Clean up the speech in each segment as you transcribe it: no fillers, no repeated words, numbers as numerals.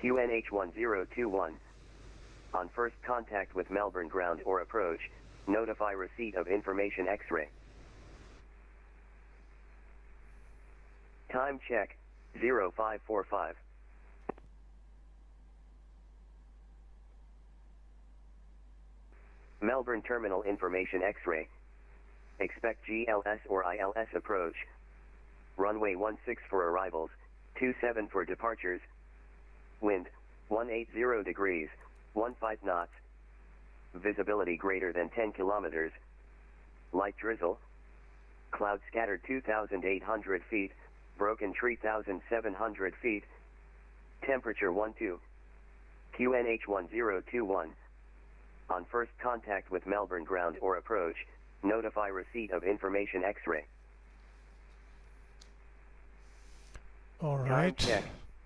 QNH1021. On first contact with Melbourne ground or approach, notify receipt of information X-ray. Time check, 0545. Melbourne Terminal Information X-ray. Expect GLS or ILS approach. Runway 16 for arrivals, 27 for departures. Wind, 180 degrees, 15 knots. Visibility greater than 10 kilometers. Light drizzle. Cloud scattered 2,800 feet, broken 3,700 feet. Temperature 12. QNH1021. On first contact with Melbourne ground or approach, notify receipt of information X-ray. All right. Time check,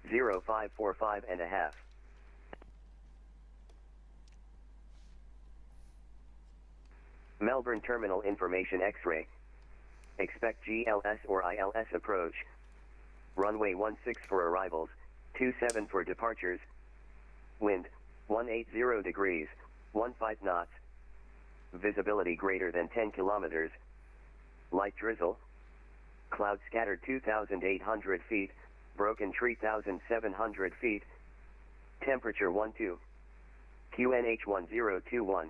0545 and a half. Melbourne Terminal Information X-ray. Expect GLS or ILS approach. Runway 16 for arrivals, 27 for departures. Wind, 180 degrees, 15 knots. Visibility greater than 10 kilometers. Light drizzle. Cloud scattered 2,800 feet, broken 3,700 feet. Temperature 12. QNH1021.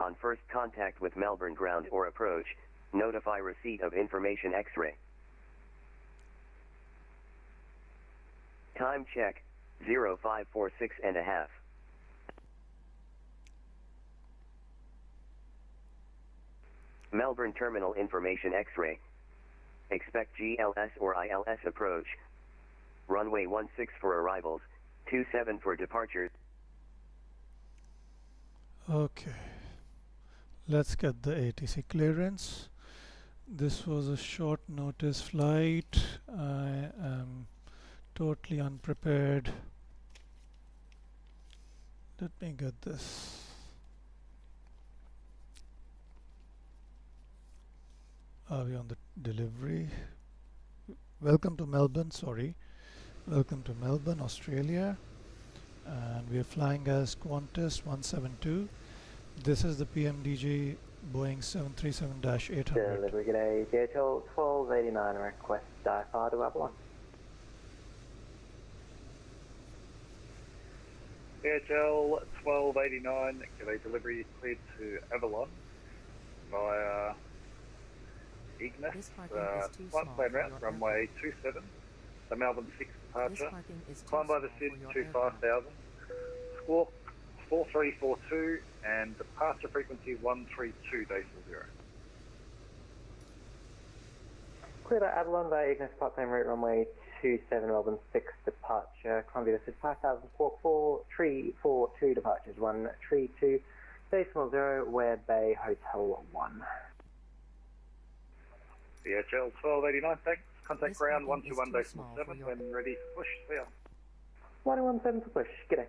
On first contact with Melbourne ground or approach, notify receipt of information X-ray. Time check, 0546 and a half. Melbourne Terminal Information X-ray. Expect GLS or ILS approach. Runway 16 for arrivals, 27 for departures. Okay. Let's get the ATC clearance. This was a short notice flight. I am totally unprepared. Let me get this. Are we on the delivery? Welcome to Melbourne, sorry. Welcome to Melbourne, Australia. And we are flying as Qantas 172. This is the PMDG Boeing 737-800. Delivery, g'day. DHL 1289, request IFR to Avalon. DHL 1289, g'day, delivery cleared to Avalon via Ignis, flight plan route, runway 27, the Melbourne 6 departure, climb by the SID to 5,000, squawk 4342, and departure frequency 132.0. Clear to Avalon via Ignis, flight plan route, runway 27, Melbourne 6 departure, climb by the SID 5,000, squawk 4342, departures 132.0, Ware Bay Hotel 1. DHL 1289, thanks. Contact ground 121.7 when ready for push. See ya. 117 for push. G'day.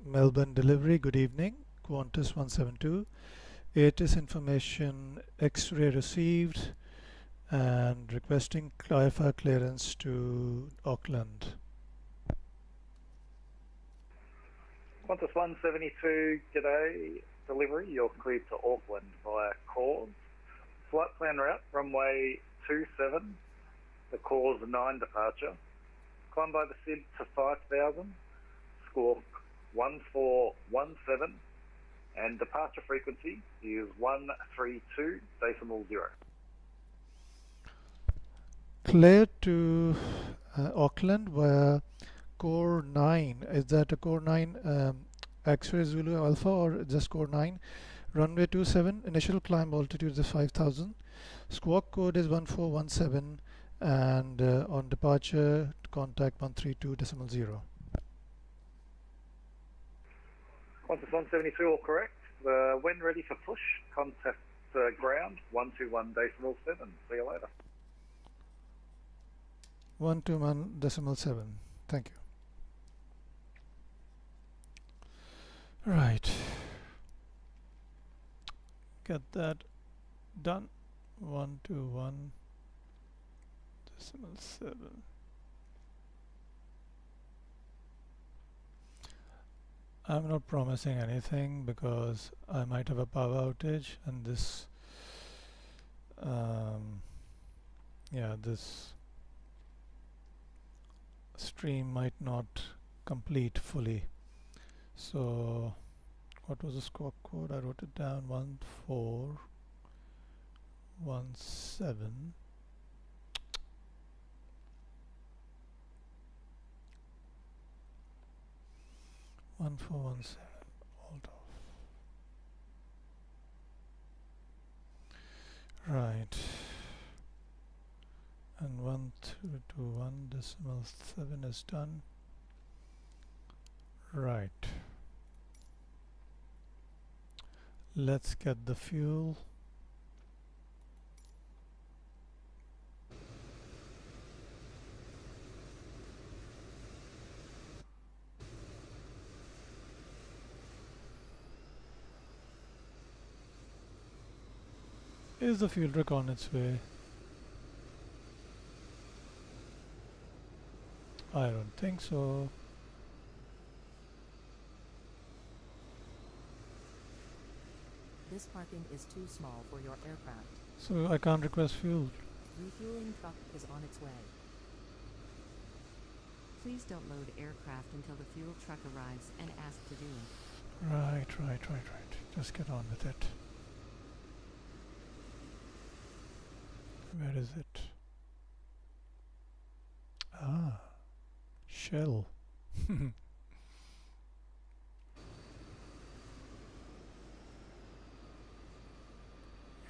Melbourne delivery, good evening. Qantas 172. ATIS information X-ray received and requesting IFR clearance to Auckland. Qantas 172, g'day, delivery, you're cleared to Auckland via Cause. Flight plan route, runway 27, the Cause 9 departure. Climb by the SID to 5,000, squawk 1417, and departure frequency is 132.0. Clear to Auckland via Core 9. Is that a Core 9 X-ray Zulu Alpha or just Core 9? Runway 27, initial climb altitude is 5,000. Squawk code is 1417, and on departure contact 132.0. Qantas 172, all correct. When ready for push, contact ground 121.7. See you later. 121.7. Thank you. Right. get that done. 121.7. I'm not promising anything because I might have a power outage, and this this stream might not complete fully. So what was the squawk code? I wrote it down. 1417. Hold off. Right. And 1221.7 is done. Right. Let's get the fuel. Is the fuel truck on its way? I don't think so. This parking is too small for your aircraft. So I can't request fuel. Refueling truck is on its way. Please don't load aircraft until the fuel truck arrives and ask to do it. Right. Just get on with it. Where is it? Ah, Shell.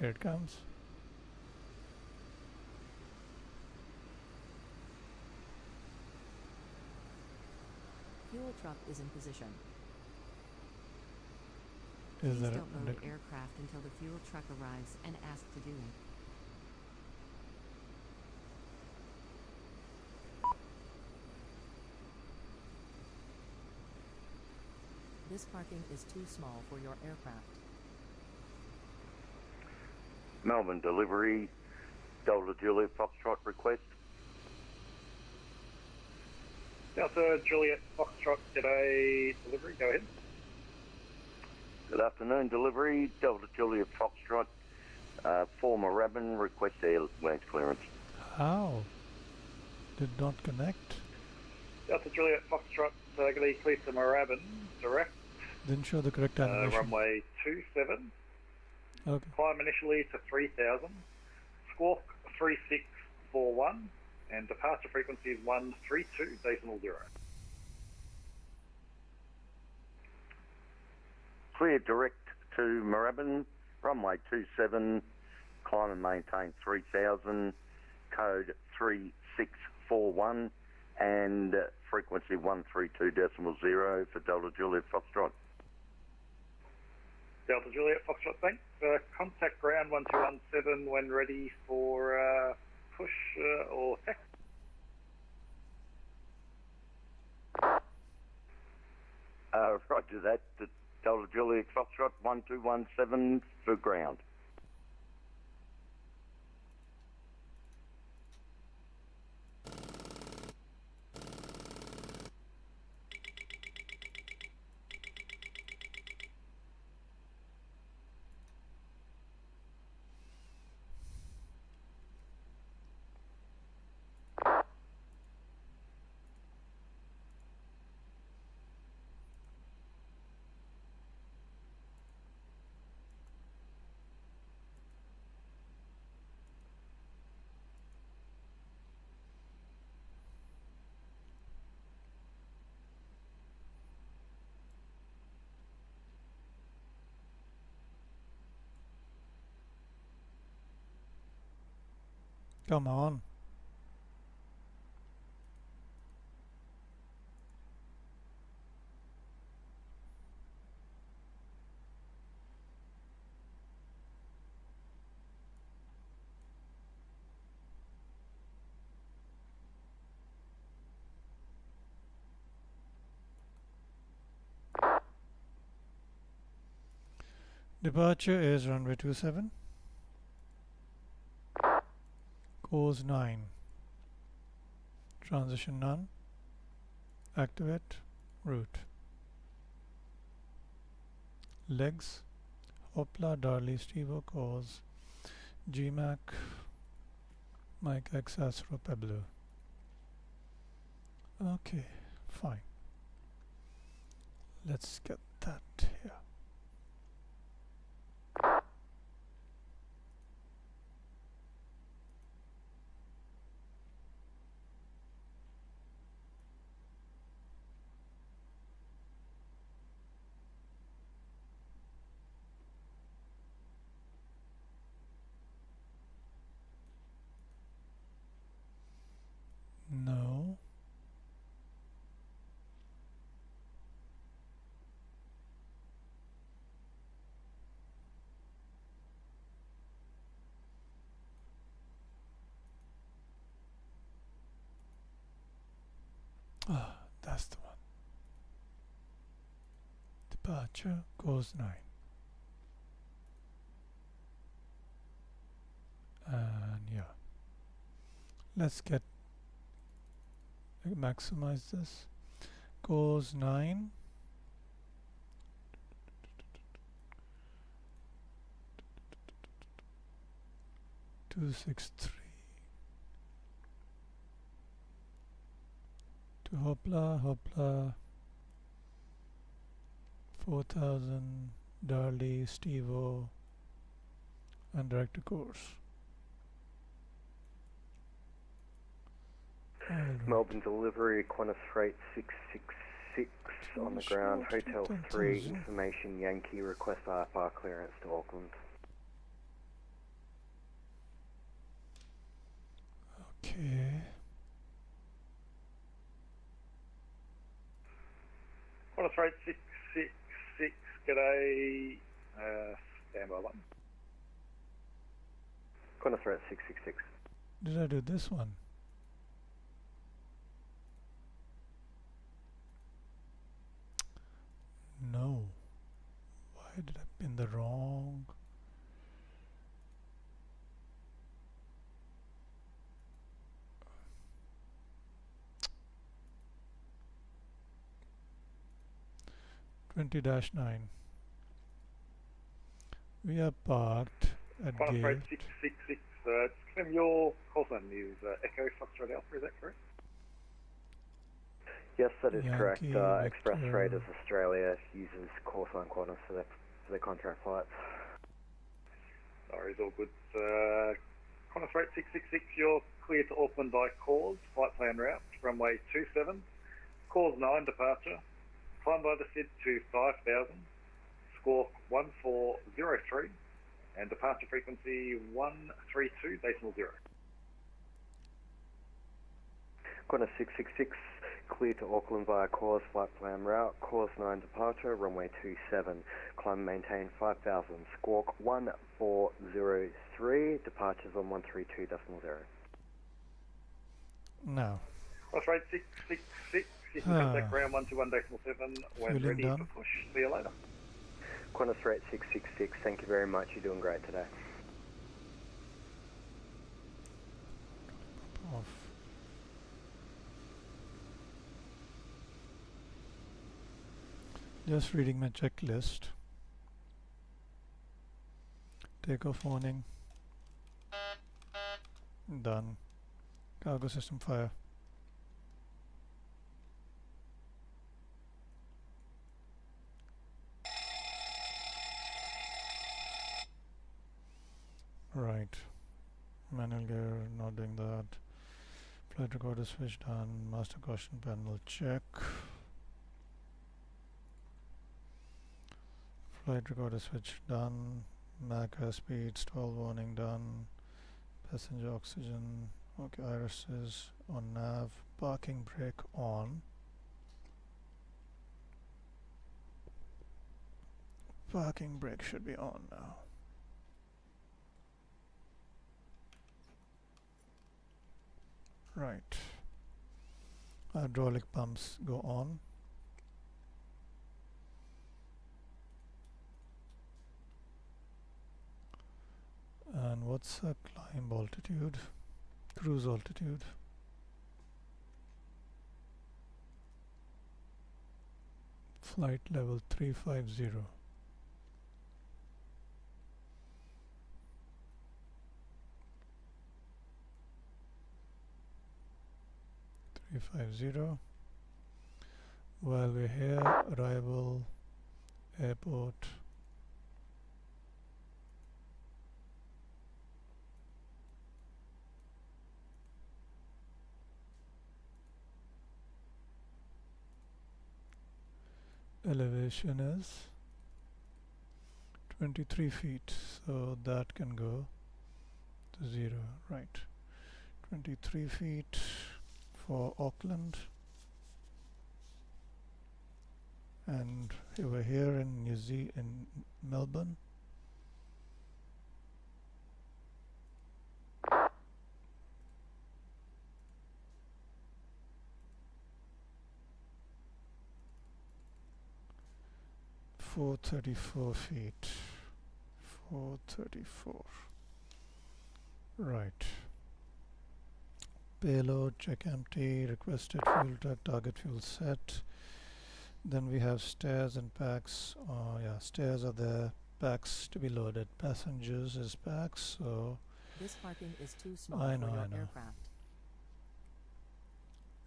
Here it comes. Fuel truck is in position. Is Please there don't load aircraft until the fuel truck arrives and ask to do it. This parking is too small for your aircraft. Melbourne delivery, Delta Juliet Foxtrot request. Delta Juliet Foxtrot, g'day, delivery, go ahead. Good afternoon, delivery, Delta Juliet Foxtrot, former Rabin, request airways clearance. How? Did not connect? Delta Juliet Foxtrot, g'day, clear to Moorabbin, direct. Didn't show the correct animation. Runway 27. Okay. Climb initially to 3000. Squawk 3641. And departure frequency is 132.0. Clear direct to Moorabbin, runway 27, climb and maintain 3000, code 3641, and frequency 132.0 for Delta Juliet Foxtrot. Delta Juliet Foxtrot, thanks. Contact ground 1217 when ready for push or taxi. Roger that. Delta Juliet Foxtrot 1217 for ground. Come on. Departure is runway 27. Course 9. Transition none. Activate route. Legs. Hopla Darley Stevo course. GMAC Mike X Astro Pablo. Okay, fine. Let's get that here. No. Ah, that's the one. Departure course 9. And yeah. Let's maximize this. Course 9. Two 6-3 to Hopla 4000 Darley Stevo and direct to course. Melbourne delivery, Qantas freight 666 on the ground, Hotel 3, information Yankee, request IFR clearance to Auckland. Okay. Qantas rate 666, g'day, standby one. Qantas rate 666. Did I do this one? No. Why did I pin the wrong? (20-9). We are parked at Qantas rate gate. 666, just confirm your call sign is Echo Foxtrot Alpha, is that correct? Yes, that is Yankee correct. Express Victor. Freighters Australia uses call sign Qantas for their contract flights. Sorry, it's all good. Qantas rate 666, you're clear to Auckland by cause, flight plan route, runway 27, cause 9 departure, climb by the SID to 5000, squawk 1403, and departure frequency 132.0. Qantas 666, clear to Auckland via cause flight plan route, course 9 departure, runway 27, climb maintain 5000, squawk 1403, departures on 132.0. Now. Qantas rate 666, you can contact ground 121.7 when Fueling ready done. for push. See you later. Qantas rate 666, thank you very much, you're doing great today. Off. Just reading my checklist. Takeoff warning. Done. Cargo system fire. Right. Manual gear, not doing that. Flight recorder switch done. Master caution panel check. Flight recorder switch done. Mac airspeed, stall warning done. Passenger oxygen. Okay, iris is on nav. Parking brake on. Parking brake should be on now. Right. Hydraulic pumps go on. what's a climb altitude? Cruise altitude. Flight level 350. 350. While we're here, arrival, airport. Elevation is 23 feet, so that can go to 0, right? 23 feet for Auckland, and over here in in Melbourne. $434 feet. 434. Right. Payload, check empty, requested fuel truck, target fuel set. Then we have stairs and packs. Yeah, stairs are there. Packs to be loaded. Passengers is packs. So This parking is too small I for know. your aircraft.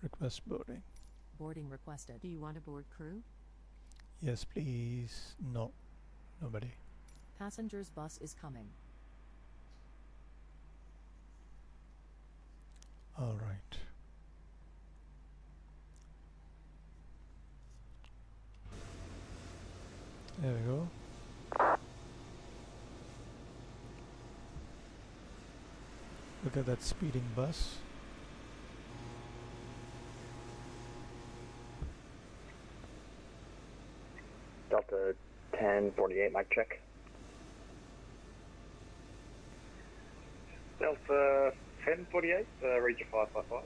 Request boarding. Boarding requested. Do you want to board crew? Yes, please. No, nobody. Passengers bus is coming. All right. There we go. Look at that speeding bus. Delta 1048, mic check. Delta 1048, Region 555.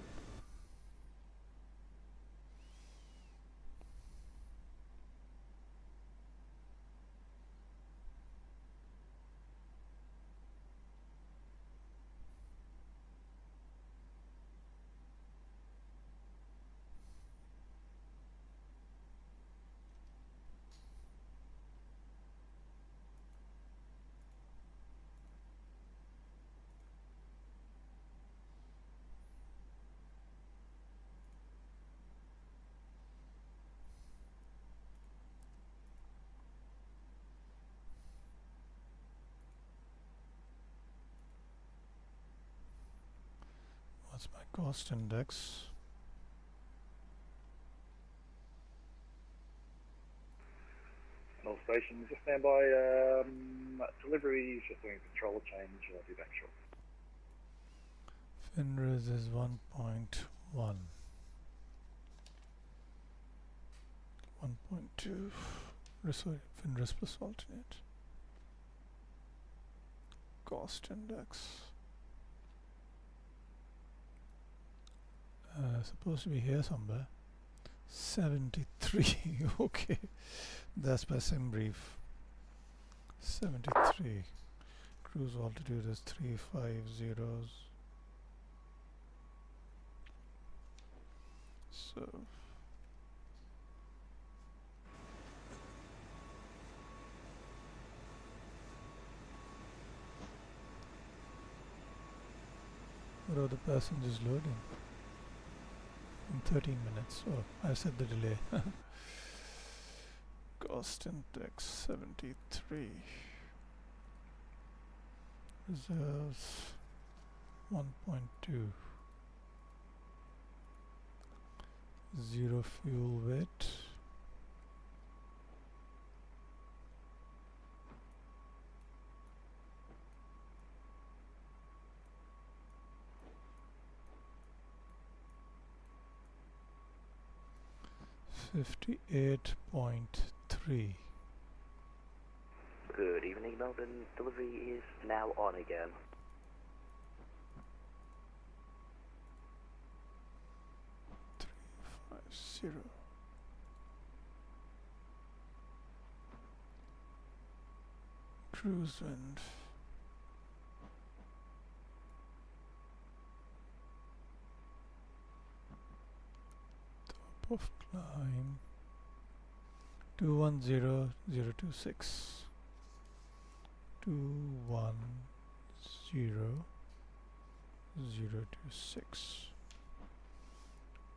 What's my cost index? All stations, just stand by. Deliveries, just doing a controller change. I'll be back shortly. FinRes is 1.1. 1.2. Sorry, FinRes plus alternate. Cost index. Supposed to be here somewhere. 73. Okay, that's by sim brief. 73. Cruise altitude is 350. So what are the passengers loading? In 13 minutes. Oh, I said the delay. Cost index 73. Reserves 1.2. Zero fuel weight. $58.3. Good evening, Melbourne. Delivery is now on again. $350. Cruise wind. of climb 210026. 210026.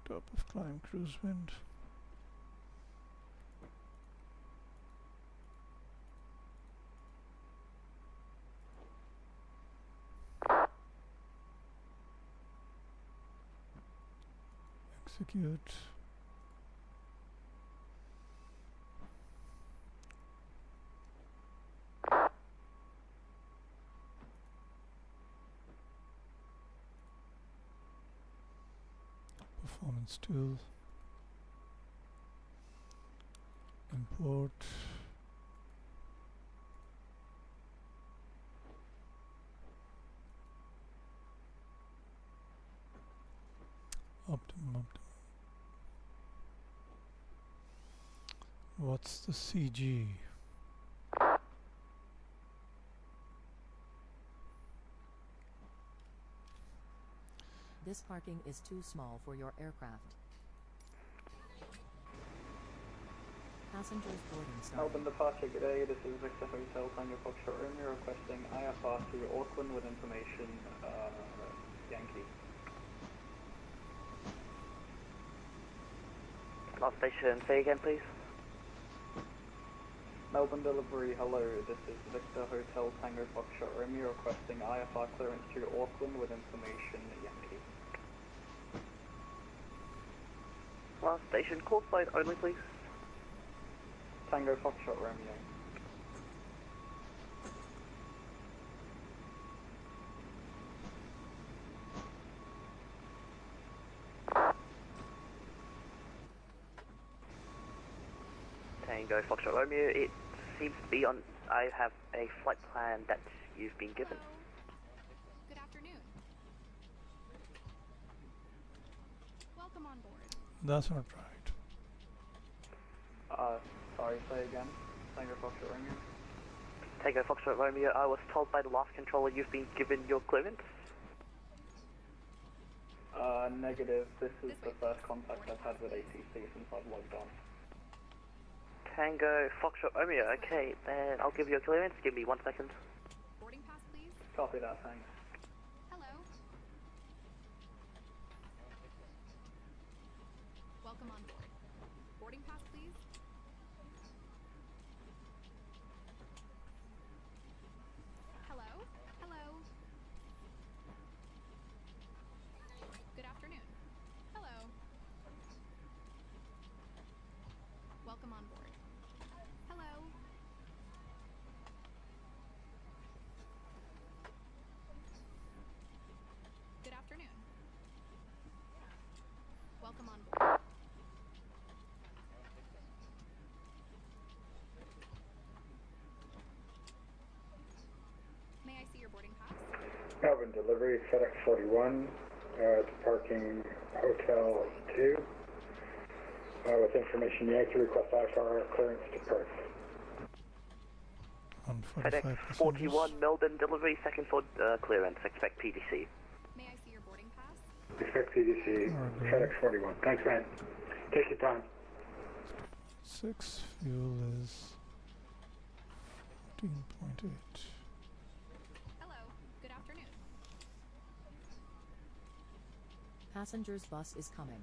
Top of climb, cruise wind. Execute. Performance tool. Import. Optimum. What's the CG? This parking is too small for your aircraft. Passengers boarding started. Melbourne departure, good day. This is Victor Hotel Tango Foxtrot Romeo requesting IFR to Auckland with information, Yankee. Last station, say again please. Melbourne delivery, hello. This is Victor Hotel Tango Foxtrot Romeo requesting IFR clearance to Auckland with information, Yankee. Last station, call sign only please. Tango Foxtrot Romeo. Tango Foxtrot Romeo, it seems to be on. I have a flight plan that you've been given. Good afternoon. Welcome on board. That's not right. Sorry, say again. Tango Foxtrot Romeo. Tango Foxtrot Romeo, I was told by the last controller you've been given your clearance. Negative. This is the first contact I've had with ATC since I've logged on. Tango Foxtrot Romeo, okay, then I'll give you a clearance. Give me 1 second. Boarding pass, please. Copy that, thanks. Hello. Welcome on board. Boarding pass, please. Hello. Hello. Good afternoon. Hello. Welcome on board. Hello. Good afternoon. Welcome on board. May I see your boarding pass? Melbourne delivery, FedEx 41, departing Hotel 2. With information Yankee, request IFR clearance to Perth. On FedEx 45 41 Melbourne delivery, second for clearance. Expect PDC. May I see your boarding pass? Expect PDC, FedEx 41. Thanks, man. Take your time. 6 fuel is 14.8. Hello. Good afternoon. Passengers bus is coming.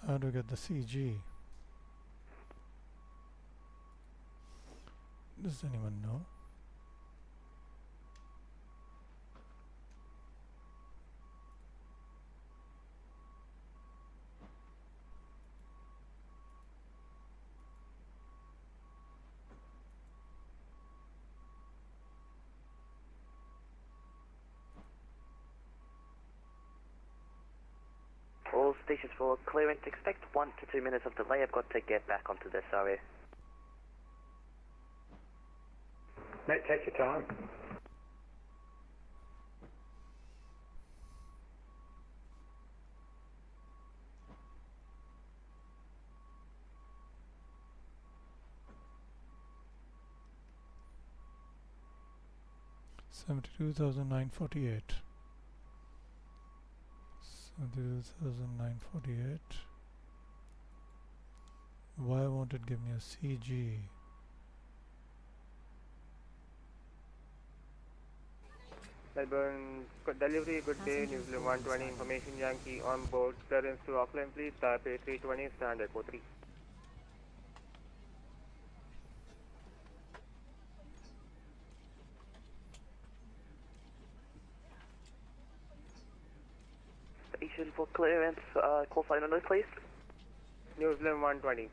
How do we get the CG? Does anyone know? All stations for clearance, expect 1 to 2 minutes of delay. I've got to get back onto this, sorry. Mate, take your time. 72,948. 72,948. Why won't it give me a CG? Melbourne delivery, good day, New Zealand 120 information Yankee on board, clearance to Auckland please, type A320 standard 43. Station for clearance, call sign on those please. New Zealand 120.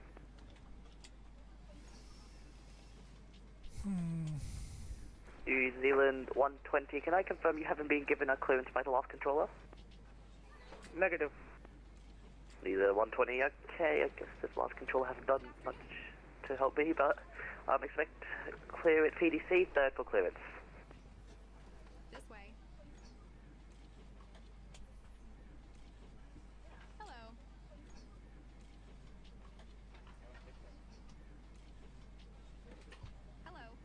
New Zealand 120, can I confirm you haven't been given a clearance by the last controller? Negative. Neither 120, okay, I guess this last controller hasn't done much to help me, but expect clear at PDC, third for clearance. This way. Hello. Hello.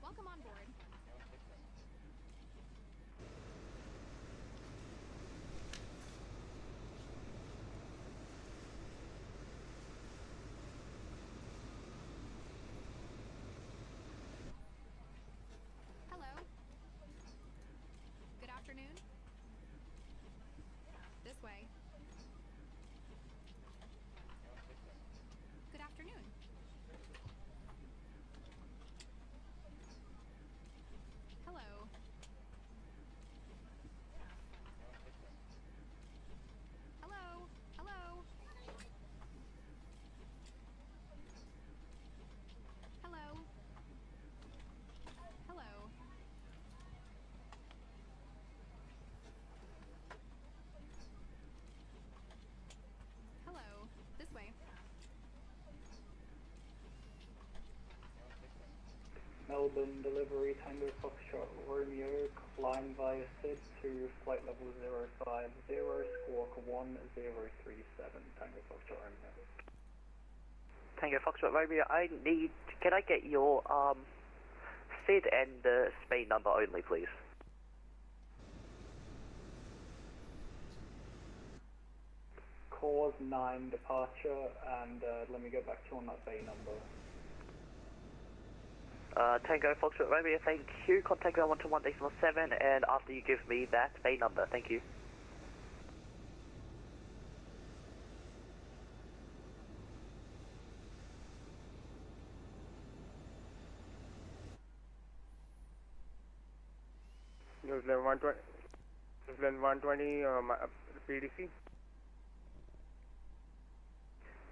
Welcome on board. Hello. Good afternoon. This way. Good afternoon. Hello. Hello. Hello. Hello. Hello. Hello. This way. Melbourne delivery Tango Foxtrot Romeo, climb via SID to flight level 050, squawk 1037, Tango Foxtrot Romeo. Tango Foxtrot Romeo, can I get your SID and the Spain number only please? Cause 9 departure, and let me get back to you on that bay number. Tango Foxtrot Romeo, thank you. Contact ground 121.7 and after you give me that bay number, thank you. New Zealand 120. New Zealand 120 PDC.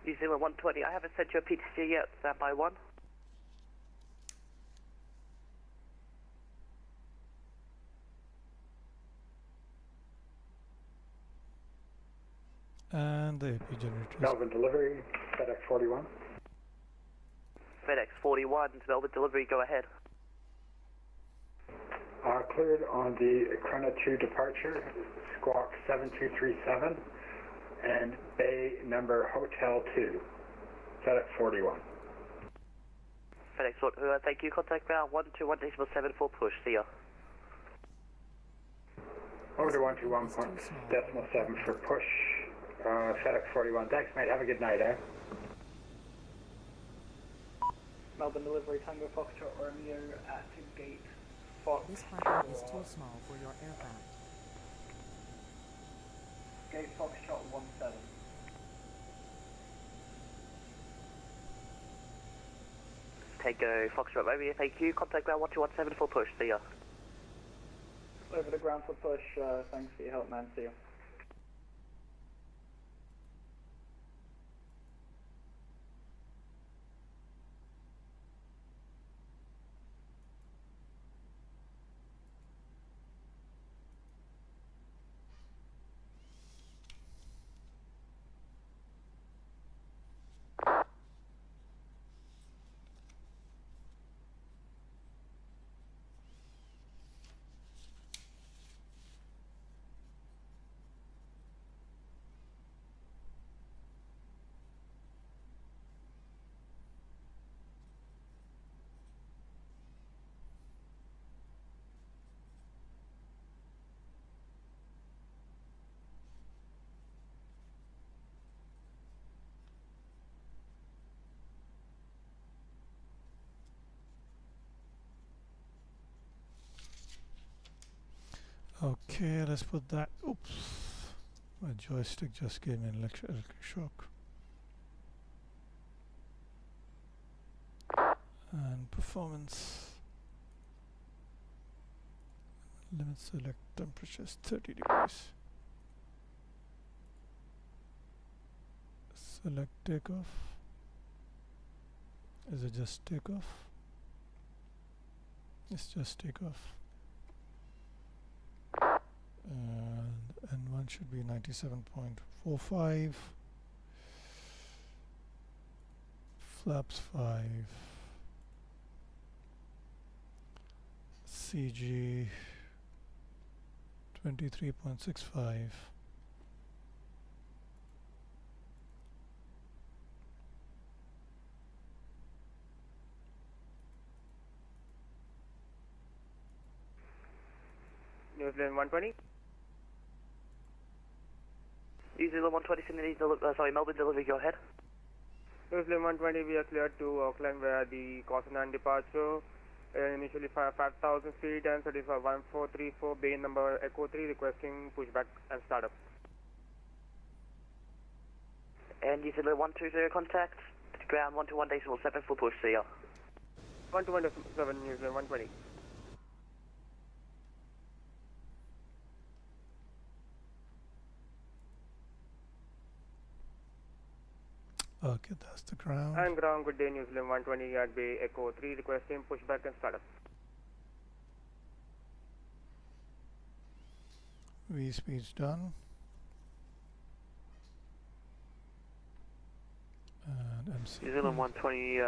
New Zealand 120, I haven't sent you a PTC yet, stand by one. And the AP generator. Melbourne delivery, FedEx 41. FedEx 41, Melbourne delivery, go ahead. Cleared on the Krona 2 departure, squawk 7237, and bay number Hotel 2, FedEx 41. FedEx 41, thank you. Contact ground 121.7 for push, see ya. Over to 121.7 for push, FedEx 41. Thanks, mate. Have a good night, eh? Melbourne delivery Tango Foxtrot Romeo at gate Fox. This flight is too small for your aircraft. Gate Foxtrot 17. Tango Foxtrot Romeo, thank you. Contact ground 121.7 for push, see ya. Over the ground for push, thanks for your help, man, see ya. Okay, let's put that. Oops, my joystick just gave me an electric shock. And performance. Limit select temperatures 30 degrees. Select takeoff. Is it just takeoff? It's just takeoff. And N1 should be 97.45. Flaps 5. CG 23.65. New Zealand 120. New Zealand 120, Sydney, Melbourne delivery, go ahead. New Zealand 120, we are cleared to Auckland via the caution and departure. Initially 5,000 feet and certified 1434, bay number Echo 3, requesting pushback and startup. And New Zealand 120 contact, ground 121.7 full push, see ya. 121.7, New Zealand 120. Okay, that's the ground. And ground, good day, New Zealand 120 at bay Echo 3, requesting pushback and startup. V speed's done. And MC. New Zealand 120,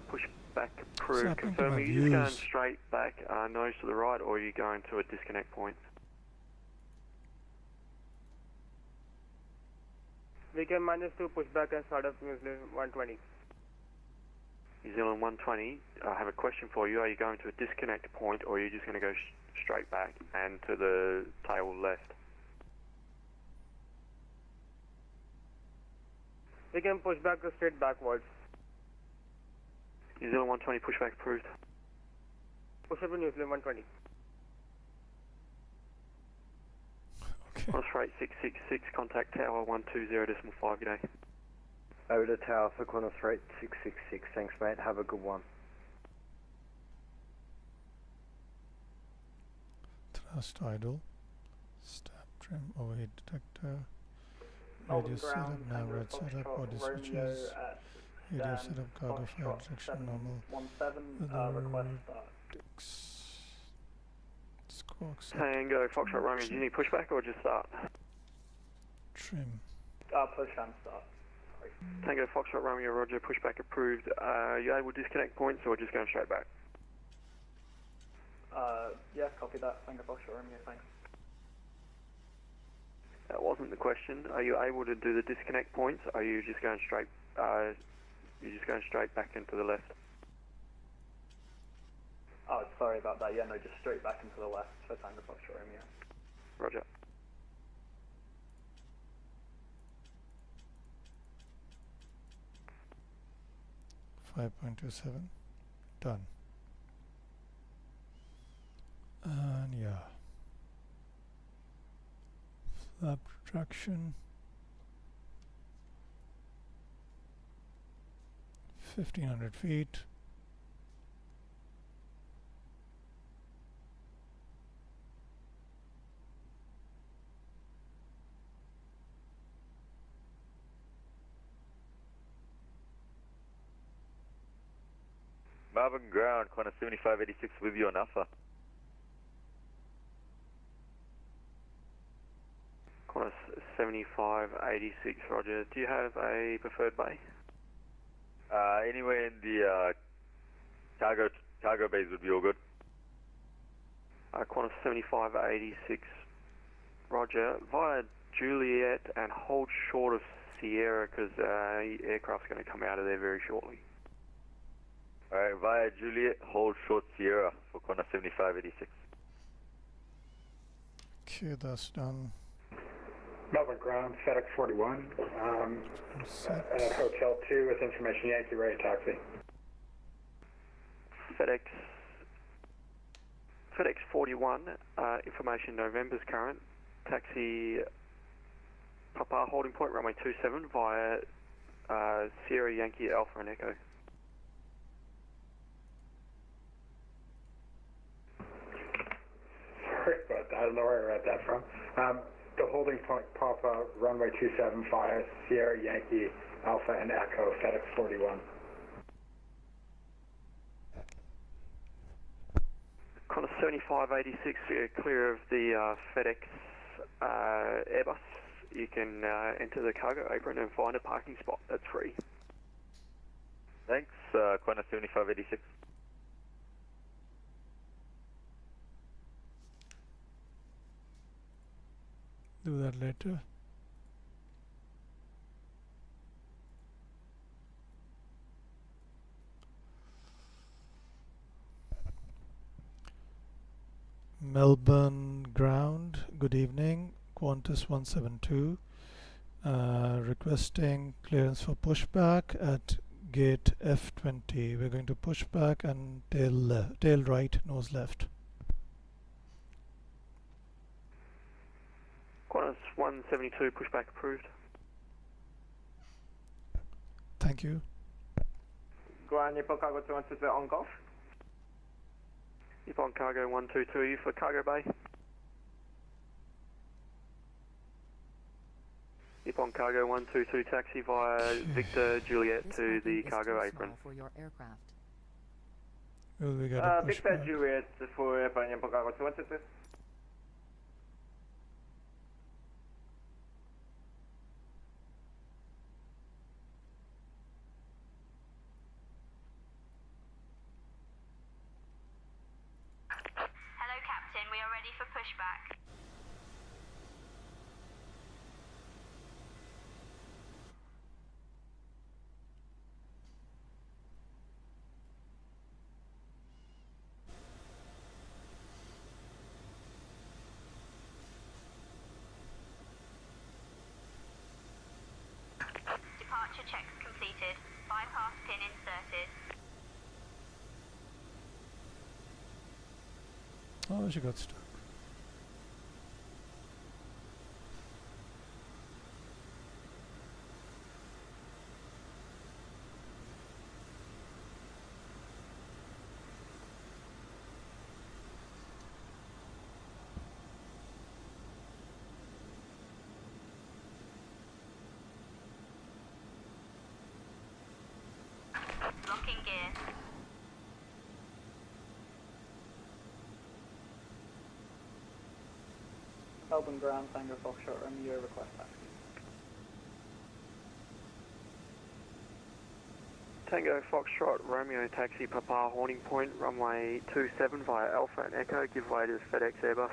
pushback approved. Confirm, are you just going straight back, nose to the right, or are you going to a disconnect point? We can manage to push back and start up New Zealand 120. New Zealand 120, I have a question for you. Are you going to a disconnect point, or are you just going to go straight back and to the tail left? We can push back straight backwards. New Zealand 120, pushback approved. Push up to New Zealand 120. Qantas rate 666, contact tower 120.5, good day. Over to tower for Qantas rate 666, thanks mate, have a good one. Thrust idle. Stab trim overheat detector. Melbourne Radio setup, ground, nav Tango red setup, Foxtrot, audio Romeo switches. at Radio stand, setup, cargo fire Foxtrot detection, normal. 717, request start. Squawk set. Tango, Foxtrot, Romeo, do you need pushback or just start? Trim. Push and start. Sorry. Tango, Foxtrot, Romeo, Roger, pushback approved. Are you able to disconnect points or just going straight back? Yeah, copy that. Tango Foxtrot, Romeo, thanks. That wasn't the question. Are you able to do the disconnect points? Or are you just going straight? You're just going straight back into the left. Oh, sorry about that. Yeah, no, just straight back into the left for Tango Foxtrot, Romeo. Roger. .27 done. And yeah, flap retraction 1500 feet. Melbourne ground, Qantas 7586 with you on Alpha. Qantas 7586, Roger. Do you have a preferred bay? Anywhere in the cargo bays would be all good. Qantas 7586, Roger. Via Juliet and hold short of Sierra because aircraft's going to come out of there very shortly. Alright, via Juliet, hold short Sierra for Qantas 7586. Okay, that's done. Melbourne ground, FedEx 41, at Hotel 2 with information Yankee ready taxi. FedEx FedEx 41, information November's current, taxi Papa holding point runway 27 via Sierra Yankee Alpha and Echo. Sorry about that, I don't know where I read that from. The holding point Papa runway 27 via Sierra Yankee Alpha and Echo FedEx 41. Qantas 7586, clear of the FedEx Airbus. You can enter the cargo apron and find a parking spot that's free. Thanks, Qantas 7586. Do that later. Melbourne ground, good evening, Qantas 172, requesting clearance for pushback at gate F20. We're going to push back and tail right, nose left. Qantas 172, pushback approved. Thank you. Ground Nippon Cargo 212 on golf. Nippon Cargo 122 for Cargo Bay. Nippon Cargo 122 taxi via Victor Juliet to the cargo apron. For your aircraft. Will we get a Victor pushback? Juliet for Nippon Cargo 212. Hello, Captain. We are ready for pushback. Departure checks completed. Bypass pin inserted. Oh, she got stuck. Locking gear. Melbourne ground, Tango Foxtrot, Romeo, request taxi. Tango Foxtrot Romeo taxi Papa holding point runway 27 via Alpha and Echo. Give way to FedEx Airbus.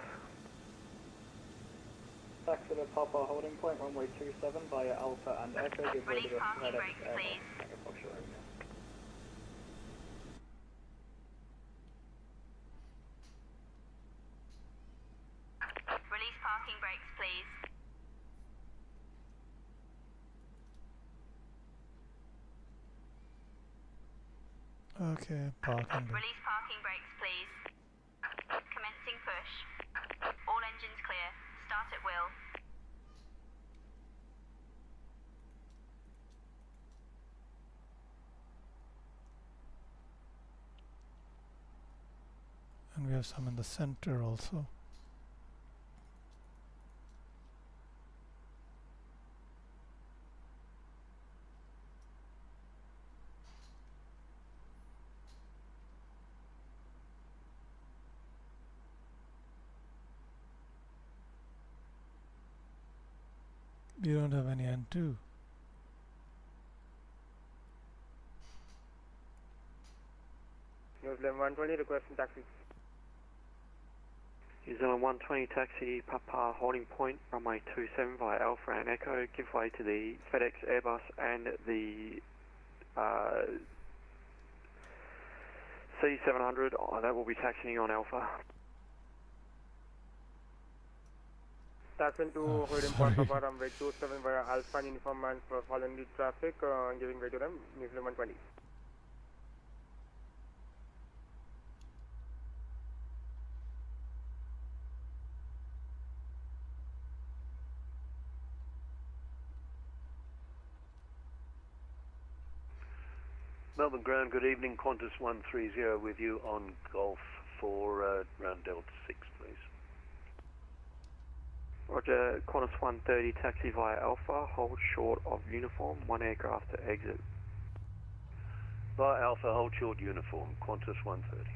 Taxi to Papa holding point, runway 27 via Alpha and Echo. Give way to Release parking FedEx brakes, Airbus. please. Tango Foxtrot, Romeo. Release parking brakes, please. Okay, parking. Release parking brakes, please. Commencing push. All engines clear. Start at will. And we have some in the center also. You don't have any N2. New Zealand 120, requesting taxi. New Zealand 120 taxi Papa holding point runway 27 via Alpha and Echo. Give way to the FedEx Airbus and the C700. That will be taxiing on Alpha. Taxi to holding point Papa runway 27 via Alpha and uniform man for following the traffic, giving way to them. New Zealand 120. Melbourne ground, good evening. Qantas 130 with you on Golf for round Delta 6, please. Roger, Qantas 130, taxi via Alpha, hold short of uniform, one aircraft to exit. Via Alpha, hold short uniform, Qantas 130.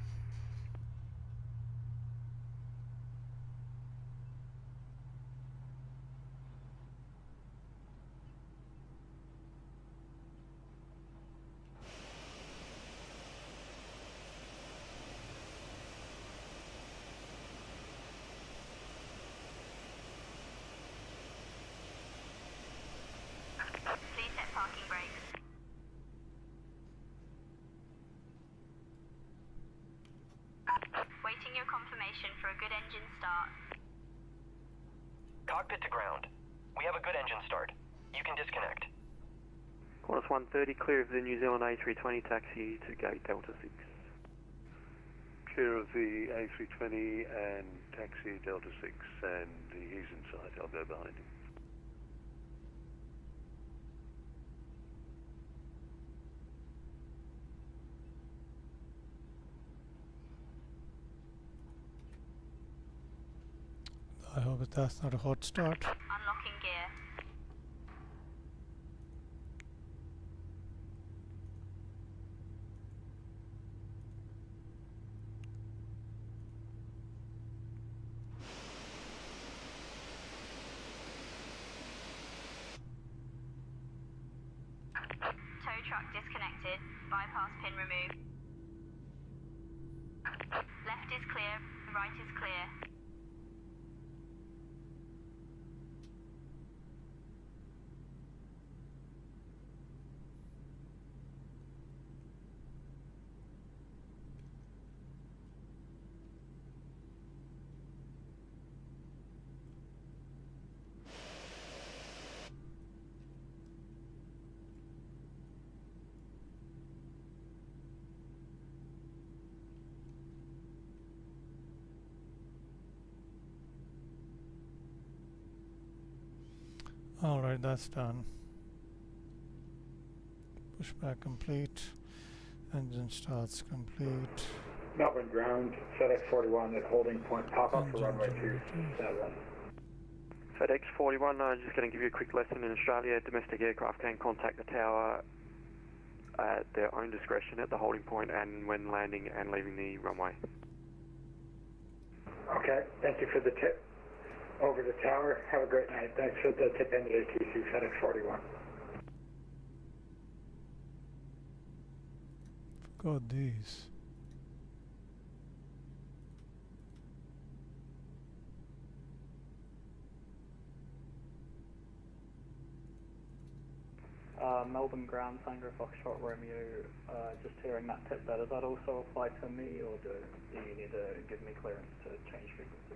Please set parking brakes. Waiting your confirmation for a good engine start. Cockpit to ground. We have a good engine start. You can disconnect. Qantas 130, clear of the New Zealand A320, taxi to gate Delta 6. Clear of the A320 and taxi Delta 6, and he's inside. I'll go behind him. I hope that's not a hot start. Unlocking gear. Tow truck disconnected. Bypass pin removed. Left is clear. Right is clear. Alright, that's done. Pushback complete. Engine starts complete. Melbourne ground, FedEx 41 at holding point, pop up for runway 27. FedEx 41, I'm just going to give you a quick lesson in Australia. Domestic aircraft can contact the tower at their own discretion at the holding point and when landing and leaving the runway. Okay, thank you for the tip. Over the tower, have a great night. Thanks for the tip into ATC FedEx 41. Forgot these. Melbourne ground, Tango Foxtrot Romeo, just hearing that tip there, does that also apply to me, or do you need to give me clearance to change frequency?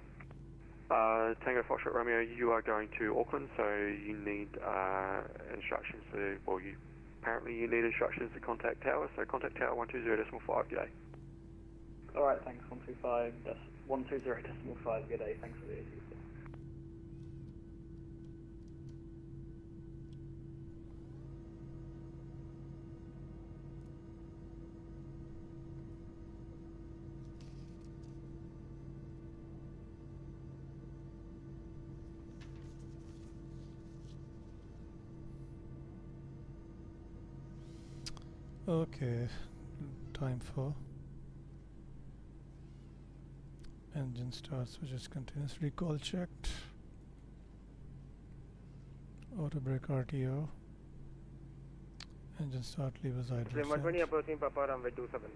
Tango Foxtrot Romeo, you are going to Auckland, so you need instructions to, well, apparently you need instructions to contact tower, so contact tower 120.5, g'day. Alright, thanks, 120.5, g'day, thanks for the ATC. Okay, time for engine starts, which is continuous recall checked. Auto brake RTO. Engine start levers idle. 120 approaching Papa runway 27.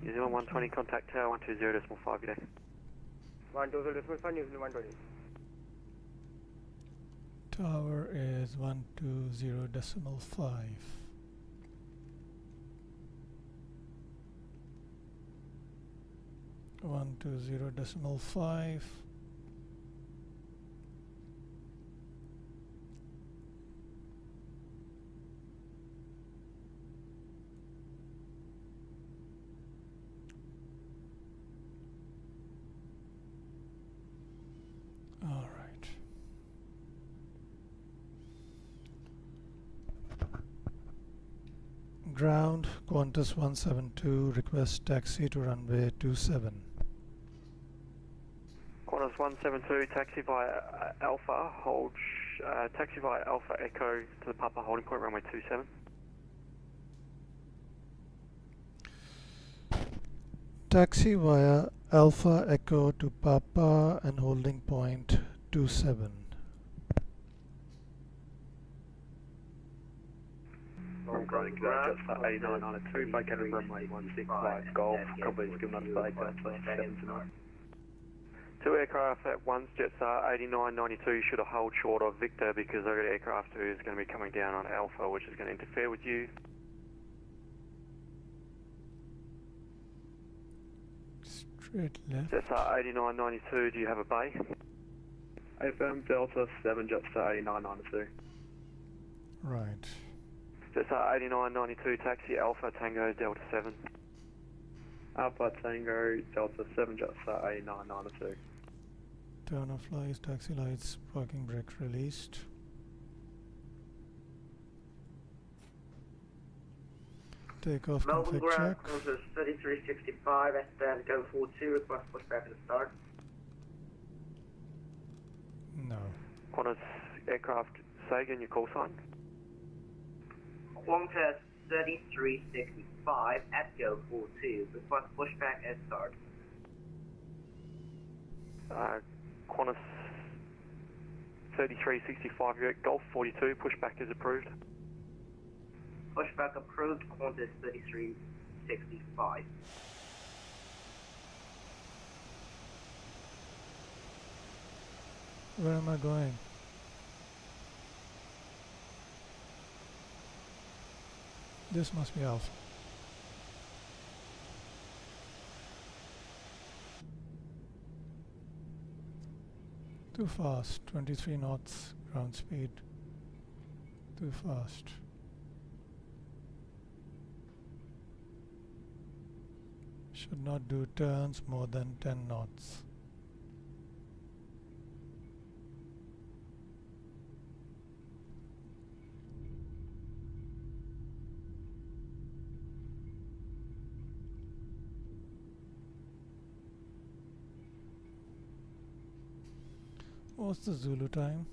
New Zealand 120, contact tower 120.5, g'day. 120.5, New Zealand 120. Tower is 120.5. 120.5. All right. Ground, Qantas 172, request taxi to runway 27. Qantas 172, taxi via Alpha, hold, taxi via Alpha Echo to the Papa holding point, runway 27. Taxi via Alpha Echo to Papa and holding point 27. Ground, Jetstar 8992, vacated runway 165 Golf, company's given us flight 7 tonight. 2 aircraft at 1's Jetstar 8992 should have hold short of Victor because I've got aircraft 2 is going to be coming down on Alpha, which is going to interfere with you. Straight left. Jetstar 8992, do you have a bay? AFM Delta 7 Jetstar 8992. Right. Jetstar 8992, taxi Alpha Tango Delta 7. Alpha Tango Delta 7 Jetstar 8992. Turn off lights, taxi lights, parking brake released. Take off Melbourne config ground, check. cruises 3365, S10 go 42, request pushback to start. No. Qantas aircraft Sagan, your call sign? Qantas 3365 at go 42, request pushback at start. Qantas 3365, you're at Golf 42, pushback is approved. Pushback approved, Qantas 3365. Where am I going? This must be Alpha. Too fast, 23 knots ground speed. Too fast. Should not do turns more than 10 knots. What's the Zulu time?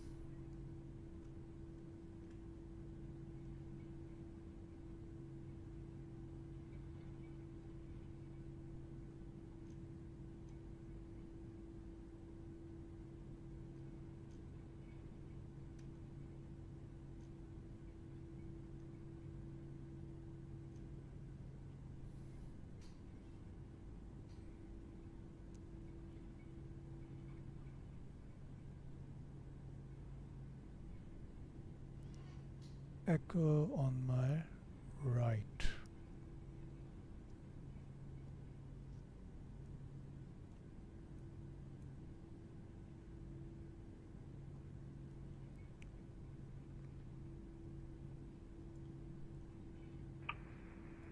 Echo on my right.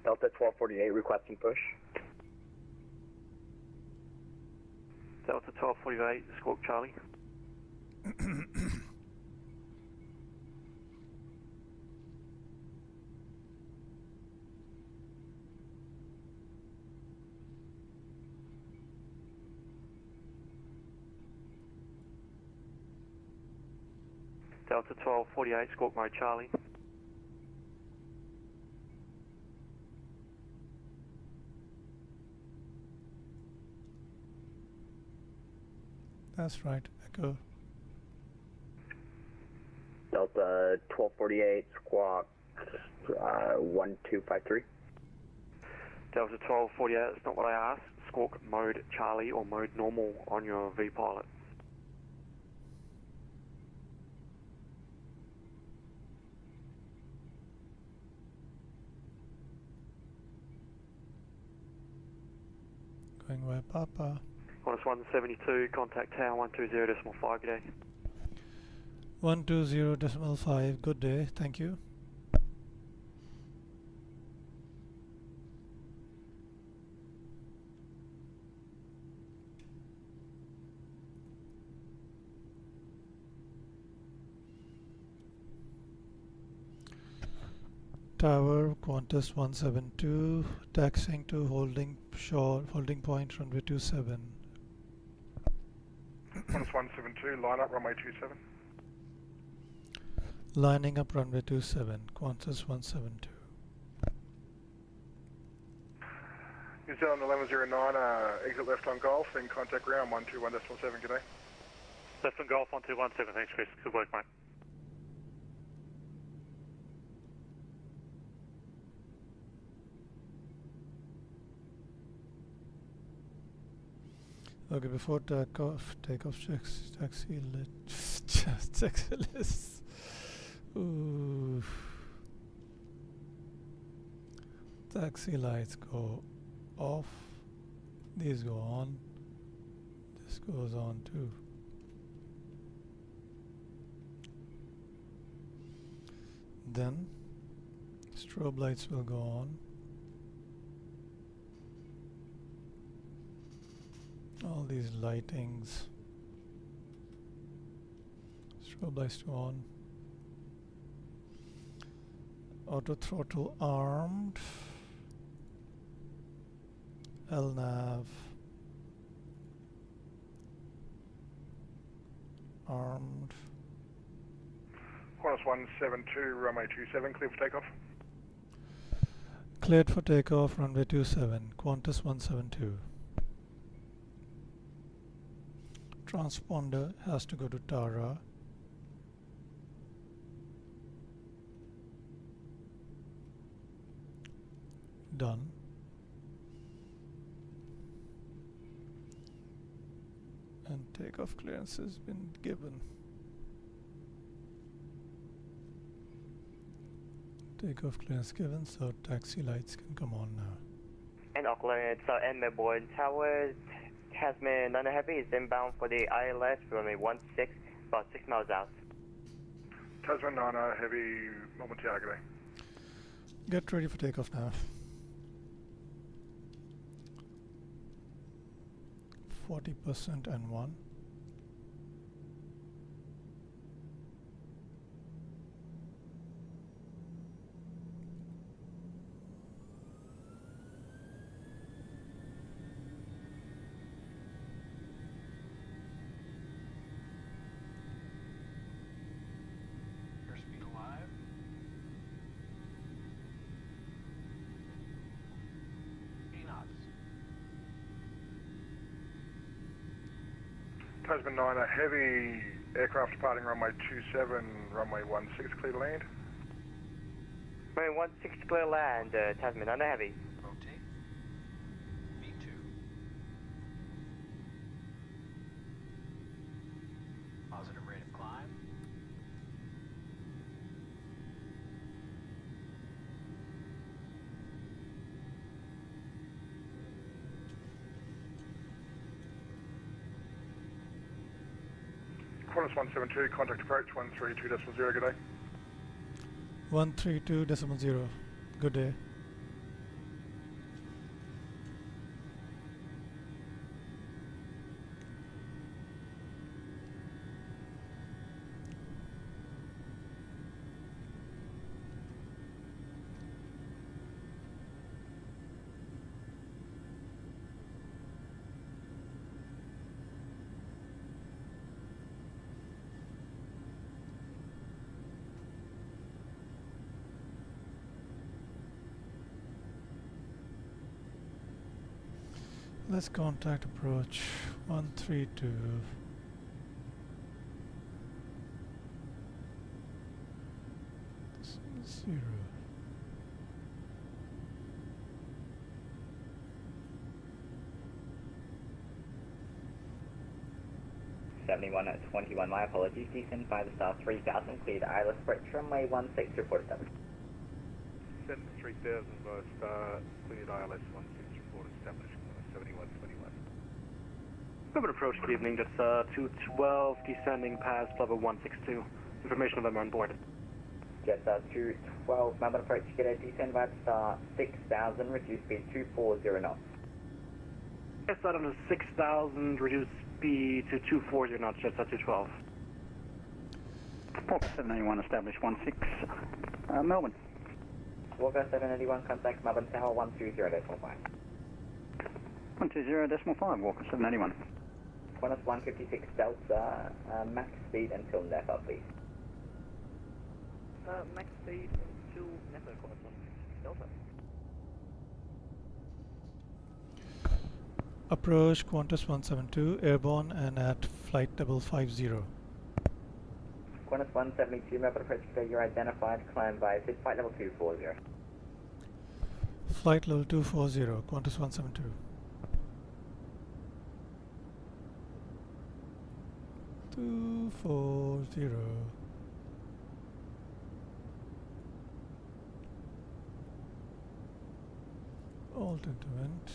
Delta 1248 requesting push. Delta 1248, Squawk Charlie. Delta 1248, Squawk Mode Charlie. That's right, Echo. Delta 1248, squawk 1253. Delta 1248, that's not what I asked. Squawk Mode Charlie or Mode Normal on your V-Pilot. Going where Papa. Qantas 172, contact Tower 120.5, good day. 120.5, good day, thank you. Tower, Qantas 172, taxiing to holding point, runway 27. Qantas 172, line up, runway 27. Lining up, runway 27, Qantas 172. New Zealand 1109, exit left on Golf, in contact ground 121.7, good day. Left on Golf 1217, thanks Chris, good work mate. Okay, before takeoff taxi list. Ooh. Taxi lights go off. These go on. This goes on too. Then strobe lights will go on. All these lightings. Strobe lights go on. Auto throttle armed. LNAV armed. Qantas 172, runway 27, clear for takeoff. Cleared for takeoff, runway 27, Qantas 172. Transponder has to go to Tara. Done. And takeoff clearance has been given. Takeoff clearance given, so taxi lights can come on now. And Auckland, so and Melbourne Towers, Tasman Nana Heavy is inbound for the ILS, runway 16, about 6 miles out. Tasman Nana Heavy, Melbourne Tower, good day. Get ready for takeoff now. 40% and 1. Airspeed alive. Tasman 9, a heavy aircraft departing runway 27, runway 16, clear to land. Runway 16 clear land, Tasman Nana Heavy. Rotate. V2. Positive rate of climb. Qantas 172, contact approach 132.0, good day. 132.0, good day. Let's contact approach 132. Zero. at 21, my apologies, descend by the star 3000, cleared ILS approach runway 16, report established. 3000 by star, cleared ILS 16, report established. 7121. Melbourne approach, good evening, that's 212, descending past level 162. Information of them on board. Jet 212, Melbourne approach, get a descend by the star 6000, reduce speed 240 knots. Yes, out of 6000, reduce speed to 240 knots, Jet 212. 4791, established 16, Melbourne. Walker 781, contact Melbourne Tower 120.5. 120.5, Walker 781. Qantas 156 Delta, max speed until NEFA, please. Max speed until NEFA, Qantas 156 Delta. Approach Qantas 172, airborne and at flight 550. Qantas 172, Melbourne approach today, you're identified, climb via SID, flight level 240. Flight level 240, Qantas 172. Alt into wind.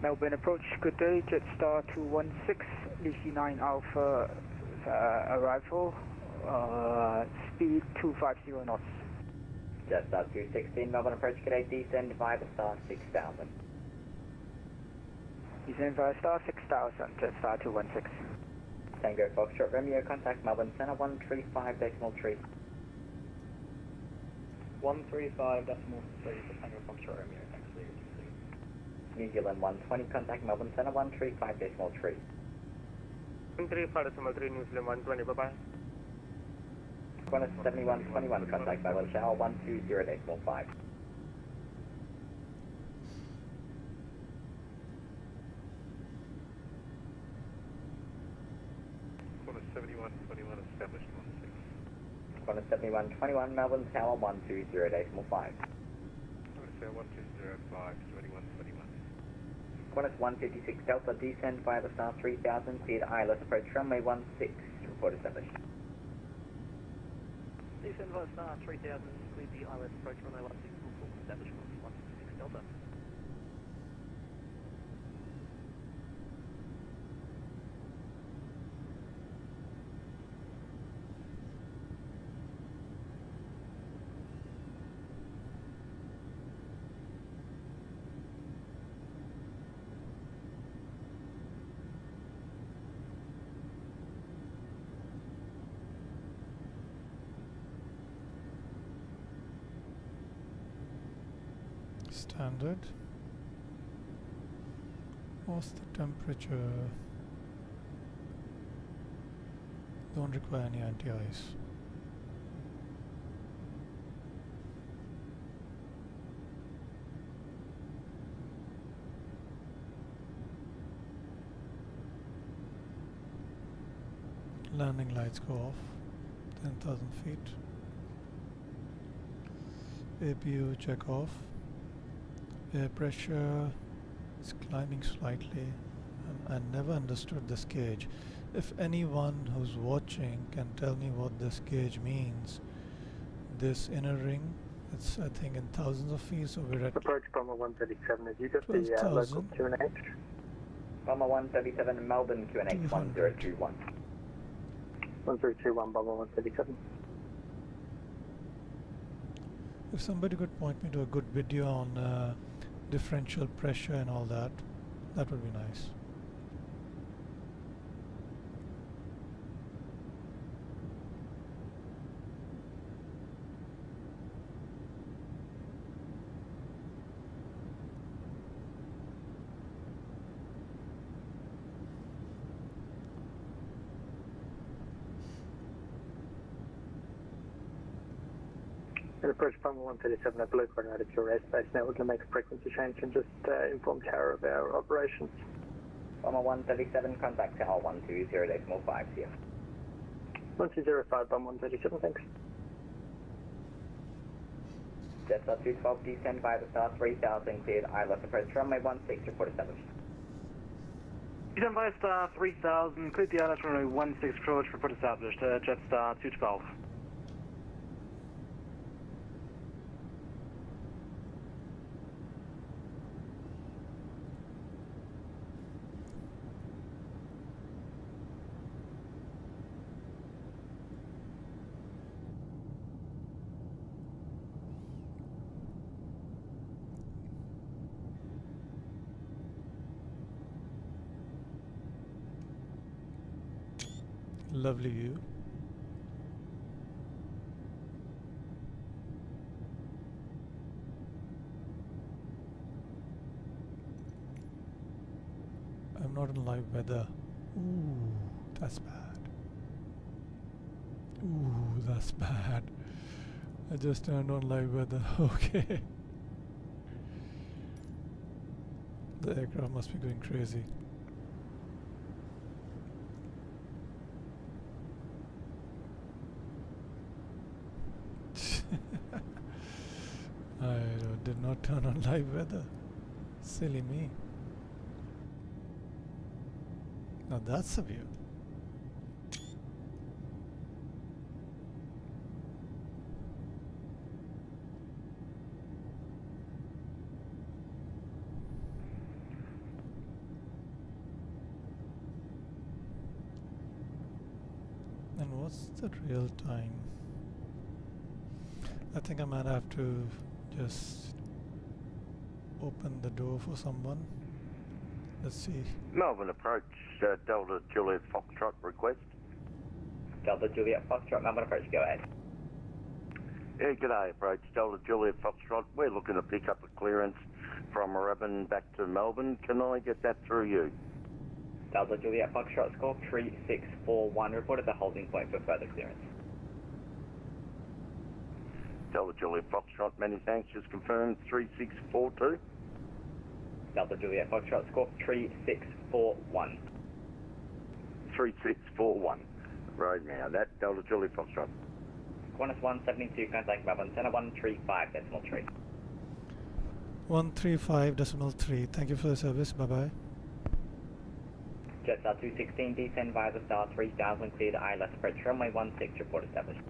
Melbourne approach, good day, Jetstar 216, DC9 Alpha arrival, speed 250 knots. Jetstar 216, Melbourne approach, good day, descend via the star 6000. Descend via star 6000, Jetstar 216. Tango Foxtrot Romeo, contact Melbourne Center 135.3. 135.3 for Tango Foxtrot Romeo, thanks for your DC. New Zealand 120, contact Melbourne Center 135.3. 135.3, New Zealand 120, bye-bye. Qantas 7121, contact Melbourne Tower 120.5. Qantas 7121 established 16. Qantas 7121, Melbourne Tower 120.5. Qantas 120.5 to 2121. Qantas 156 Delta, descend via the star 3000, cleared ILS approach runway 16, report established. Descend via star 3000, cleared the ILS approach runway 16, report established 156 Delta. Standard. What's the temperature? Don't require any anti-ice. Landing lights go off. 10,000 feet. APU check off. Air pressure is climbing slightly. I never understood this gauge. If anyone who's watching can tell me what this gauge means, this inner ring, it's I think in thousands of feet, so we're at Approach Bomber 137, have you got the 12,000. local QNH? Bomber 137, Melbourne QNH 1021. 1321, Bomber 137. If somebody could point me to a good video on differential pressure and all that, that would be nice. And approach Bomber 137 at Blue Coordinate at your airspace. Now we're going to make a frequency change and just inform Tower of our operations. Bomber 137, contact Tower 120.5 here. 1205, Bomber 137, thanks. Jetstar 212, descend via the star 3000, cleared ILS approach runway 16, report established. Descend via star 3000, cleared the ILS runway 16 approach, report established. Jetstar 212. Lovely view. I'm not in live weather. Ooh, that's bad. Ooh, that's bad. I just turned on live weather. Okay. The aircraft must be going crazy. I did not turn on live weather. Silly me. Now that's a view. And what's the real time? I think I might have to just open the door for someone. Let's see. Melbourne approach, Delta Juliet Foxtrot request. Delta Juliet Foxtrot, Melbourne approach, go ahead. Yeah, g'day approach, Delta Juliet Foxtrot. We're looking to pick up a clearance from Moorabbin back to Melbourne. Can I get that through you? Delta Juliet Foxtrot, score 3641, reported the holding point for further clearance. Delta Juliet Foxtrot, many thanks, just confirmed 3642. Delta Juliet Foxtrot, score 3641. 3641. Right now, that Delta Juliet Foxtrot. Qantas 172, contact Melbourne Centre 135.3. 135.3. Thank you for the service. Bye bye. Jetstar 216, descend via the Star 3000, cleared ILS approach runway 16, report established.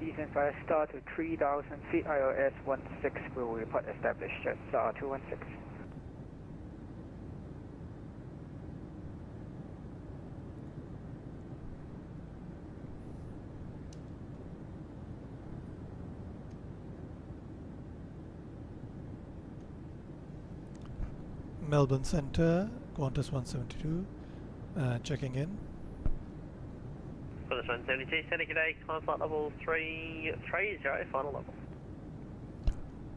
Descend via Star to 3000, feet ILS 16, will report established. Jetstar 216. Melbourne Centre, Qantas 172, checking in. Qantas 172, Centre, g'day, climb flight level 330, final level.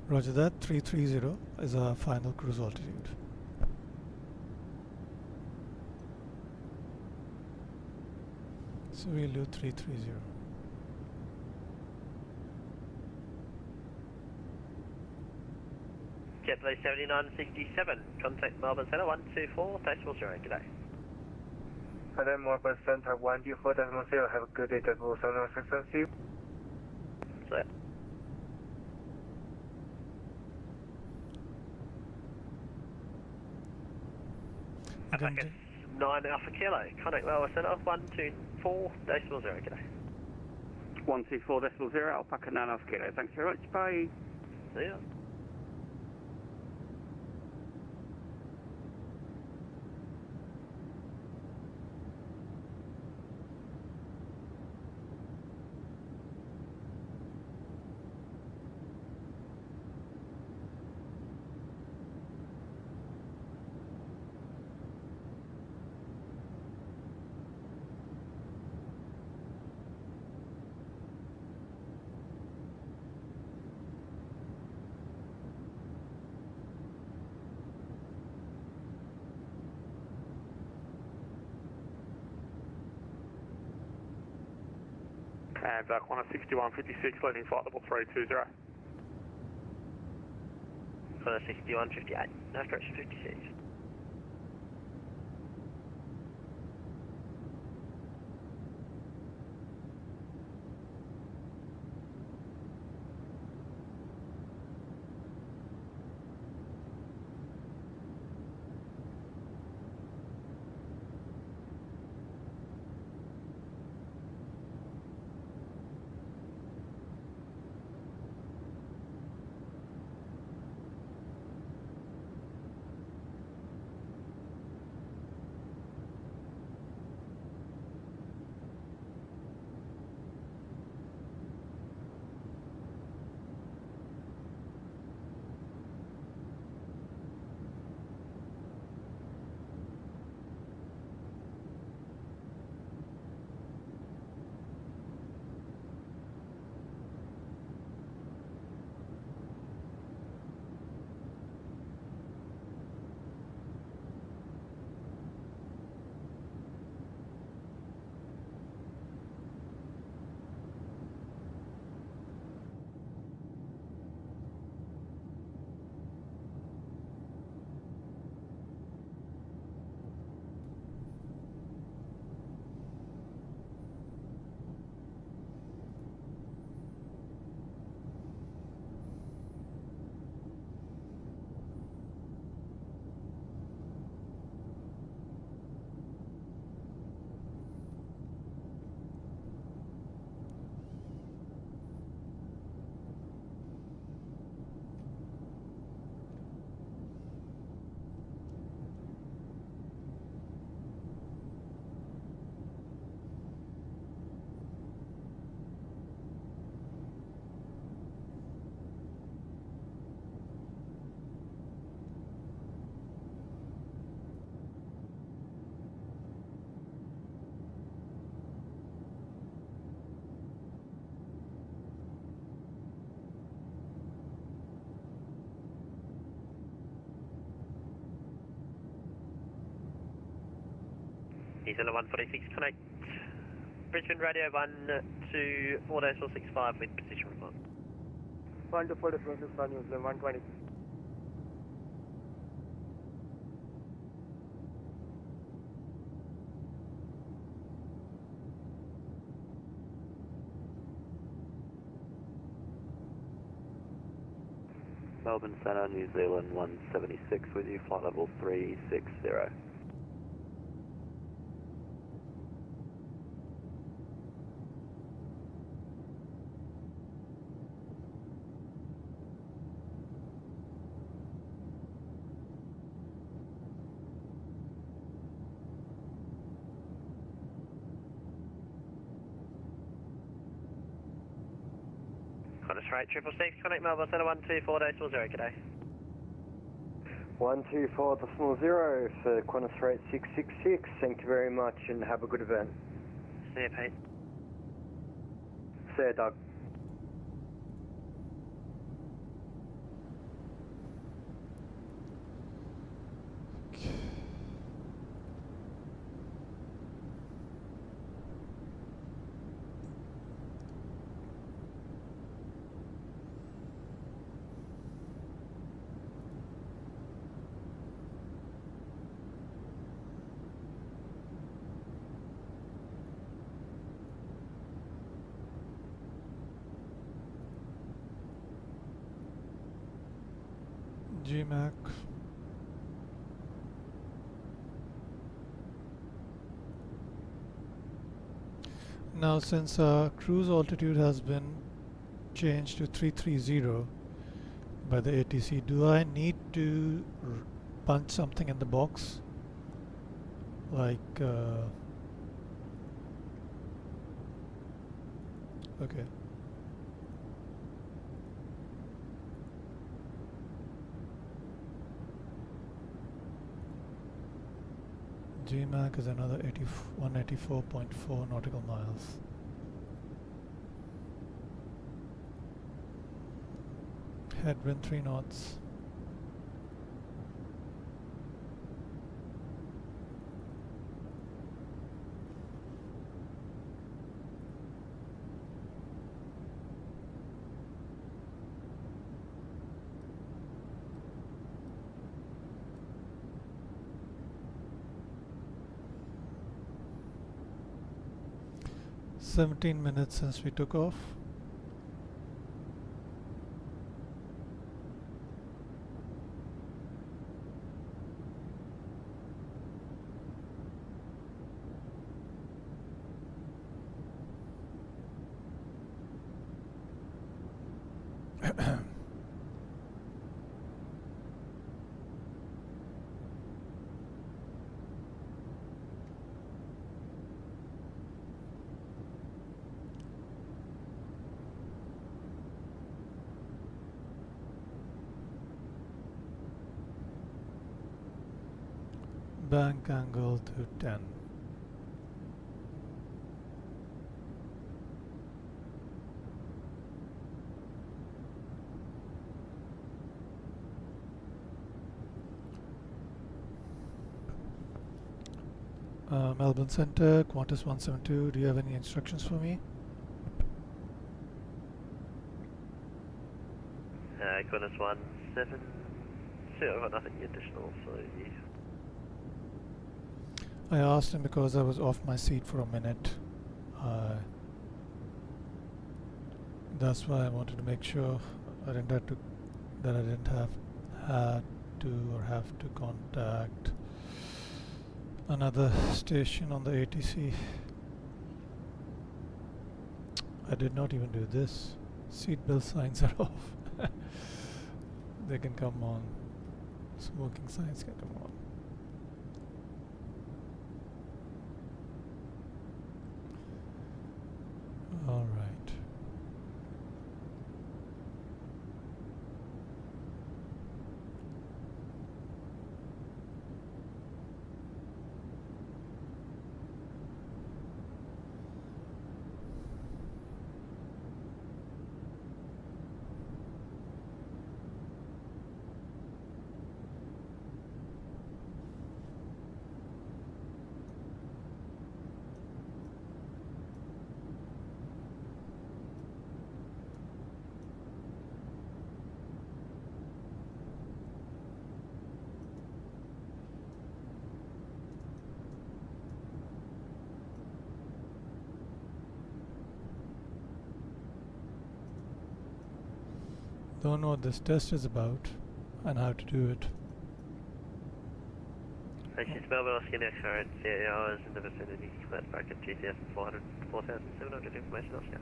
Roger that, 330 is our final cruise altitude. So we'll do 330. JetBlue 7967, contact Melbourne Centre 124.0, g'day. And then Melbourne Centre 124.0, have a good day, double 706, see you. So, Alpha 9 Alpha Kilo, contact Melbourne Centre 124.0, g'day. 124.0, Alpaca 9 Alpha Kilo. Thanks very much. Bye. See ya. And Qantas 6156, landing flight level 320. Qantas 6158, no correction 56. Zealand 146, connect Brisbane radio 124.65 with position report. 124.65 New Zealand 120. Melbourne Centre, New Zealand 176 with you, flight level 360. Qantas rate 666, connect Melbourne Centre 124.0, good day. 124.0 for Qantas rate 666. Thank you very much and have a good event. See you, Pete. See you, Doug. GMAC. Now since cruise altitude has been changed to 330 by the ATC, do I need to punch something in the box? Like okay. GMAC is another 184.4 nautical miles. Headwind 3 knots. "17 minutes since we took off." Bank angle to 10. Melbourne Centre, Qantas 172, do you have any instructions for me? Qantas 172, I've got nothing additional, so yeah. I asked him because I was off my seat for a minute. That's why I wanted to make sure I didn't have to, that I didn't have to contact another station on the ATC. I did not even do this. Seatbelt signs are off. They can come on. Smoking signs can come on. All right. don't know what this test is about and how to do it. This is Melbourne, Oscar next current, CAR is in the vicinity, flat back at GTS 400, 4,700 information, Oscar.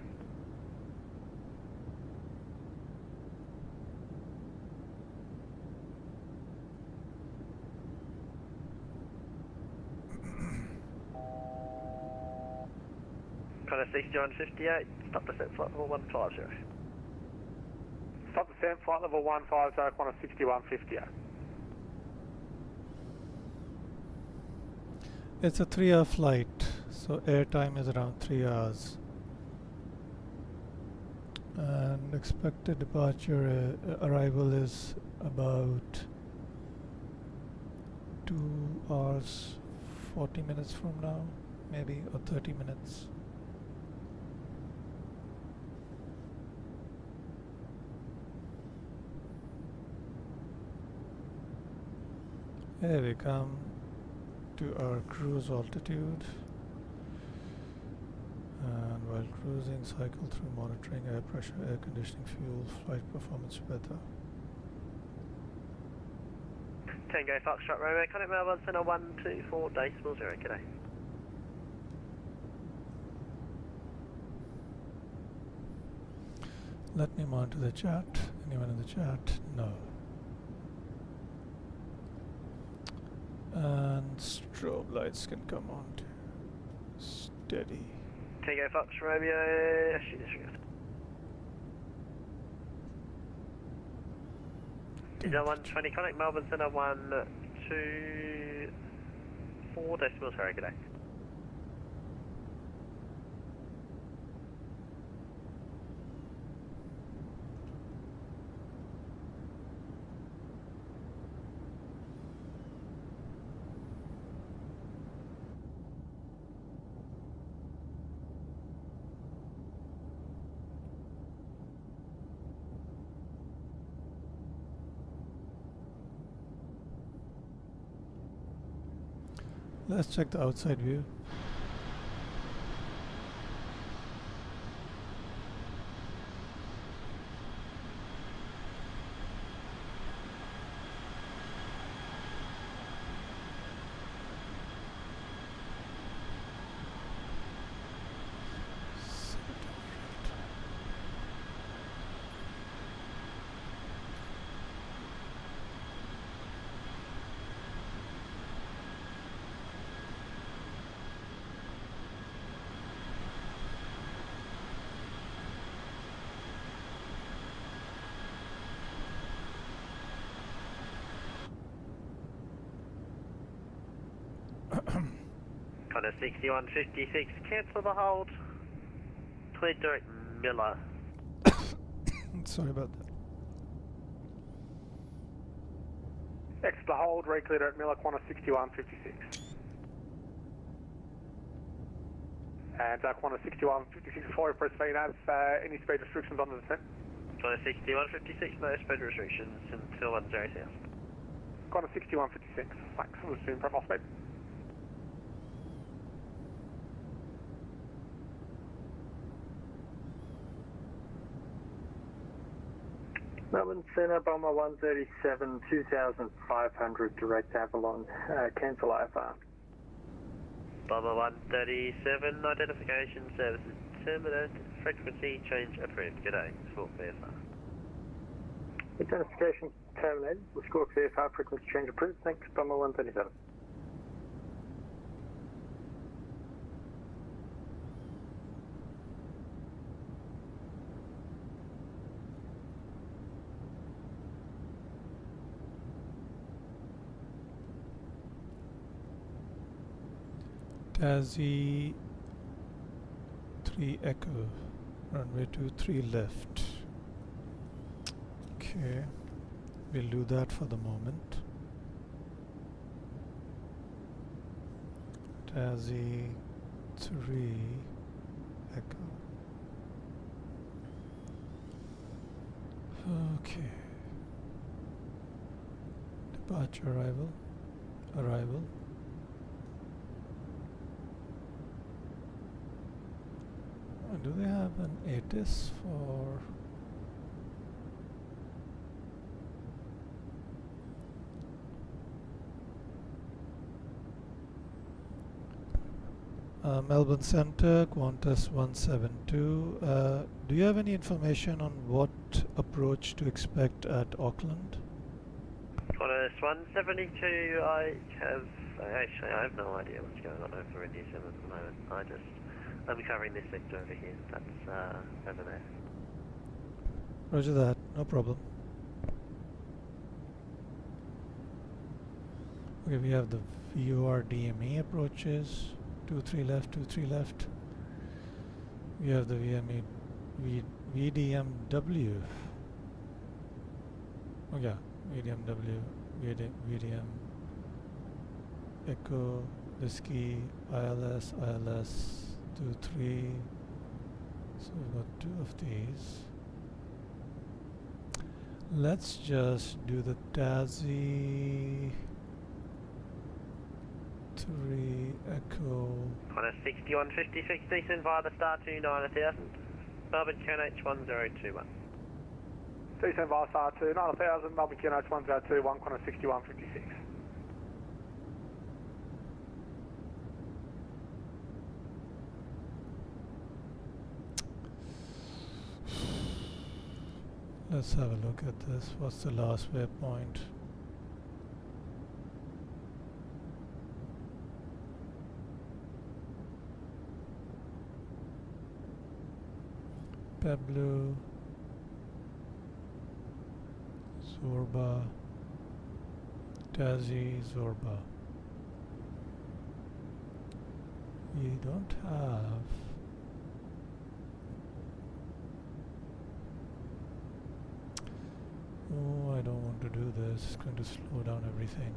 Connor 6158, stop descent flight level 150. Stop descent, flight level 150, Qantas 6158. It's a 3-hour flight, so airtime is around 3 hours. And expected departure arrival is about 2 hours 40 minutes from now, maybe, or 30 minutes. Here we come to our cruise altitude, and while cruising cycle through monitoring air pressure, air conditioning, fuel, flight performance weather. Tango Foxtrot Romeo, contact Melbourne Centre 124 decimal 0, g'day. Let me monitor the chat. Anyone in the chat? No. And strobe lights can come on too. Steady. Tango Fox Romeo, shoot disregard. Is that 120, contact Melbourne Centre 124 decimal 0, g'day. Let's check the outside view. Connor 6156, cancel the hold. Clear direct Miller. Sorry about that. Exit the hold, reclear direct Miller, Qantas 6156. And Qantas 6156, before we proceed, have any speed restrictions on the descent? Connor 6156, no speed restrictions until 10 south. Qantas 6156, thanks. We'll assume profile speed. Melbourne Centre, Bomber 137, 2,500, direct Avalon, cancel IFR. Bomber 137, identification services terminated, frequency change approved. G'day, score VFR. Identification terminated, we'll score VFR, frequency change approved, thanks, Bomber 137. Taxi 3 Echo, runway 23 left. Okay, we'll do that for the moment. Taxi 3 Echo. Okay. Departure arrival. Do they have an ATIS for Melbourne Centre, Qantas 172. Do you have any information on what approach to expect at Auckland? Qantas 172, I have no idea what's going on over in New Zealand at the moment. I'll be covering this sector over here. That's over there. Roger that, no problem. Okay, we have the VOR DME approaches, 23 left, 23 left. We have the VDMW. Oh yeah, VDMW, VDM, Echo, Whiskey, ILS, 23. So we've got 2 of these. Let's just do the Tassie 3 Echo. Qantas 6156, decent via the Star 2 9000. Melbourne QNH 1021. Decent via Star 2 9000, Melbourne QNH 1021, Qantas 6156. Let's have a look at this. What's the last waypoint? Pablo, Zorba, Tassie, Zorba. We don't have oh, I don't want to do this. It's going to slow down everything.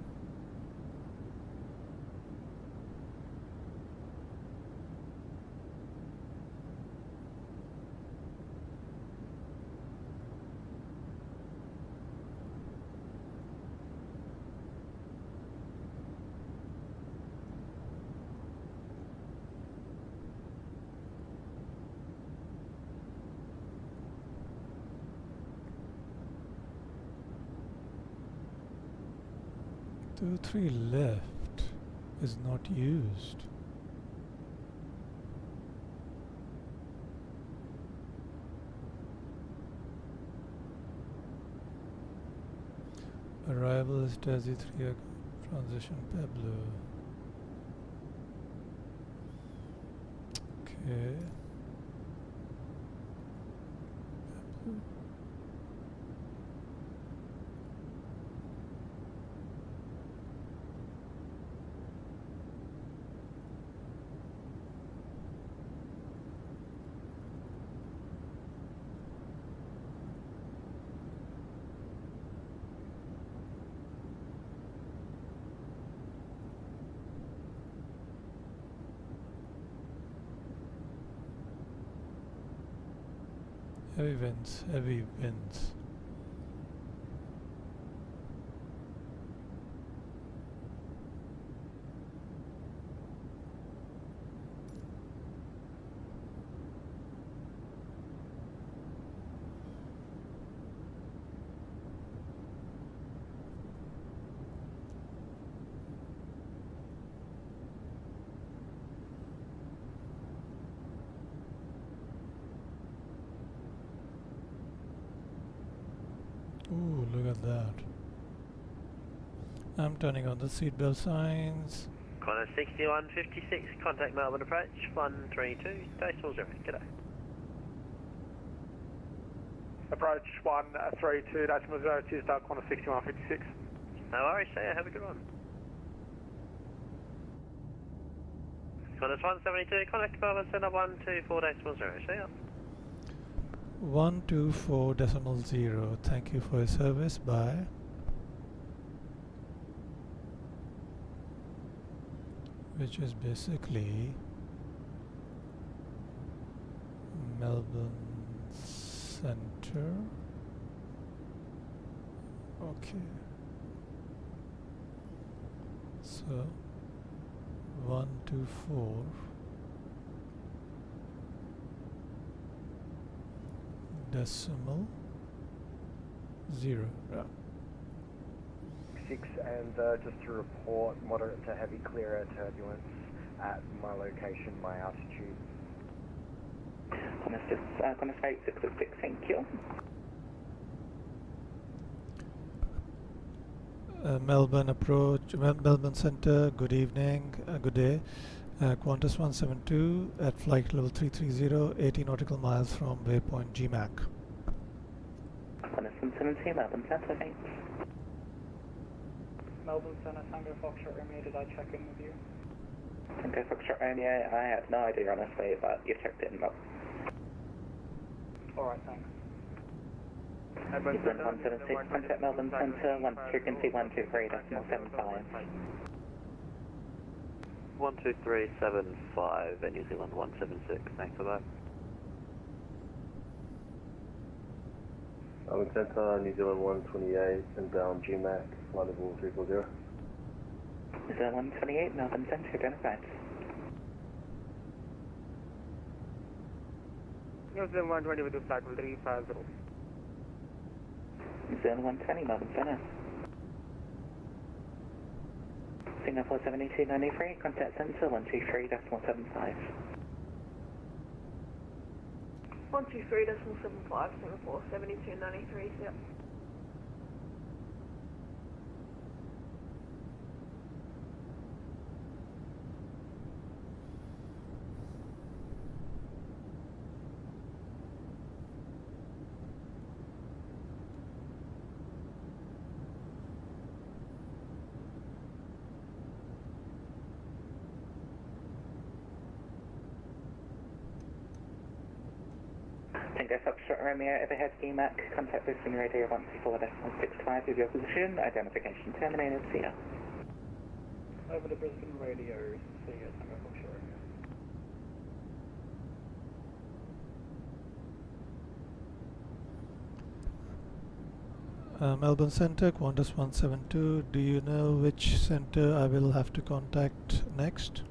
Two, 3 left is not used. Arrival is Tassie 3 transition Pablo. Okay. Pablo. Heavy winds, heavy winds. Ooh, look at that. I'm turning on the seatbelt signs. Qantas 6156, contact Melbourne approach 132, decimal 0. G'day. Approach 132, decimal 0, Tuesday, Qantas 6156. No worries, see ya, have a good one. Qantas 172, contact Melbourne Centre 124, decimal 0. See ya. 124.0. Thank you for your service. Bye. Which is basically Melbourne Centre. Okay. So 124. Decimal 0. Yeah. 6 and just to report moderate to heavy clear air turbulence at my location, my altitude. Qantas 8666, thank you. Melbourne approach, Melbourne Centre, good evening, good day. Qantas 172 at flight level 330, 80 nautical miles from waypoint GMAC. Qantas 172, Melbourne Centre, thanks. Melbourne Centre, Tango Foxtrot Romeo, did I check in with you? Tango Foxtrot Romeo, I have no idea honestly, but you've checked in, Rob. Alright, thanks. Melbourne 176, contact Melbourne Centre, frequency 123.75. 12375 and New Zealand 176, thanks for that. Melbourne Centre, New Zealand 128, inbound GMAC, flight level 340. New Zealand 128, Melbourne Centre, identified. New Zealand 120 with the flight level 350. New Zealand 120, Melbourne Centre. Singapore 7293, contact Centre 123.75. 123.75, Singapore 7293, yep. Tango Foxtrot Romeo, overhead GMAC, contact Brisbane Radio 124.65 with your position, identification terminated, see ya. Over to Brisbane Radio, see ya, Tango Foxtrot Romeo. Melbourne Centre, Qantas 172, do you know which centre I will have to contact next?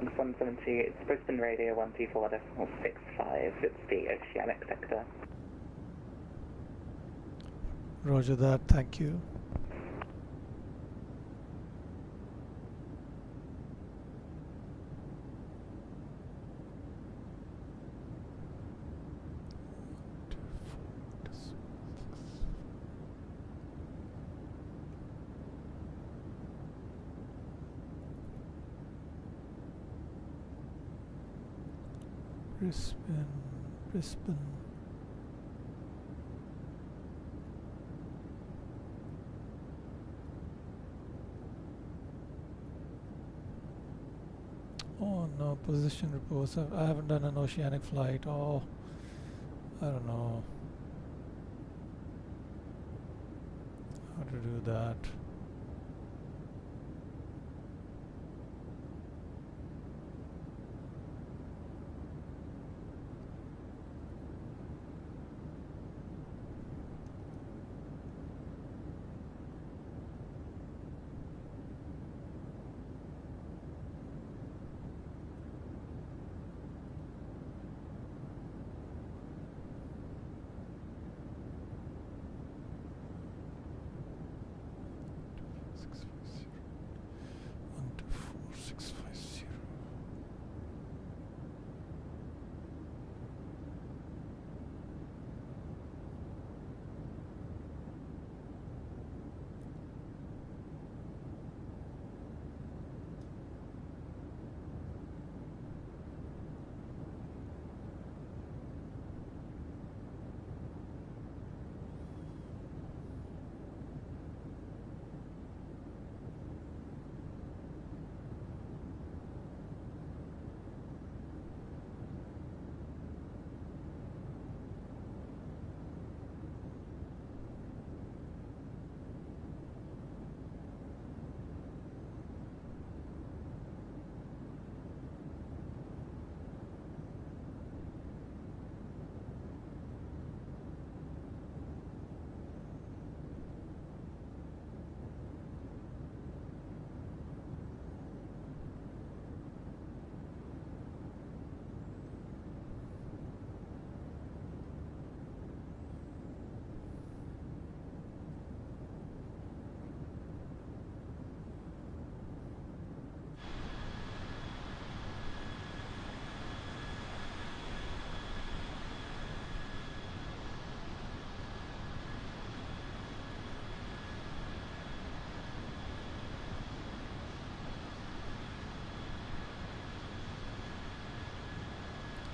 170, it's Brisbane Radio 124.65, it's the Oceanic sector. Roger that, thank you. Brisbane. Oh no, position reports. I haven't done an oceanic flight. Oh, I don't know how to do that.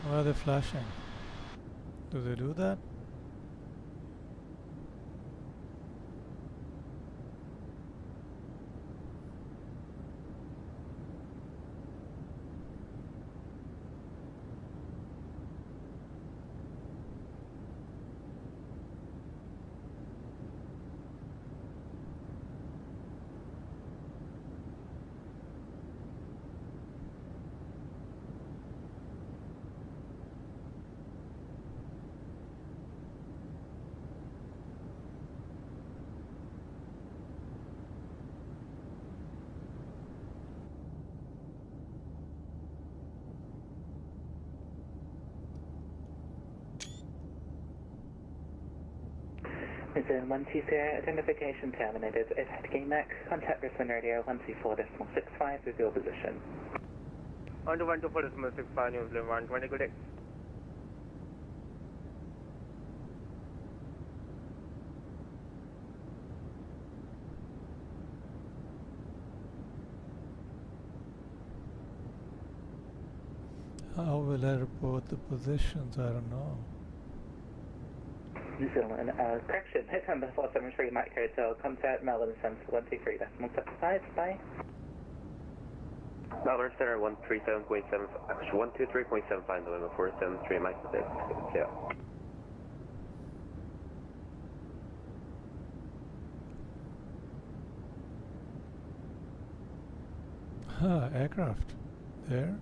Why are they flashing? Do they do that? New Zealand 120, identification terminated. It had GAMAC, contact Brisbane Radio 124.65 with your position. On to 124.65, New Zealand 120, good day. How will I report the positions? I don't know. New Zealand, correction, hit number 473 Mike Hotel, contact Melbourne Centre 123.75, bye. Melbourne Center 137.7, 123.75, November 473, Mike, yeah. Aircraft. There.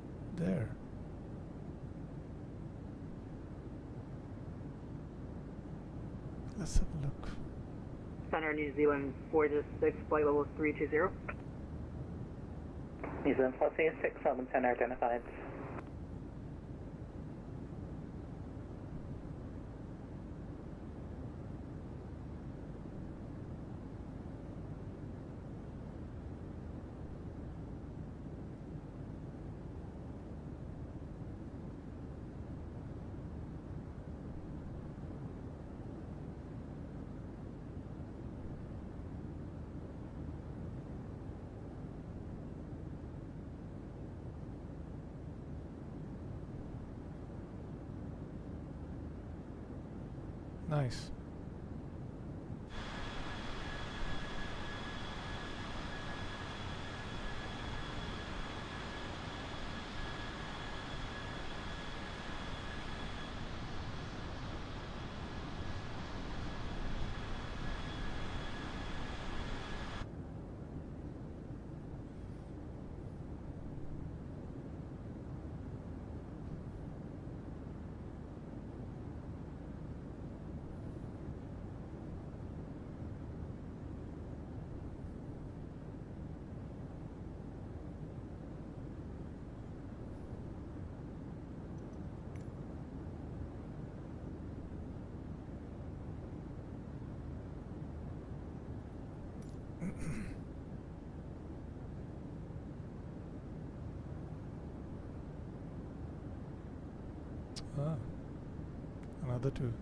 Let's have a look. Center New Zealand 4-6, flight level 320. New Zealand 4-6, Melbourne Center identified. Nice. Another two.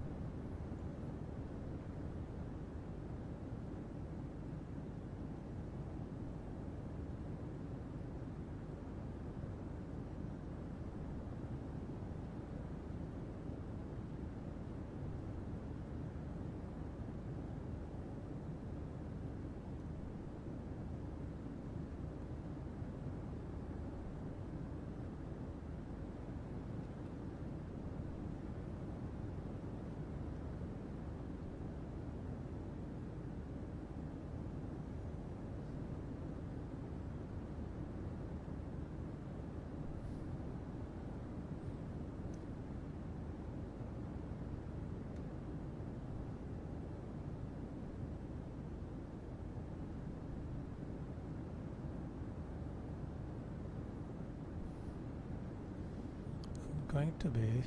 Going to be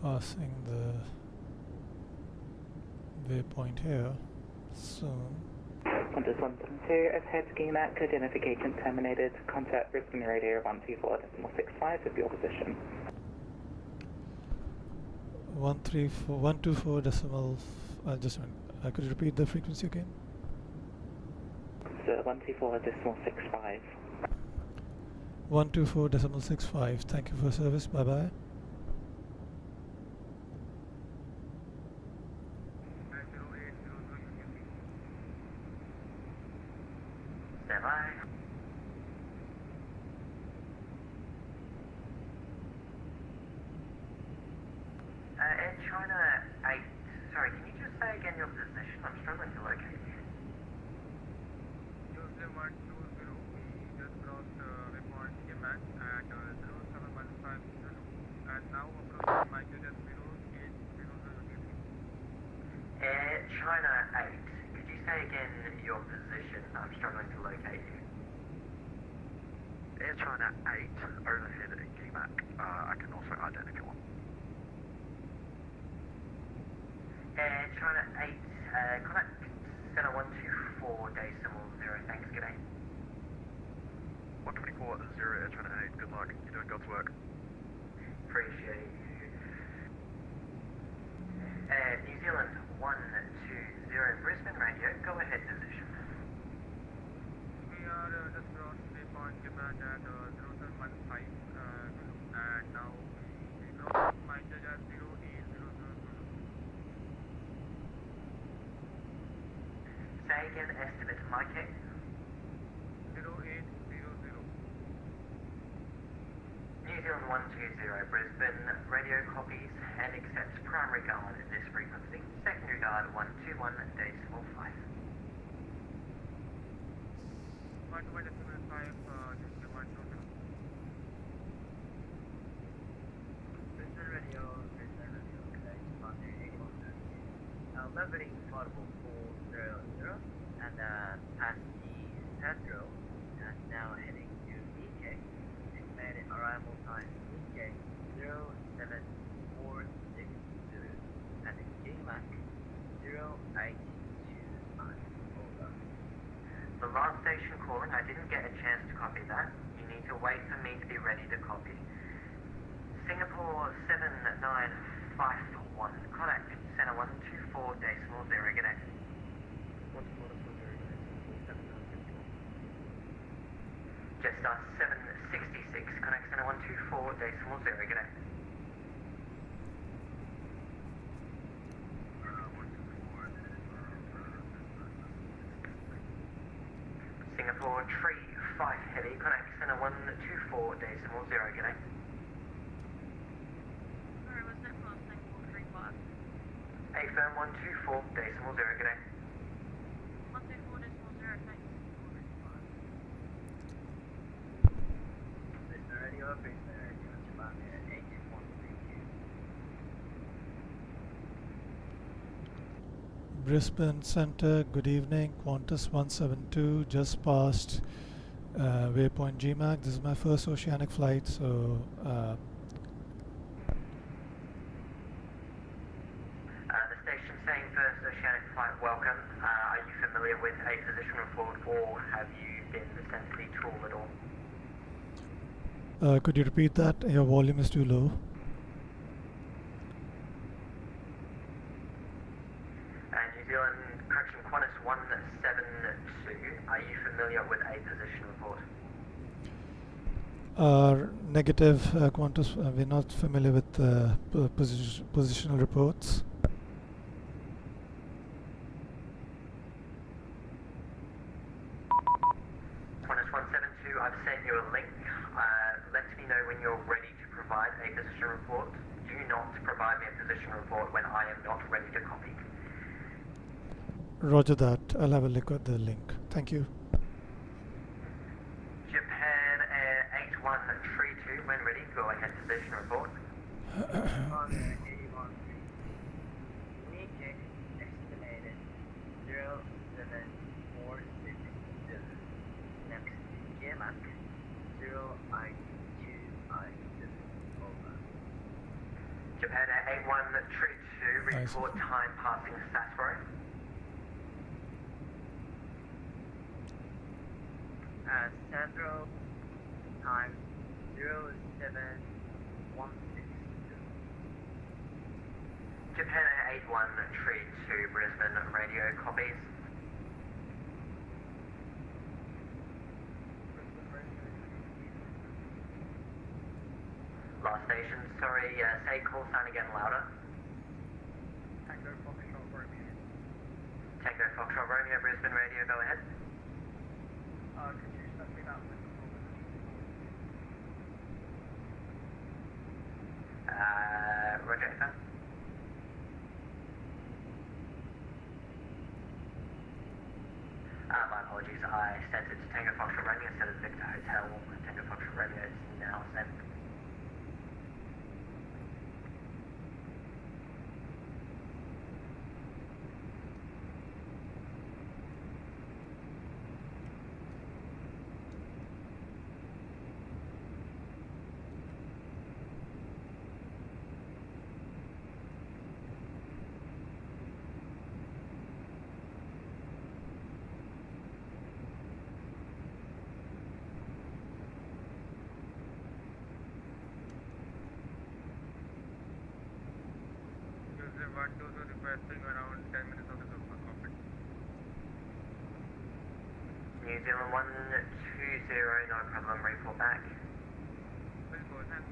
passing the waypoint here soon. 112, ahead GAMAC, identification terminated, contact Brisbane Radio 124.65 with your position. 124 decimal, just a minute, could you repeat the frequency again? So 124.65. 124.65. Thank you for service. Bye bye. Stand by. Air China 8. Sorry, can you just say again your position? I'm struggling to locate you. Tuesday 120, we just crossed waypoint Yemen at 0715 and now approaching my just 0800. Air China 8. Could you say again your position? I'm struggling to locate you. Air China 8, overhead at GMAC. I can also identical. Air China 8, contact Center 124, decimal 0, thanks, g'day. 124, 0, Air China 8, good luck. You're doing God's work. Appreciate you. New Zealand 120, Brisbane radio, go ahead position. We are just crossed waypoint Yemen at 0715 and now we crossed my just at 0800. Say again, estimate Mike. 0800. New Zealand 120, Brisbane, radio copies and accepts primary guard at this frequency, secondary guard 121, decimal 5. 121.5, just 120. Brisbane radio, okay, Monday 81. Leveling portable 400 and past the Central and now heading to EJ. Estimated arrival time EJ 07462 and GMAC 0829. Over. The last station calling, I didn't get a chance to copy that. You need to wait for me to be ready to copy. Singapore 7951, contact Center 124, decimal 0, g'day. Jetstar 766, connect Center 124, decimal 0, g'day. Singapore Tree 5 Heavy, connect Center 124, decimal 0, g'day. Sorry, was that from Singapore 35? A firm 124, decimal 0, g'day. 124 decimal 0, thanks. Radio, Japan 8132. Brisbane Centre, good evening. Qantas 172, just past waypoint GMAC. This is my first oceanic flight, so The station saying first oceanic flight welcome. Are you familiar with a position report or have you been sent to the tool at all? could you repeat that? Your volume is too low. New Zealand, correction, Qantas 172. Are you familiar with a position report? Negative, Qantas. We're not familiar with positional reports. Qantas 172, I've sent you a link. Let me know when you're ready to provide a position report. Do not provide me a position report when I am not ready to copy. Roger that. I'll have a look at the link. Thank you. Japan Air 8132, when ready, go ahead, position report. Estimated 07462. Next, GMAC 0829. Over. Japan Air 8132, report time passing Sasbro. Sandro, time 07162. Japan Air 8132, Brisbane radio copies. power station. Sorry, say call sign again louder. Tango Foxtrot Romeo. Tango Foxtrot Romeo, Brisbane Radio, go ahead. Could you send me that list of Roger, FM. My apologies, I sent it to Tango Foxtrot Romeo instead of Victor Hotel. Tango Foxtrot Romeo is now sent. Requesting around 10 minutes of the cockpit. New Zealand 120, no problem, report back. Please go ahead.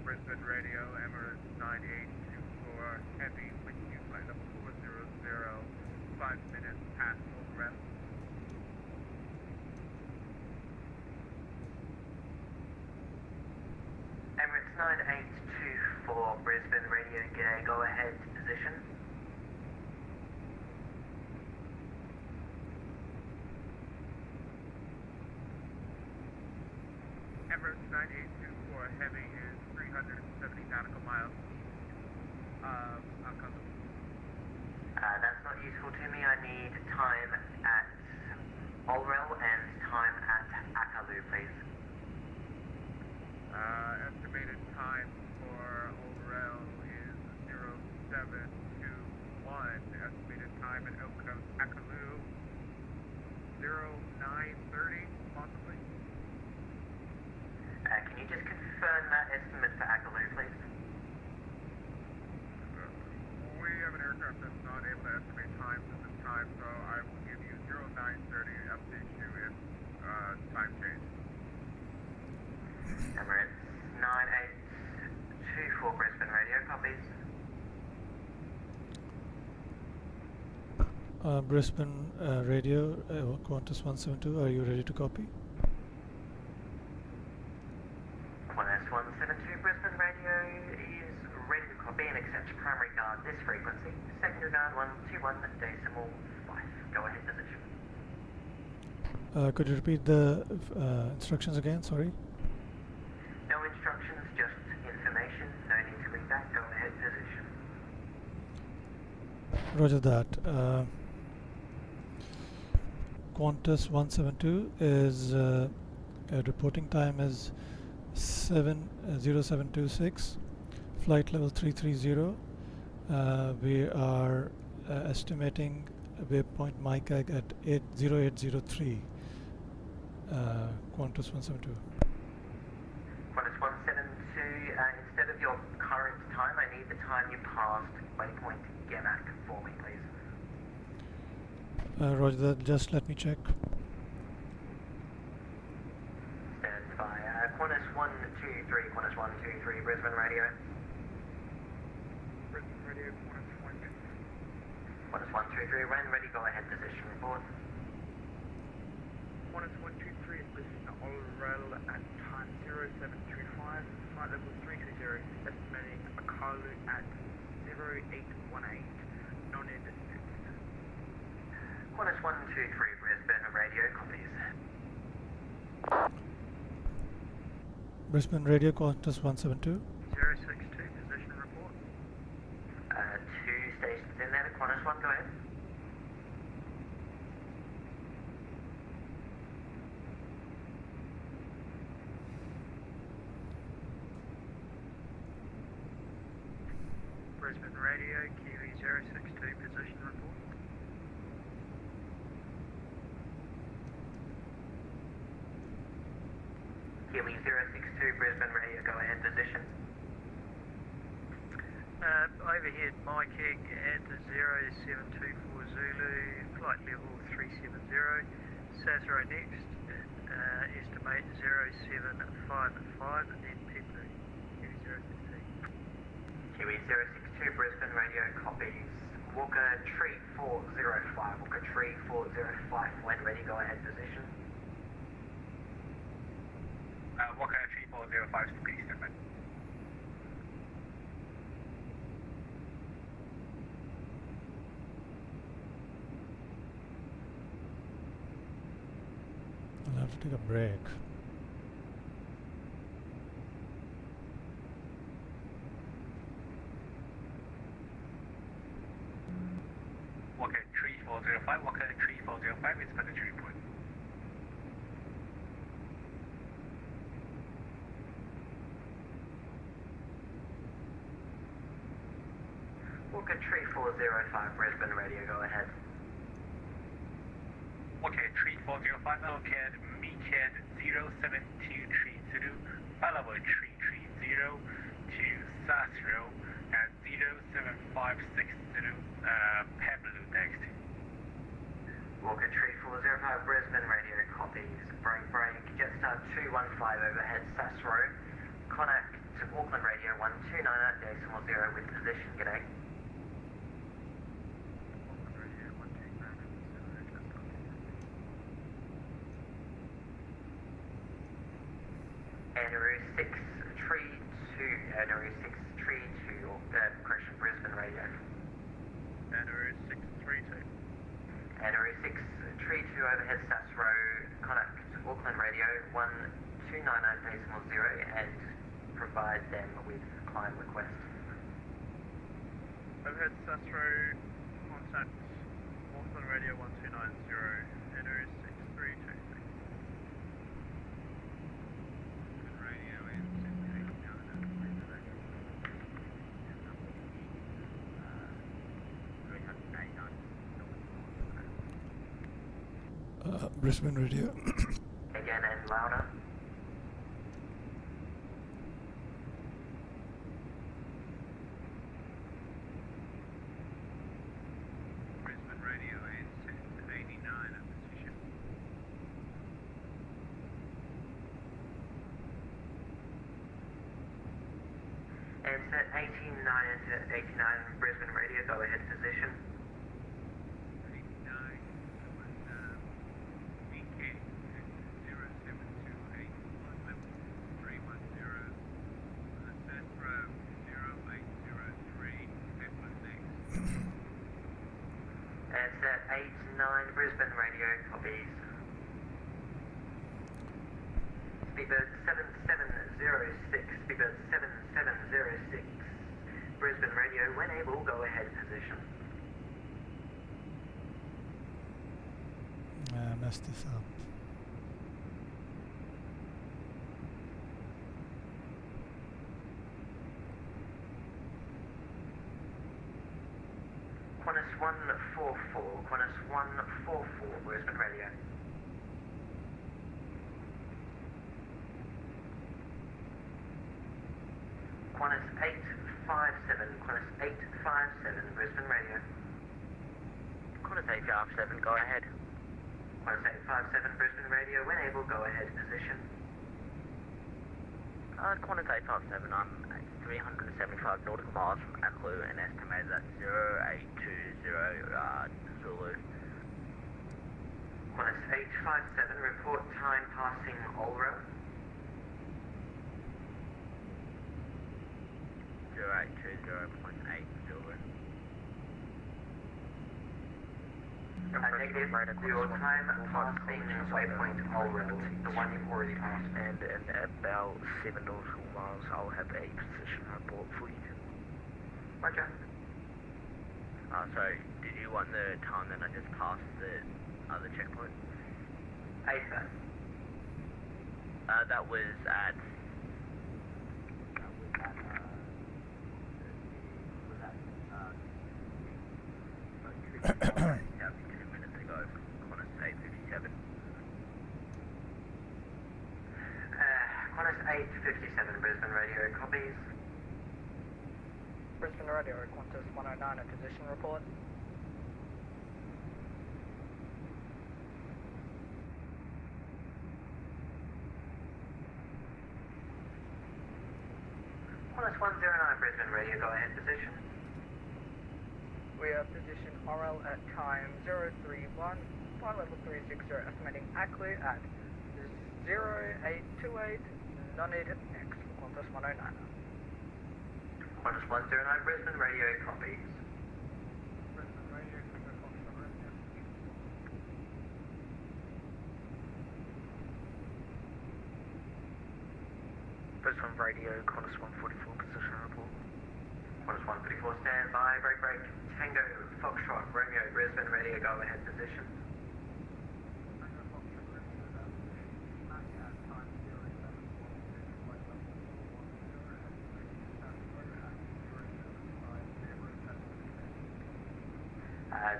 Brisbane Radio, Emirates 9824, heavy, with you flight level 400, 5 minutes past full rest. Emirates 9824, Brisbane Radio, go ahead, position. Emirates 9824, heavy is 370 nautical miles. Akalu. That's not useful to me. I need time at Olrel and time at Akalu, please. Estimated time for Olrel is 0721. Estimated time at Akalu 0930, possibly. Can you just confirm that estimate for Akalu, please? We have an aircraft that's not able to estimate times at this time, so I will give you 0930 and update you if time change. Emirates 9824, Brisbane Radio, copies. Brisbane Radio, Qantas 172, are you ready to copy? Qantas 172, Brisbane Radio is ready to copy and accept primary guard this frequency. Secondary guard 121.5. Go ahead, position. Could you repeat the instructions again? Sorry. No instructions, just information. No need to read that. Go ahead, position. Roger that. Qantas 172 is reporting time is 0726, flight level 330. We are estimating waypoint MICAG at 0803. Qantas 172. Qantas 172, instead of your current time, I need the time you passed waypoint Gemac for me, please. Roger that, just let me check. Stand by. Qantas 123, Qantas 123, Brisbane Radio. Brisbane Radio, Qantas 123. Qantas 123, when ready, go ahead, position report. Qantas 123, listen to Olrel at time 0735, flight level 320, estimating Akalu at 0818, non-end assist. Qantas 123, Brisbane Radio, copies. Brisbane Radio, Qantas 172. 062, position report. Two stations in there, Qantas 1, go ahead. Brisbane Radio, Kiwi 062, position report. Kiwi 062, Brisbane Radio, go ahead, position. Overhead Mike Egg at 0724 Zulu, flight level 370, Sasro next, estimate 0755, and then Pepper, Kiwi 062. Kiwi 062, Brisbane Radio, copies. Walker Tree 405, Walker Tree 405, when ready, go ahead, position. Walker Tree 405, please stand by. I'll have to take a break. Walker Tree 405, Walker Tree 405, it's position report. Walker Tree 405, Brisbane Radio, go ahead. Walker Tree 405, Alcat, Meathead 07230, Balawa Tree 30 to Sasro at 07560, Pebble next. Walker Tree 405, Brisbane Radio, copies. Break, Jetstar 215 overhead, Sasro. Connect to Auckland Radio 129.0 with position, g'day. Andrew 632, Andrew 632, correction, Brisbane Radio. Andrew 632. Andrew 632 overhead Sasro, connect Auckland Radio 1290.0 and provide them with climb request. Overhead Sasro, contact Auckland Radio 1290, Andrew 632. Brisbane Radio. Again and louder. Brisbane Radio and 89 at position. And set 89, Brisbane Radio, go ahead, position. Brisbane Radio, copies. Speedbird 7706, Speedbird 7706, Brisbane Radio, when able, go ahead, position. I messed this up. Qantas 144, Qantas 144, Brisbane Radio. Qantas 857, Qantas 857, Brisbane Radio. Qantas 857, go ahead. Qantas 857, Brisbane Radio, when able, go ahead, position. Qantas 857, I'm at 375 nautical miles from Aklu and estimated at 0820 Zulu. Qantas 857, report time passing Ulra. 0820.8 Zulu. Negative, your time passing waypoint Ulra, the one you've already passed. And in about 7 nautical miles, I'll have a position report for you. Roger. So, did you want the time that I just passed the other checkpoint? ASA. That was at 67 Brisbane radio copies. Brisbane Radio, Qantas 109, a position report. Qantas 109 Brisbane Radio, go ahead, position. We are position oral at time 031, flight level 360, estimating ACLU at 0828, non-need next, Qantas 109. Qantas 109 Brisbane Radio copies. Brisbane Radio, Brisbane Radio, Qantas 144, position report. Qantas 134, stand by, break, Tango, Foxtrot, Romeo, Brisbane Radio, go ahead, position.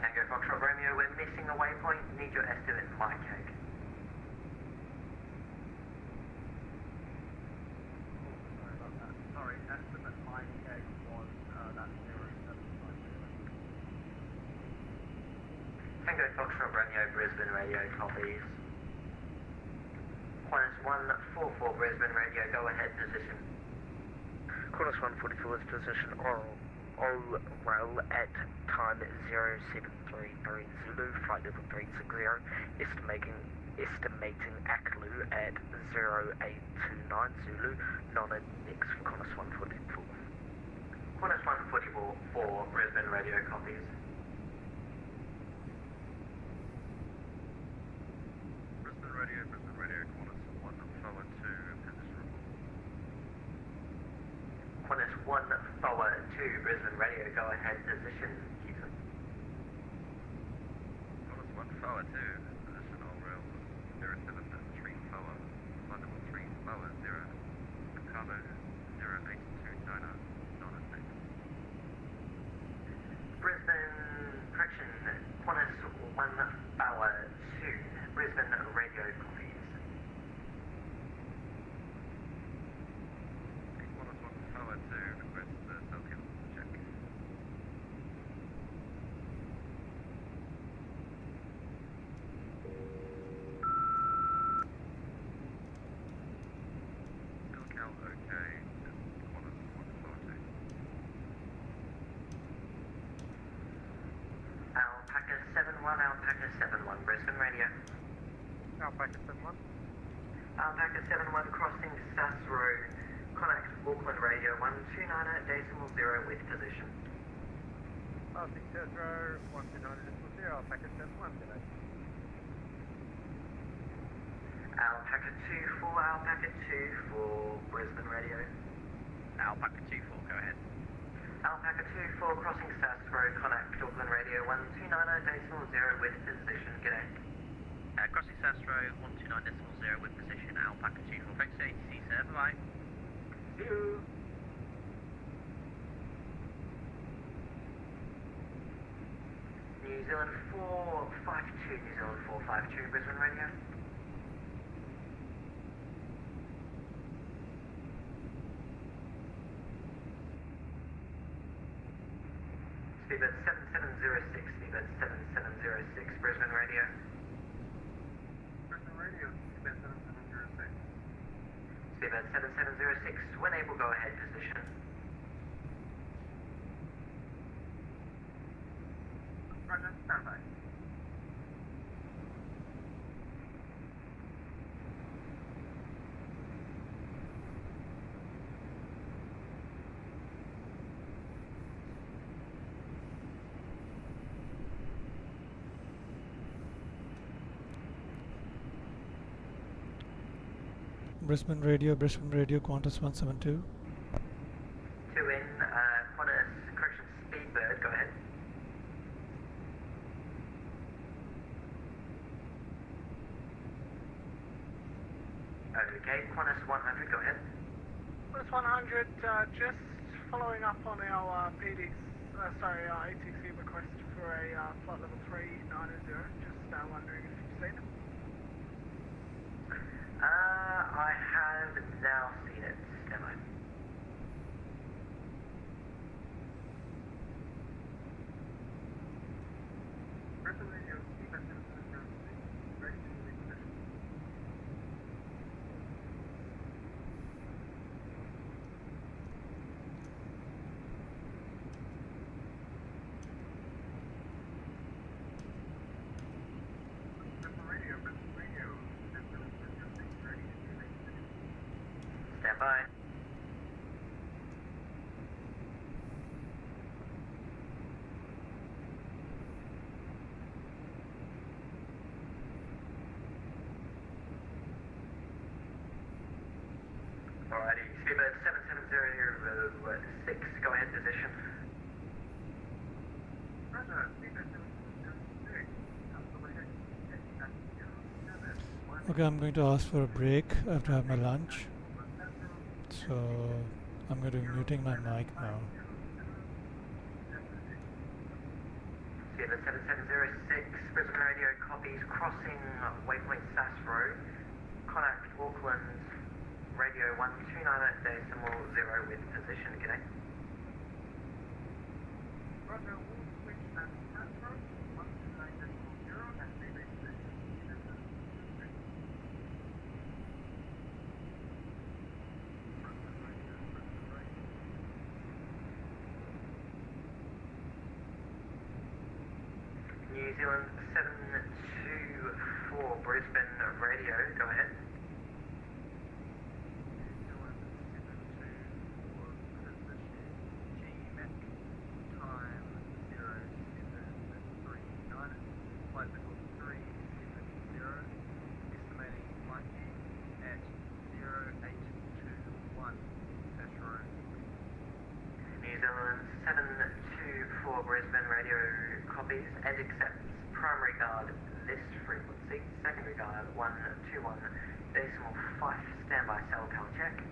Tango, Foxtrot, Romeo, we're missing a waypoint, need your estimate, Mike Cake. Sorry, estimate Mike Cake was that 0750. Tango, Foxtrot, Romeo, Brisbane Radio, copies. Qantas 144 Brisbane Radio, go ahead, position. Qantas 144 is position oral at time 0733 Zulu, flight level 360, estimating ACLU at 0829 Zulu, non-next for Qantas 144. Qantas 144 Brisbane Radio, copies. Brisbane Radio, Qantas 142, position report. Qantas 142 Brisbane Radio, go ahead, position, Houston. Qantas 142, position all rail 073 flower, flight level 3 flower 0, Carlo 082 China, non-effect. Brisbane, correction, Qantas 142 Brisbane Radio, copies. Qantas 142, request self-heal check. SoCal okay, Qantas 142. Alpaca 71, Brisbane Radio. Alpaca 71. Alpaca 71 crossing Sass Road, contact Auckland Radio 129.0 with position. Passing Sass Road, 129.0, Alpaca 71, good day. Alpaca 24 Brisbane Radio. Alpaca 24, go ahead. Alpaca 24 crossing Sass Road, contact Auckland Radio 129.0 with position. G'day. Crossing Sass Road, 129.0 with position, Alpaca 24. Thanks, ATC, sir. Bye-bye. See you. New Zealand 452, Brisbane Radio. Speedbird 7706, Brisbane Radio. Brisbane Radio, Speedbird 7706. Speedbird 7706, when able, go ahead, position. Roger, stand by. Brisbane Radio, Qantas 172. 2 in, Qantas, correction, Speedbird, go ahead. Okay, Qantas 100, go ahead. Qantas 100, just following up on our ATC request for a flight level 390, just wondering if you've seen it. I have now seen it. Bye. Alrighty, Speedbird 770-6, go ahead, position. Okay, I'm going to ask for a break. I have to have my lunch. So I'm going to be muting my mic now. Speedbird 7706, Brisbane Radio copies, crossing waypoint SAS Road, contact Auckland, radio 129.0 with position, g'day. Roger, we'll switch that SAS Road, 129.0 and New Zealand 724 Brisbane Radio, go ahead. New Zealand 724 Brisbane Radio copies and accepts primary guard this frequency, secondary guard 121.5, standby cell cal check.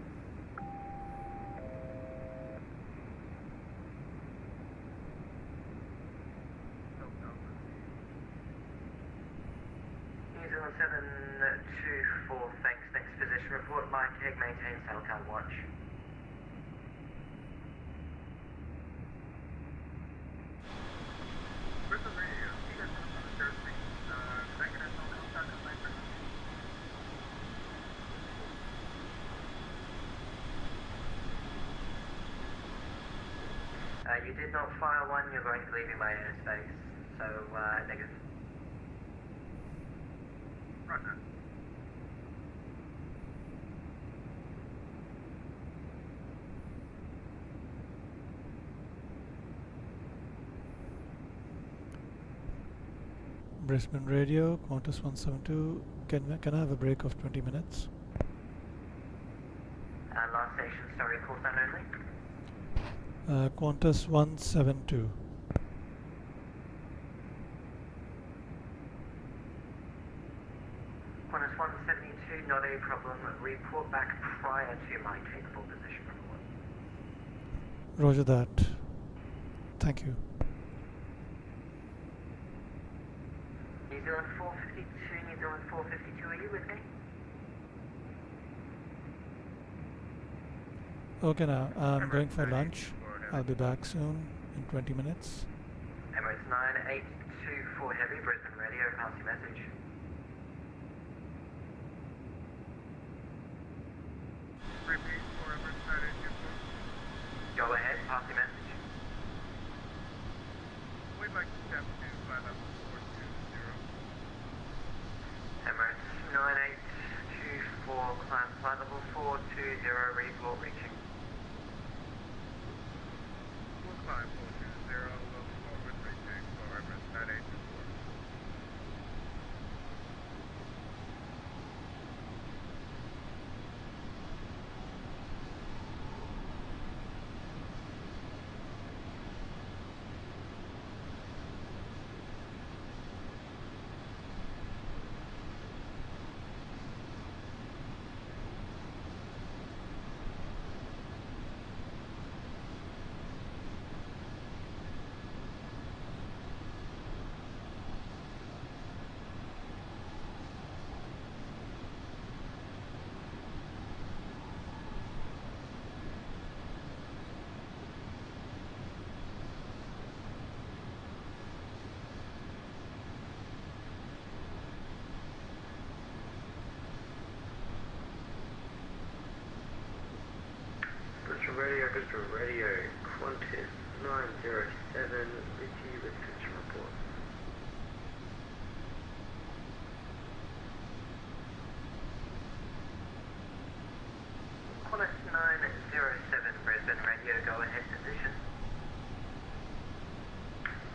New Zealand 724, thanks. Next position report, Mike Egg, maintain cell cal watch. You did not fire one, you're going to be leaving my airspace, so negative. Roger. Brisbane Radio, Qantas 172. Can I have a break of 20 minutes? Last station, sorry, call sign only. Qantas 172. Qantas 172, not a problem. Report back prior to my capable position report. Roger that. Thank you. New Zealand 452, New Zealand 452, are you with me? Okay, now I'm going for lunch. I'll be back soon in 20 minutes. Emirates 9824 Heavy, Brisbane Radio, pass your message. Repeat for Emirates 9824. Go ahead, pass your message. We'd like to step to flight level 420. Emirates 9824, climb flight level 420, report reaching. Climb 420, level forward reaching for Emirates 9824. Brisbane Radio, Qantas 907, with you with position report. Qantas go ahead position.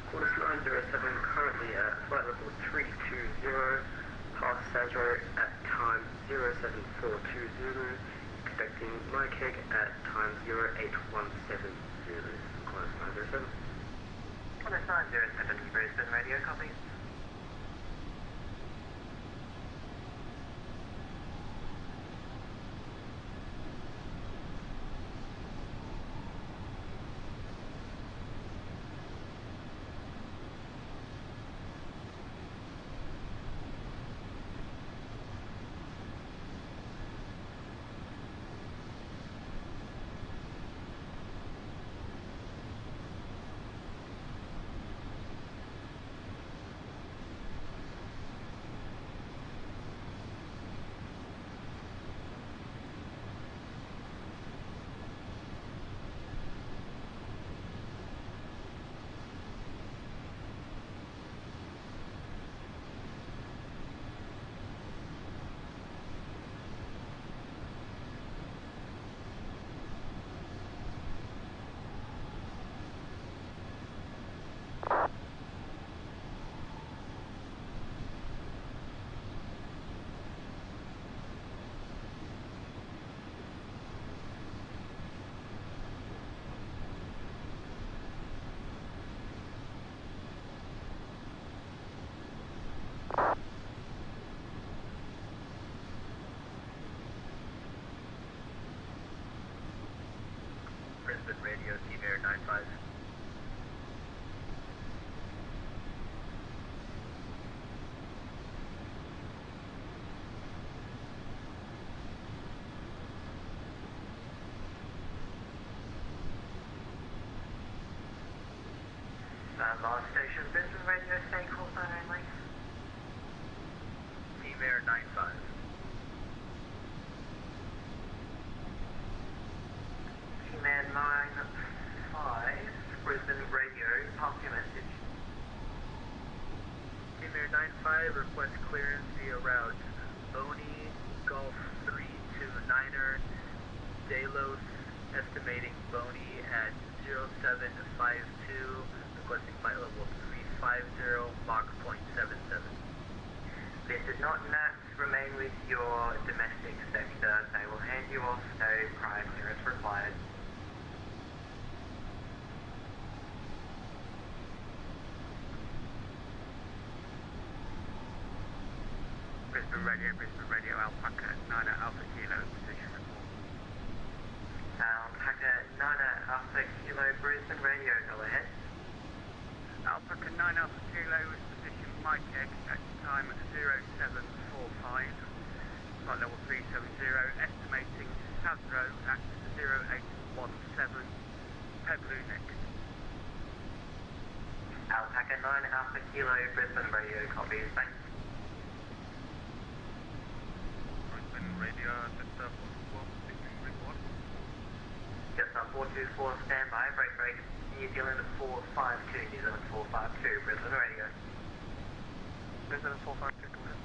Quarter 907, currently at flight level 320, past Sazro at time 07420, expecting my keg at time 08170, Qantas 907. Qantas 907, Brisbane radio copy. Brisbane radio, Team Air 95. Last station, Brisbane radio, stay call sign only. Team Air 95. Man 95, Brisbane radio, pass your message. Team Air 95, request clearance via route Boney, Golf 329er, Delos, estimating Boney at 0752, requesting flight level 350, Mach 0.77. This is not NATS, remain with your domestic sector. They will hand you off, no prior clearance required. Brisbane radio, Alpaca 9 Alpha Kilo, position report. Alpaca 9 Alpha Kilo, Brisbane radio, go ahead. Alpaca 9 Alpha Kilo is position my keg at time 0745, flight level 370, estimating Sazro at 0817, Pebbloo next. Alpaca 9 Alpha Kilo, Brisbane radio, copies, thanks. Radio, Delta 44, speaking report. Delta 424, standby, break, New Zealand 452, New Zealand 452, Brisbane radio. New Zealand 452, go ahead.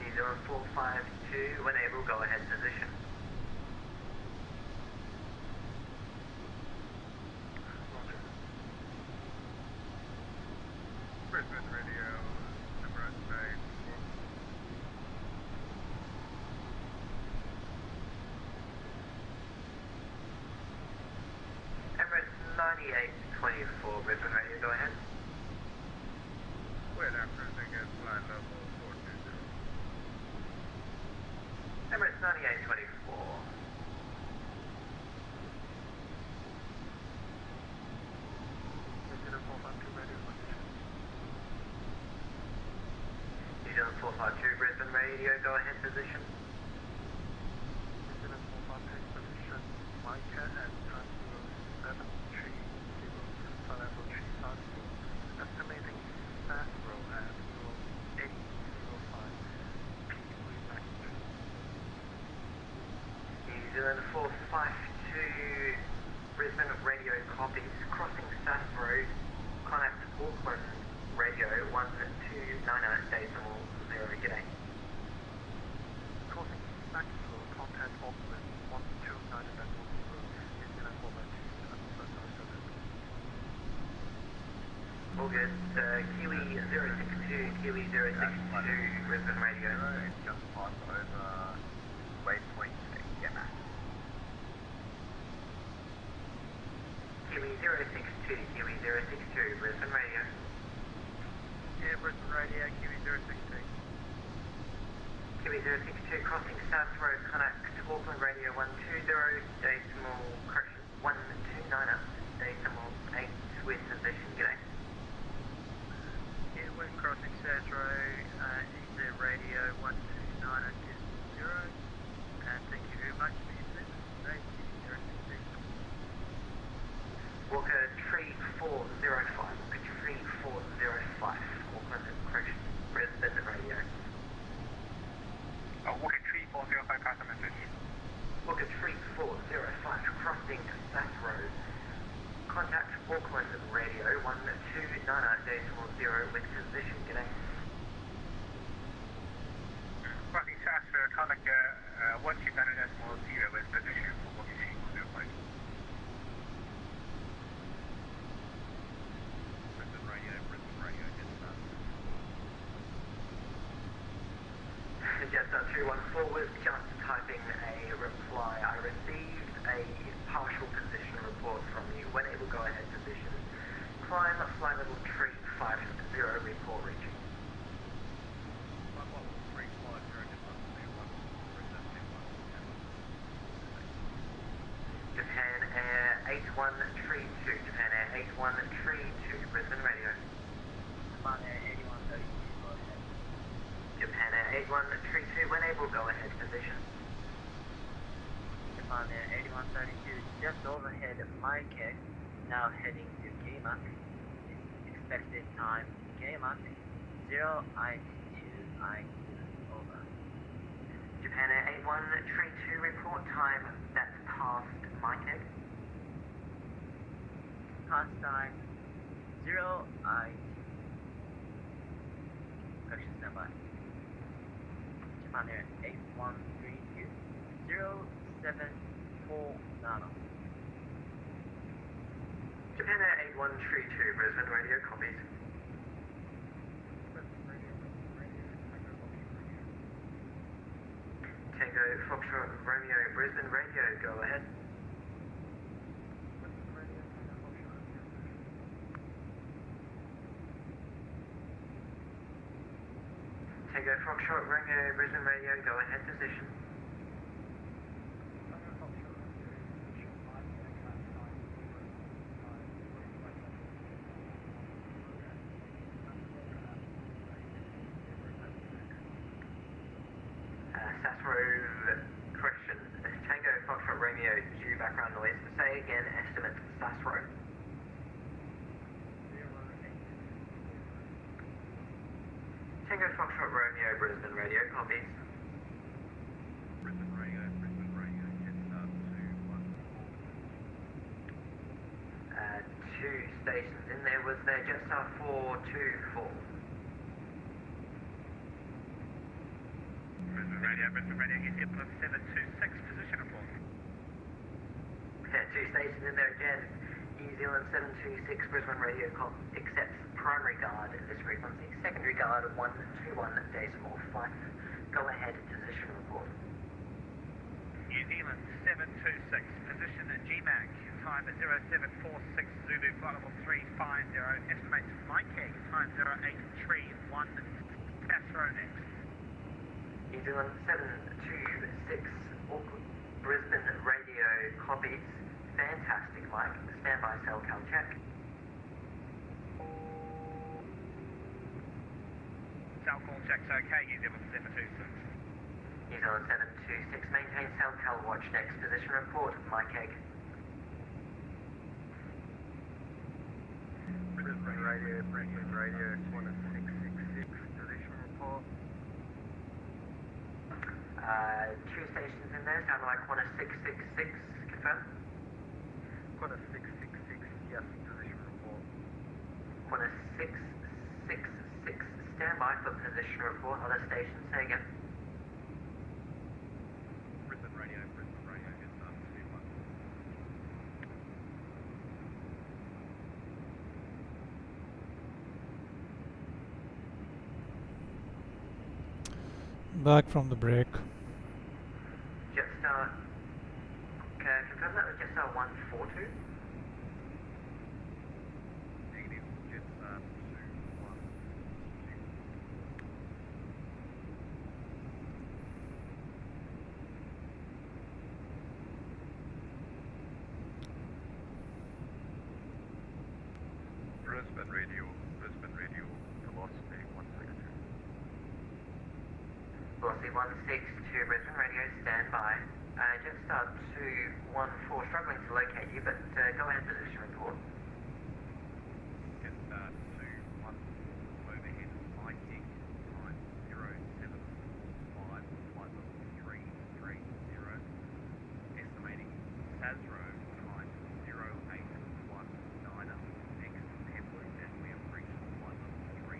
New Zealand 452, when able, go ahead, position. Roger. Brisbane radio, Emirates Bay. Emirates 9824, Brisbane radio, go ahead. We're now cruising at flight level 420. Emirates 9824. New Zealand 452 radio, position. New Zealand 452, Brisbane radio, go ahead, position. New Zealand 452, position my keg at time 0730, flight level 350, estimating Sazro at 0805, Pebbloo next. New Zealand 452, Brisbane radio copies, crossing Sazro, contact Auckland radio 1290 decimal 0, g'day. Crossing Sazro, contact Auckland 129 decimal 0, New Zealand 452. all good. Kiwi 062, Kiwi 062, Brisbane Radio. Just pass over waypoint Yamaha. Kiwi 062, Kiwi 062, Brisbane Radio. Yeah, Brisbane Radio, Kiwi 062. Kiwi 062, crossing South Road, connect Auckland Radio 120, decimal, correction, 129, decimal 8 with position, g'day. Yeah, we're crossing South Road, EZ Radio 129.0, and thank you very much for your service today, Kiwi 062. Walker 3405, Walker 3405, Auckland, correction, Brisbane Radio. Walker 3405, customer message. Walker 3405, crossing South Road. Contact Auckland Radio 129.0 with position, g'day. Crossing South Road, contact 129.0 with position for Walker 3405. Brisbane Radio, just Jetstar 214 was just typing a reply. I received a partial position report from you. When able, go ahead position. Climb flight level 350, report reaching. Japan Air 8132, Japan Air 8132, Brisbane Radio. Japan Air 8132, go ahead. Japan Air 8132, when able, go ahead position. Japan Air 8132, just overhead of Mike, now heading to Gaymak. Expected time Gaymak 0I2I2, over. Japan Air 8132, report time that's past Mike. Past time 0I2. Correction, standby. Japan Air 8132, 074 Nano. Japan Air 8132, Brisbane Radio, copies. Tango Foxtrot Romeo, Brisbane Radio, go ahead. Tango Foxtrot Romeo, Brisbane Radio, go ahead, position. Sasro, correction, Tango Foxtrot Romeo, due background noise. Say again, estimate Sasro. Tango Foxtrot Romeo, Brisbane Radio, copies. Brisbane Radio, Jetstar 214. Two stations in there, was there Jetstar 424? Brisbane Radio, get Airport 726, position report. Yeah, two stations in there again. New Zealand 726, Brisbane Radio accepts primary guard at this frequency. Secondary guard 121.5. Go ahead, position report. New Zealand 726, position at GMAC, time at 0746 Zulu, flight level 350, estimates Mike, time 0831, Castro next. New Zealand 726, Auckland, Brisbane Radio copies. Fantastic, Mike. Standby cell cal check. Cell call checks okay, New Zealand 726. New Zealand 726, maintain cell cal watch next position report, Mike Egg. Brisbane Radio, 666, position report. Two stations in there, sound like 666, confirm. 666, yes, position report. 666, standby for position report. Other stations, say again. Brisbane Radio, Jetstar 214. back from the break. Jetstar, can I confirm that was Jetstar 142? Negative, Jetstar 21. Brisbane Radio, velocity 162. Velocity 162, Brisbane Radio, stand by. Jetstar 214, struggling to locate you, but go ahead, position report. Jetstar 214, overhead, Viking, time 075, flight level 330. Estimating Sazro, time 0819, next Pebble, and we have reached flight level 35.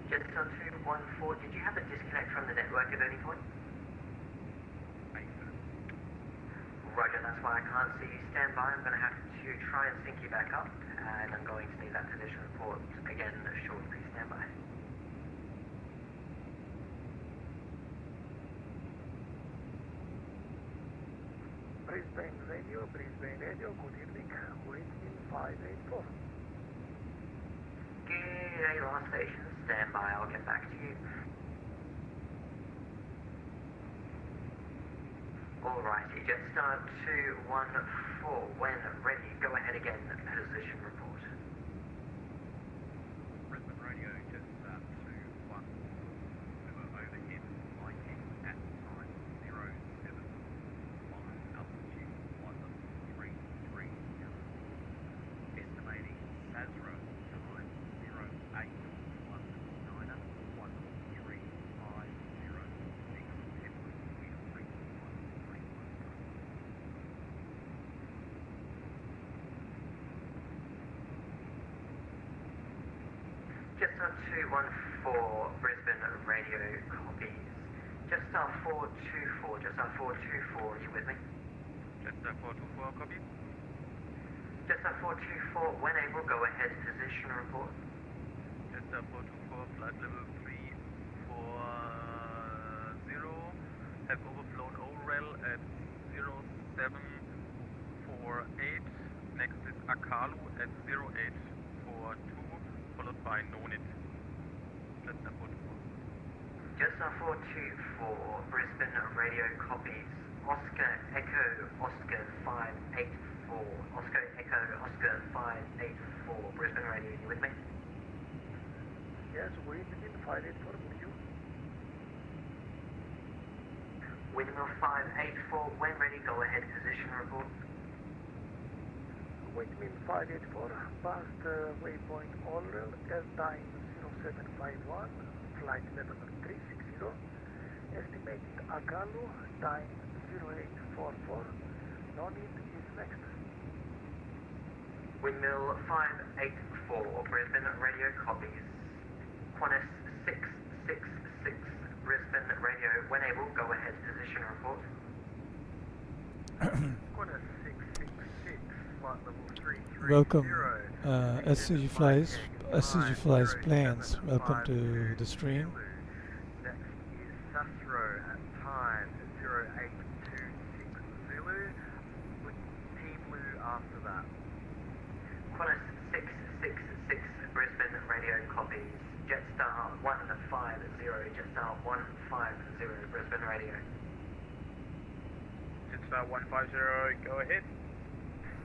Jetstar 214, did you have a disconnect from the network at any point? Roger, that's why I can't see you. Stand by. I'm going to have to try and sync you back up, and I'm going to need that position report again shortly. Stand by. Brisbane Radio, good evening. Waiting 584. G'day, last station. Stand by. I'll get back to you. Alrighty, Jetstar 214. When ready, go ahead again. Position report. Brisbane Radio, Jetstar 214, overhead, Viking at time 075, altitude flight level 330. Estimating Sazro, time 0819, flight level 350, next Pebble, we have reached flight level 310. Jetstar 214, Brisbane Radio copies. Jetstar 424, are you with me? Jetstar 424, copy. Jetstar 424, when able, go ahead, position report. Jetstar 424, flight level 340, have overflown OREL at 0748, next is Akalu at 0842, followed by Nonit. Jetstar 424. Jetstar 424, Brisbane Radio copies. Oscar Echo, Oscar 584. Oscar Echo, Oscar 584, Brisbane Radio, you with me? Yes, waiting 584 for you. Windmill 584, when ready, go ahead, position report. Windmill 584, past waypoint Allrail, airtime 0751, flight level 360, estimated Akalu, time 0844, Nonit is next. Windmill 584, Brisbane Radio copies. Qantas 666, Brisbane Radio, when able, go ahead, position report. Qantas 666, flight level 330. Welcome, SCG Flies planes. Welcome to the stream. Next is Sasro at time 0826 Zulu, with Team Blue after that. Qantas 666, Brisbane Radio copies. Jetstar 150, Jetstar 150, Brisbane Radio. Jetstar 150, go ahead.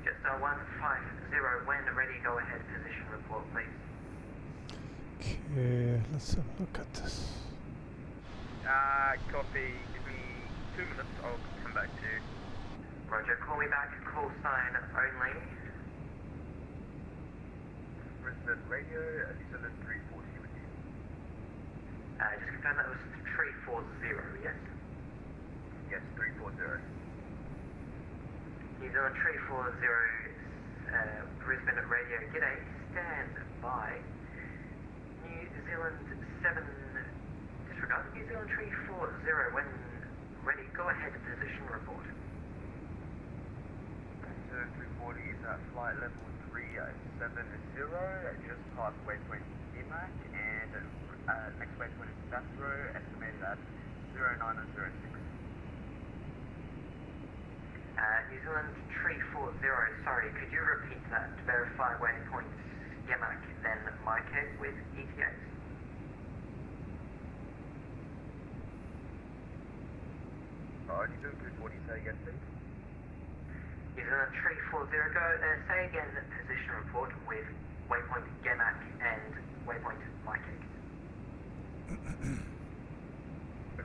Jetstar 150, when ready, go ahead, position report, please. Okay, let's have a look at this. Copy, give me 2 minutes, I'll come back to you. Roger, call me back, call sign only. Brisbane Radio, New Zealand 340 with you. Just confirm that was 340, yes? Yes, 340. New Zealand 340, Brisbane Radio, g'day, stand by. New Zealand 7, disregard, New Zealand 340, when ready, go ahead, position report. 340 is at flight level 3 just past waypoint DMAC, and next waypoint is Sasro, estimated at 0906. New Zealand Tree 40, sorry, could you repeat that to verify waypoint DMAC, then MyCAG with ETAs? New Zealand 240, say again, please. New Zealand Tree 40, go, say again position report with waypoint DMAC and waypoint MyCAG.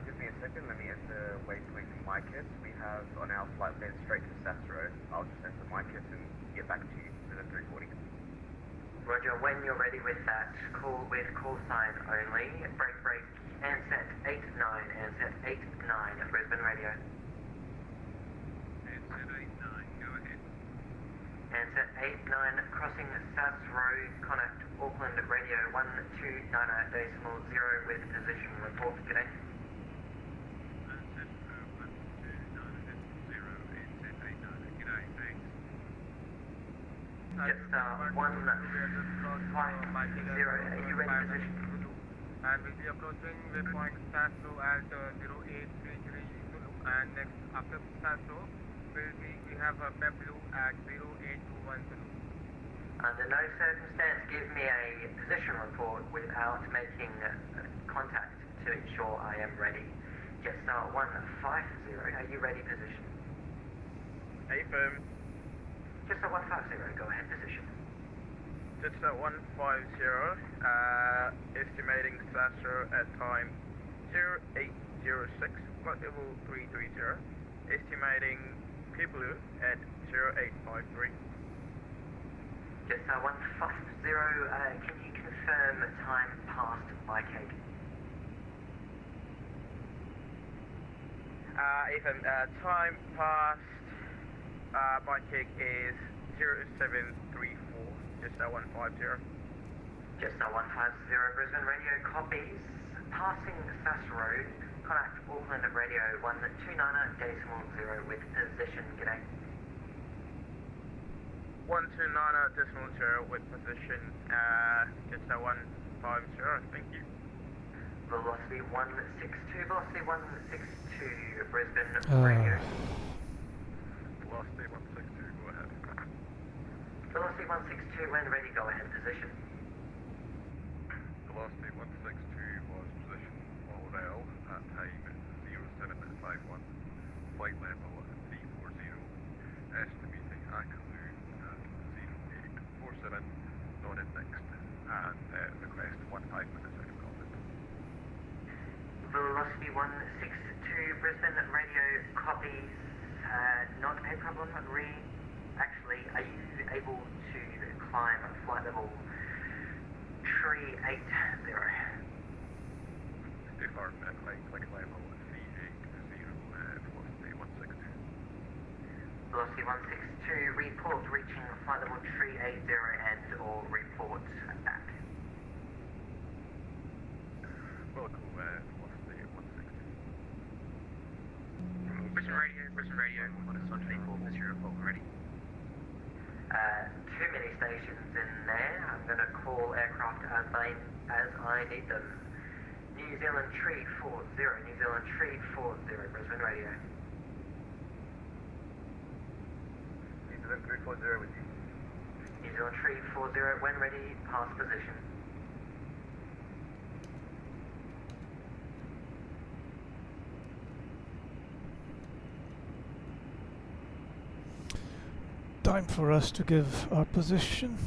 Give me a second, let me enter waypoint MyCAG. We have on our flight plan straight to Sasro. I'll just enter MyCAG and get back to you in the 340. Roger, when you're ready with that, call with call sign only. Break, Ansett 89, Ansett 89, Brisbane Radio. Ansett 89, go ahead. Ansett 89, crossing South Road, contact Auckland Radio 1290.0 with position report today. Ansett 1290.0, Ansett 89, g'day, thanks. Just 150, are you ready position? And we'll be approaching waypoint Sasro at 0833 Zulu, and next after Sasro we have a Pebble at 0821 Zulu. Under no circumstance give me a position report without making contact to ensure I am ready. Jetstar 150, are you ready position? Affirm. Jetstar 150, go ahead position. Jetstar 150, estimating Sasro at time 0806, flight level 330, estimating Piblu at 0853. Jetstar 150, can you confirm time past MyCAG? Ethan, time past MyCAG is 0734. Jetstar 150. Jetstar 150, Brisbane Radio copies. Passing Sass Road, contact Auckland Radio 129.0 with position. G'day. 129.0 with position. Jetstar 150. Thank you. Velocity 162, Velocity 162, Brisbane Radio. Velocity 162, go ahead. Velocity 162, when ready, go ahead, position. Velocity 162 was position Lauderdale at time 0751, flight level 340, estimating Akalu at 0847, not indexed, and request 15 minutes out of contact. Velocity 162, Brisbane Radio copies, not a problem, actually, are you able to climb flight level 380? Too far, flight level 380, velocity 162. Velocity 162, report reaching flight level 380 and or report back. Welcome, velocity 160. Brisbane Radio, what is on people, Mr. Report ready? Too many stations in there. I'm going to call aircraft as I need them. New Zealand Tree 40, New Zealand Tree 40, Brisbane Radio. New Zealand 340 with you. New Zealand Tree 40, when ready, pass position. Time for us to give our position.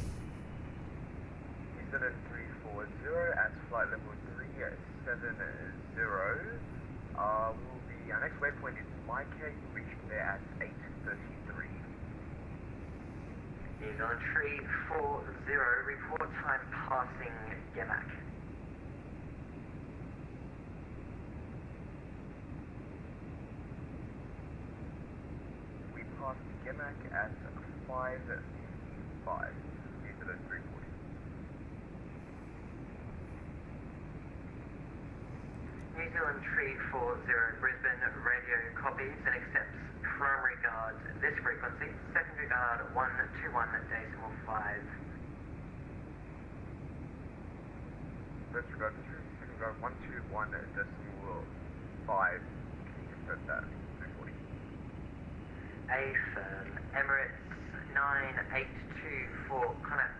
New Zealand 340 at flight level 370. Our next waypoint is MyCAG, reaching there at 8:33. New Zealand Tree 40, report time passing Yamack. We passed Yamack at 5:55. New Zealand 340. New Zealand 340 Brisbane radio copies and accepts primary guard this frequency, secondary guard 121.5. First regard, second guard 121.5. Can you confirm that? 240. Affirm. Emirates 9824 connect.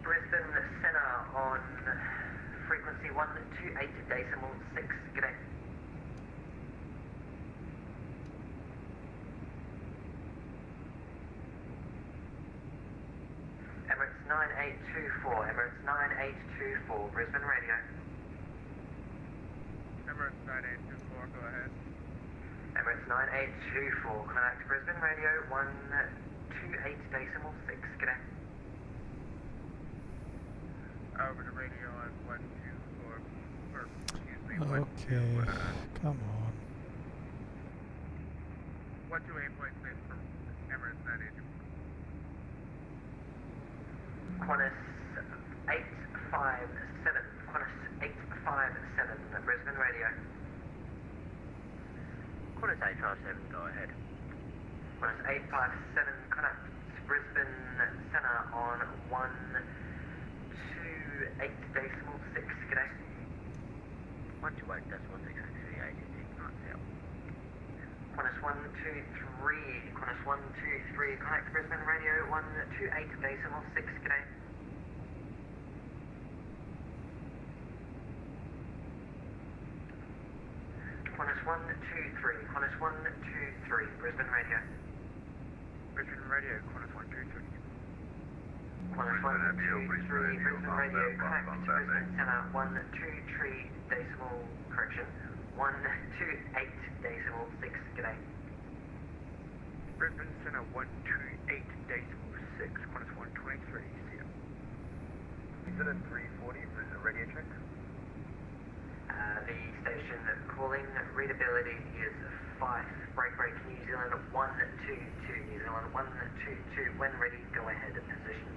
Brisbane Centre on frequency 128.6. G'day. Emirates 9824. Emirates 9824. Brisbane Radio. Emirates 9824, go ahead. Emirates 9824. Connect Brisbane Radio 128.6. G'day. Over the radio at 124, or excuse me, Okay, come on. 128.6 from Emirates 9824. Qantas 857. Qantas 857. Brisbane Radio. Qantas 857, go ahead. Qantas 857 connects Brisbane Centre on 128.6. G'day. 128.6 actually 86 knots out. Qantas 123. Qantas 123 connect Brisbane Radio 128.6. G'day. Qantas 123. Qantas 123. Brisbane Radio. Brisbane Radio, Qantas 123. Qantas 123. Brisbane Radio connect Brisbane Centre 128.6. G'day. Brisbane Centre 128.6, Qantas 123, see ya. Is it a 340 Brisbane radio check? The station calling readability is Fife. Break New Zealand 122. New Zealand 122. When ready, go ahead at position.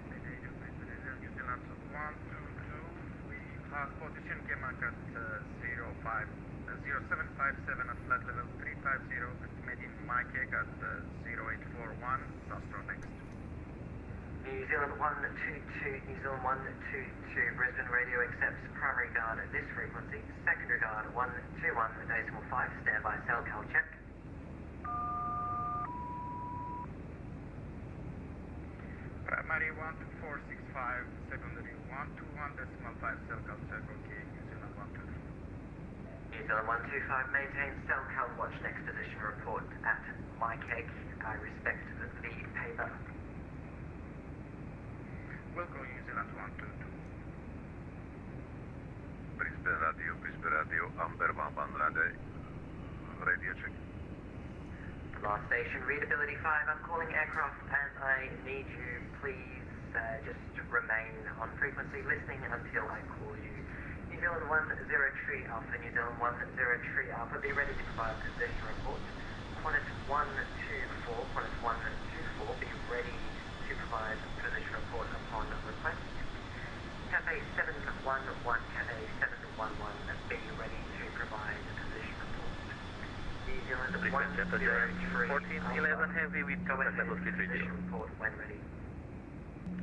New Zealand 122. We have position came at 0757 at flight level 350, estimating Mike at 0841. Astro next. New Zealand 122, New Zealand 122, Brisbane Radio accepts primary guard at this frequency, secondary guard 121.5, standby cell cal check. Primary 12465, secondary 121.5, cell cal check, okay, New Zealand 123. New Zealand 125, maintain cell cal watch next position report at Mike Egg. I respect the paper. Welcome New Zealand 122. Brisbane Radio, Amber 100, radio check. Last station, readability 5, I'm calling aircraft and I need you, please just remain on frequency listening until I call you. New Zealand 103 Alpha, New Zealand 103 Alpha, be ready to provide position report. Qantas 124, Qantas 124, be ready to provide position report upon request. Cafe 711, Cafe 711, be ready to provide position report. New Zealand 103, 1411 heavy with combat level 330. Position report when ready.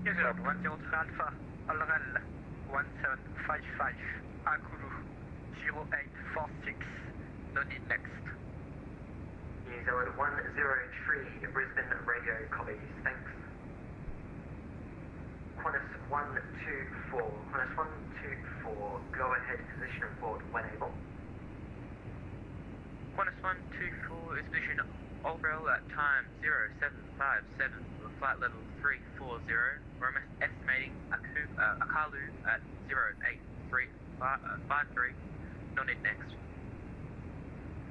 New Zealand 103 Alpha, Alral 1755, Akuru 0846, no need next. New Zealand 103, Brisbane Radio copies, thanks. Qantas 124, Qantas 124, go ahead position report when able. Qantas 124 is position overall at time 0757 with flight level 340. We're estimating Akalu at 0853, no need next.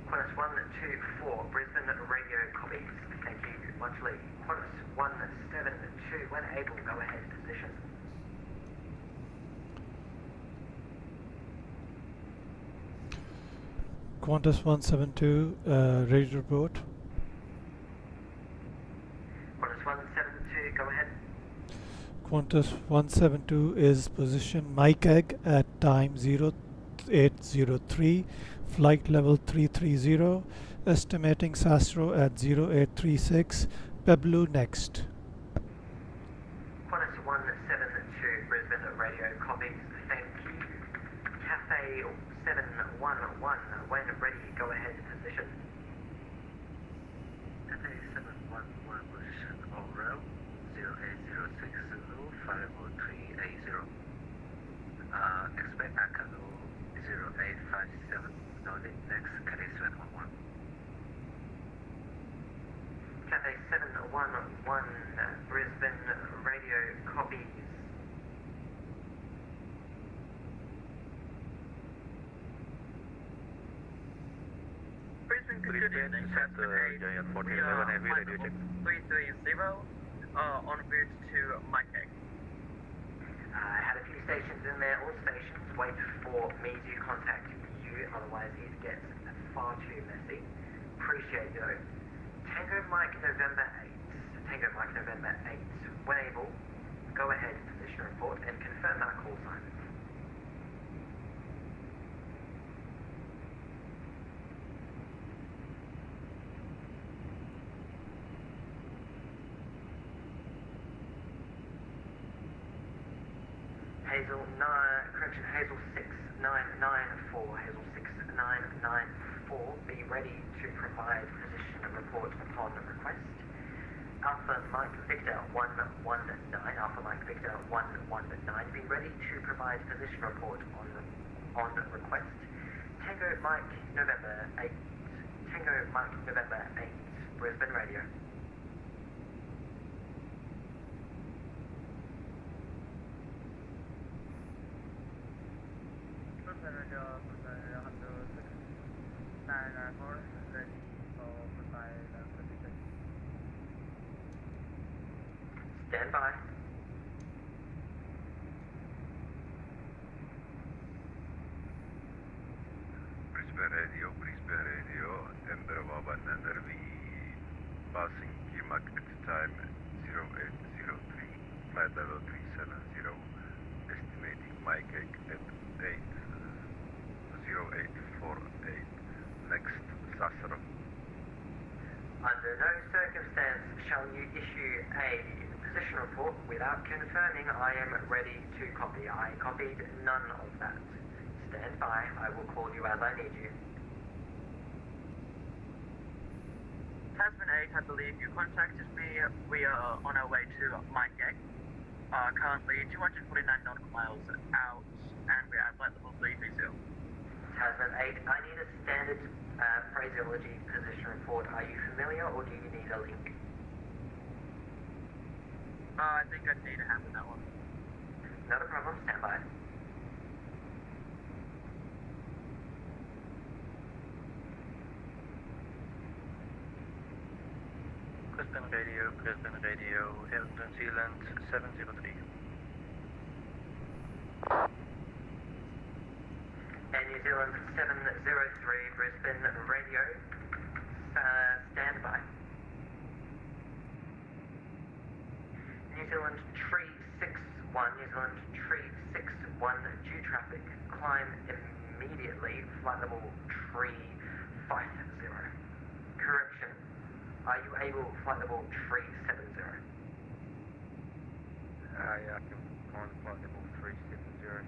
Qantas 124, Brisbane Radio copies, thank you, much lead. Qantas 172, when able, go ahead position. Qantas 172, ready to report. Qantas 172, go ahead. Qantas 172 is position Mike Egg at time 0803, flight level 330, estimating Sasro at 0836, Peblu next. Qantas 172 Brisbane radio copies, thank you. Cafe 711, when ready, go ahead, position. Cafe 711 position on rail 0806 Zulu 50380. Expect Akano 0857, Nordic next, Cafe 711. Cafe 711 Brisbane radio copies. Brisbane, good evening, Center 8. We are heavy radio check. 330, en route to Mike Egg. I had a few stations in there, all stations wait for me to contact you, otherwise it gets far too messy. Appreciate you though. Tango Mike November 8, Tango Mike November 8, when able, go ahead, position report and confirm our call sign. Hazel 6994, Hazel 6994, be ready to provide position report upon request. Alpha Mike Victor 119, Alpha Mike Victor 119, be ready to provide position report on request. Tango Mike November 8, Tango Mike November 8, Brisbane Radio. Stand by. Brisbane Radio, Ember Waban Nervi, passing Kimak at time 0803, flight level 370, estimating Mike Egg at 0848, next Sasro. Under no circumstance shall you issue a position report without confirming I am ready to copy. I copied none of that. Stand by, I will call you as I need you. Tasman 8, I believe you contacted me. We are on our way to Mike Egg. Currently 249 nautical miles out, and we're at flight level 330. Tasman 8, I need a standard phraseology position report. Are you familiar or do you need a link? I think I'd need a hand with that one. Not a problem, stand by. Brisbane Radio, New Zealand 703. And New Zealand 703, Brisbane Radio, stand by. New Zealand Tree 61, New Zealand Tree 61, due traffic, climb immediately, flight level Tree 50. Correction, are you able, flight level Tree 70? Yeah, I can climb flight level 370, New Zealand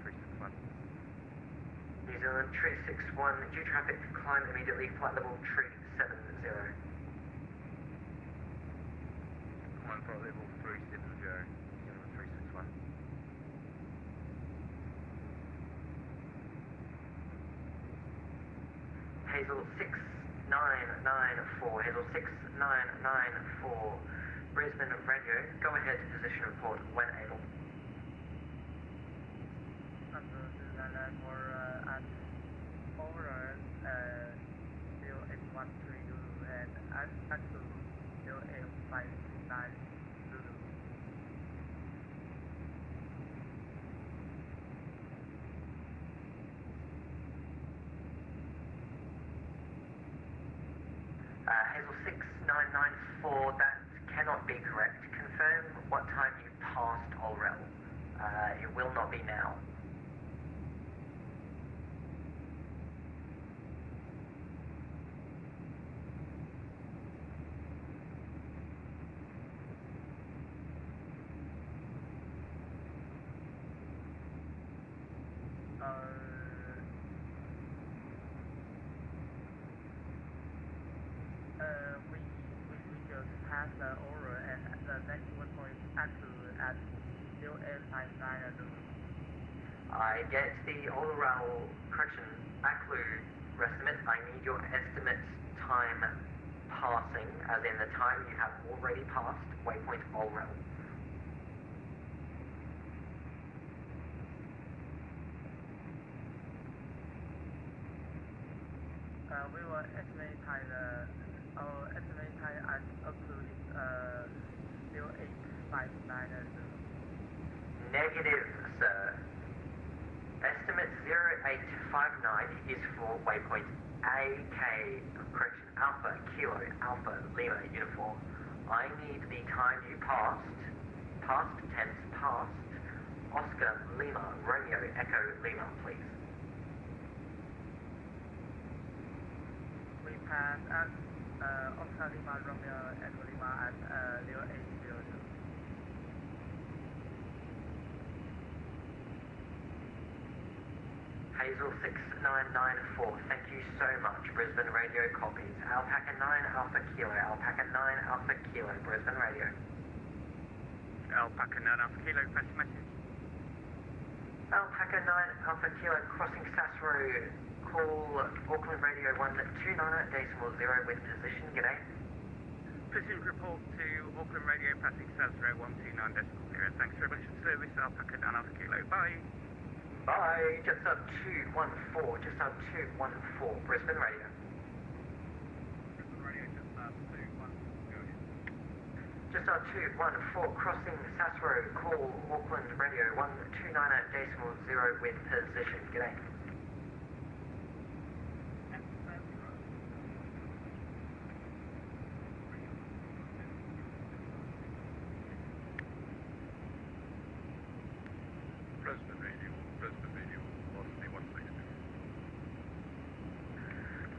361. New Zealand Tree 61, due traffic, climb immediately, flight level Tree 70. Climb flight level 370, New Zealand 361. Hazel 6994, Hazel 6994, Brisbane Radio, go ahead, position report when able. At over 0813 and at 0859 Zulu. Hazel 6994, that cannot be correct. Confirm what time you past Olrel. It will not be now. We just passed the oral and the next one point actually at 0859. I get the Olrel correction, ACLU estimate. I need your estimate time passing, as in the time you have already passed waypoint Olrel. We will estimate our estimate time as approved 0859. Negative, sir. Estimate 0859 is for waypoint AK, correction, Alpha Kilo Alpha Lima uniform. I need the time you passed, past tense past, Oscar Lima Romeo Echo Lima, please. We passed at Oscar Lima Romeo Echo Lima at 0802. Hazel 6994, thank you so much. Brisbane Radio copies. Alpaca 9 Alpha Kilo, Alpaca 9 Alpha Kilo, Brisbane Radio. Alpaca 9 Alpha Kilo, press message. Alpaca 9 Alpha Kilo, crossing Sass Road. Call Auckland Radio 129.0 with position. G'day. Proceed report to Auckland Radio, passing Sass Road 129.0. Thanks very much for service. Alpaca 9 Alpha Kilo, bye. Bye, just up 214, just up 214, Brisbane Radio. Brisbane Radio, just up 214, just up 214, crossing Sass Road, call Auckland Radio 129.0 with position. G'day.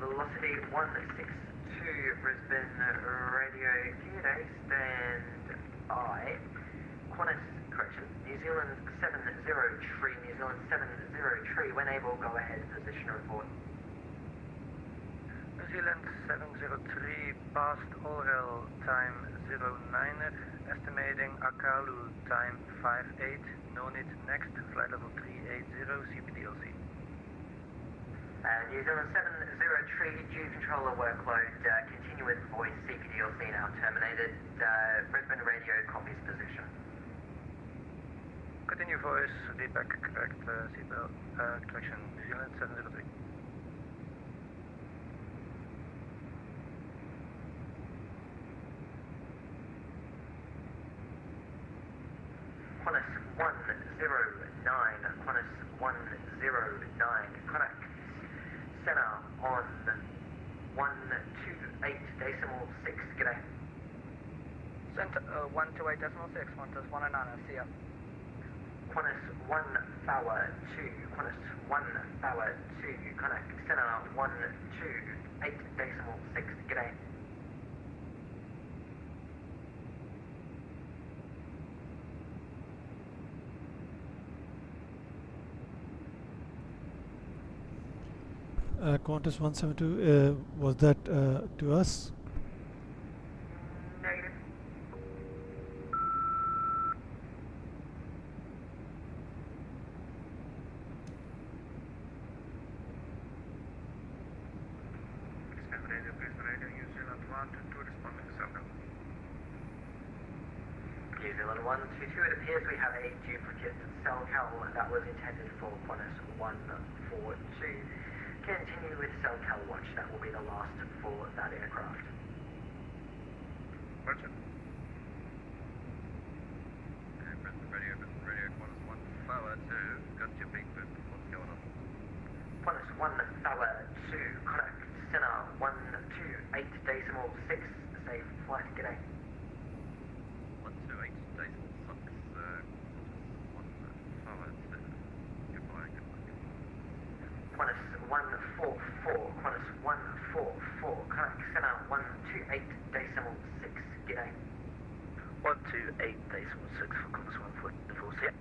Velocity 162, Brisbane Radio, G'day, stand by. Qantas, correction, New Zealand 703, New Zealand 703, when able, go ahead, position report. New Zealand 703, past Orel, time 09, estimating Akalu, time 58, no need next, flight level 380, CPDLC. New Zealand 703, due controller workload, continue with voice, CPDLC now terminated. Brisbane Radio copies position. Continue voice, feedback, correct, seatbelt, correction, New Zealand 703. Qantas 109, Qantas 109, Connect Center on 128.6, g'day. Center 128.6, Qantas 109, see ya. Qantas 1 Power 2, Qantas 1 Power 2, Connect Center 128.6, g'day. Qantas 172, was that to us? Negative. New Zealand 122, it appears we have a duplicate cell cal that was intended for Qantas 142. Continue with cell cal watch, that will be the last for that aircraft. Roger. Brisbane Radio, Qantas 1 Power 2, got your big boot, what's going on? Qantas 1 Power 2, Connect Center 128.6, safe flight, g'day. 128.6, Qantas 144, Kayak Center 128.6, g'day. 128.6 for Qantas 144, yeah.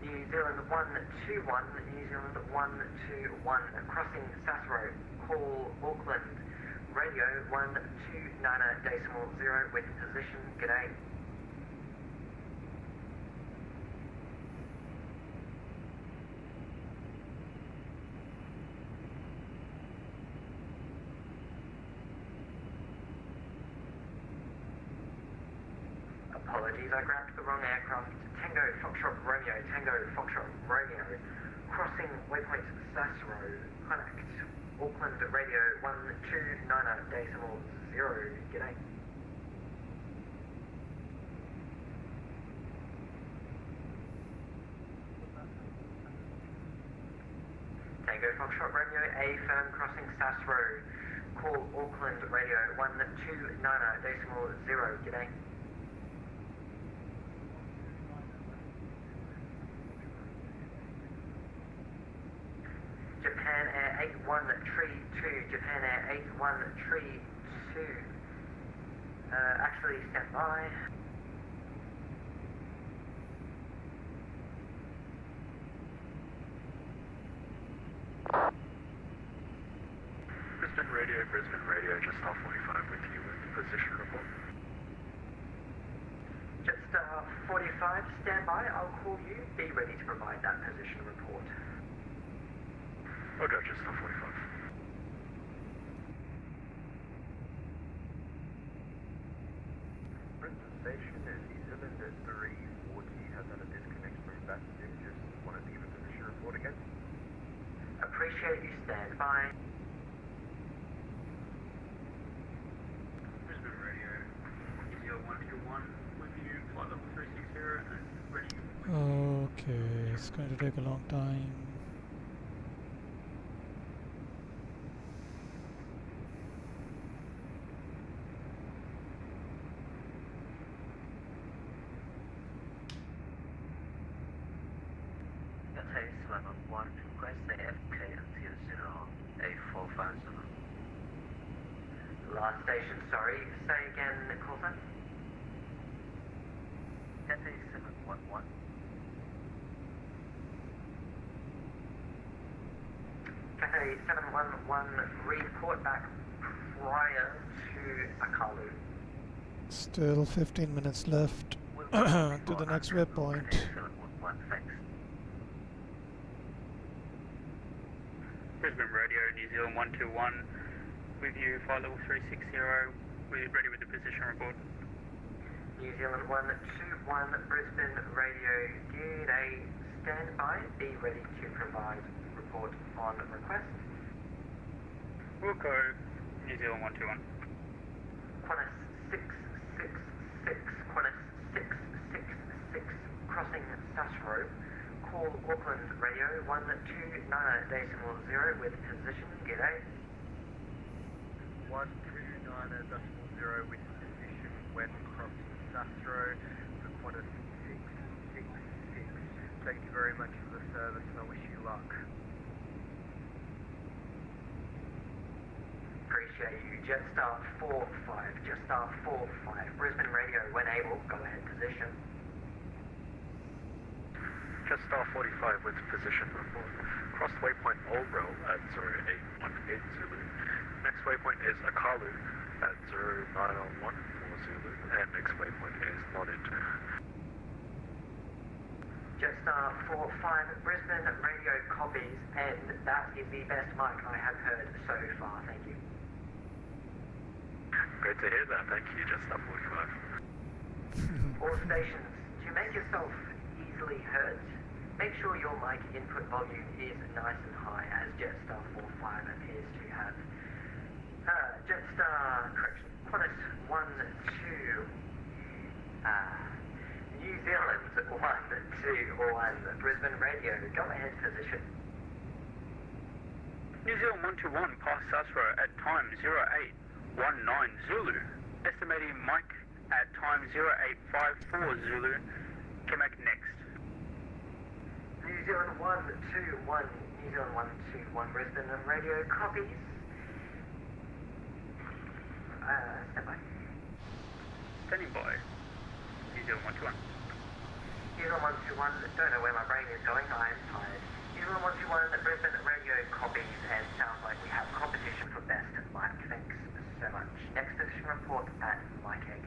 New Zealand 121, New Zealand 121, crossing Cicero, call Auckland, radio 129.0 with position, g'day. Apologies, I grabbed the wrong aircraft. Tango Foxtrot Romeo, Tango Foxtrot Romeo, crossing waypoint Cicero, connect Auckland radio 129.0, g'day. Tango Foxtrot Romeo, A firm crossing Cicero, call Auckland radio 129.0, g'day. Japan Air 8132, Japan Air 8132, actually stand by. Brisbane Radio, just off 45 with you with position report. Jetstar 45, stand by, I'll call you, be ready to provide that position report. Okay, just off 45. Brisbane Station is New Zealand at 340, has had a disconnect from Vatsim, just wanted to give a position report again. Appreciate you, stand by. Brisbane Radio, New Zealand 121, with you, flight level 360 and ready. Okay, it's going to take a long time. Last station, sorry. Say again, call sign. Cathay 711. Cathay 711, report back prior to Akalu. Still 15 minutes left to the next waypoint. Brisbane Radio, New Zealand 121, with you, flight level 360, we're ready with the position report. New Zealand 121, Brisbane Radio, g'day, stand by, be ready to provide report on request. Wilco, New Zealand 121. Qantas 666, Qantas 666, crossing Cicero, call Auckland Radio 129.0 with position, g'day. 129.0 with position when crossing Cicero for Qantas 666. Thank you very much for the service and I wish you luck. Appreciate you. Jetstar 45, Jetstar 45, Brisbane Radio, when able, go ahead, position. Jetstar 45 with position report. Cross waypoint Old at 0818 Zulu. Next waypoint is Akalu at 0901 for Zulu, and next waypoint is Nodded. Jetstar 45, Brisbane Radio copies, and that is the best mic I have heard so far, thank you. Great to hear that, thank you, Jetstar 45. All stations, to make yourself easily heard, make sure your mic input volume is nice and high, as Jetstar 45 appears to have. Jetstar, correction, Qantas 12, New Zealand 121, Brisbane Radio, go ahead, position. New Zealand 121, past Cicero at time 0819 Zulu, estimating mic at time 0854 Zulu, Quebec next. New Zealand 121, New New Zealand 121 Brisbane radio copies. Stand by. Standing by. New Zealand 121. New Zealand 121, don't know where my brain is going, I am tired. New Zealand 121 Brisbane radio copies, and sounds like we have competition for best mic. Thanks so much. Next position report at Mike Egg.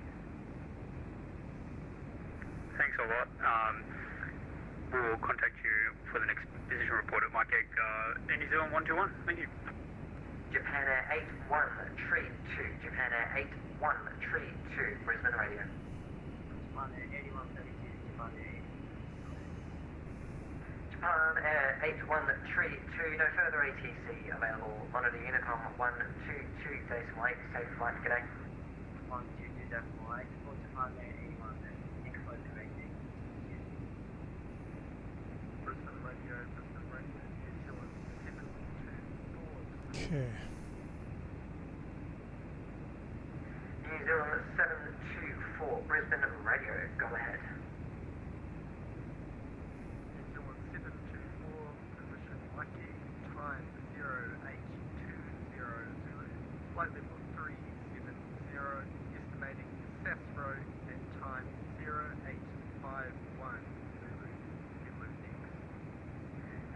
Thanks a lot. We'll contact you for the next position report at Mike Egg in New Zealand 121. Thank you. Japan Air 81 Tree 2. Japan Air 81 Tree 2. Brisbane radio. Japan Air 8132. Japan Air 81. Japan Air 81 Tree 2. No further ATC available. Monitor Unicom 122.8. Safe flight. G'day. 122.8. For Japan Air 81. Explosive rating. Brisbane radio, New Zealand 724. Okay. New Zealand 724, Brisbane radio, go ahead. New Zealand 724, position Lucky, time 0820 Zulu, flight level 370, estimating SAS road at time 0851 Zulu, Edward X.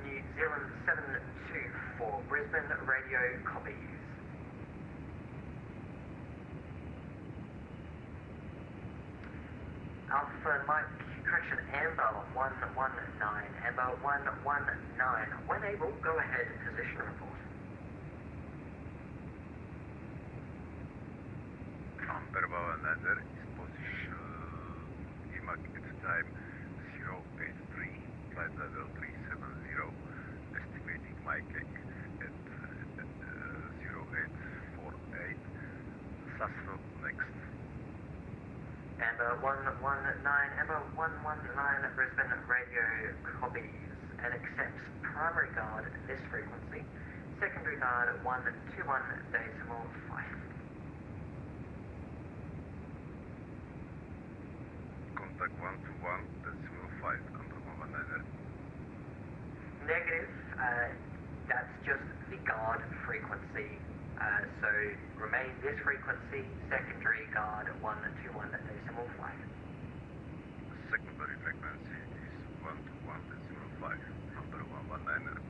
New Zealand 724, Brisbane radio copies. Alpha Mike, correction, Amber 119, Amber 119. When able, go ahead, position report. Amber 119 is position IMAC at time 083, flight level 370, estimating Mike Egg at 0848, Sassville next. Amber 119, Amber 119, Brisbane radio copies and accepts primary guard at this frequency, secondary guard 121.5. Contact 121.5, contact 119. Negative, that's just the guard frequency. So remain this frequency, secondary guard 121.5. Secondary frequency is 121.5, number 119.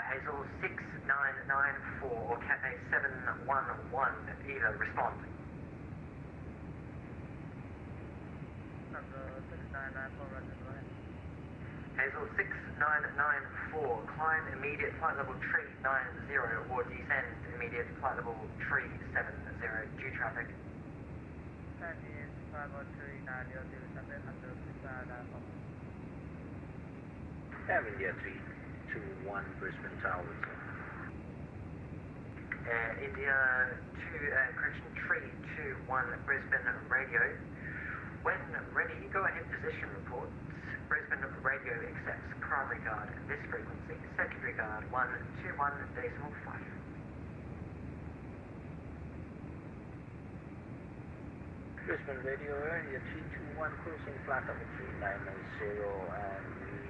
Hazel 6994 or Cathay 711, either respond. Hazel 6994, climb immediate flight level tree 90 or descend immediate flight level tree 70, due traffic. India 321 Brisbane Tower. India 2, correction, tree 21 Brisbane radio. When ready, go ahead, position reports. Brisbane radio accepts primary guard at this frequency, secondary guard 121.5. Brisbane radio area 321 cruising flight level 390 and we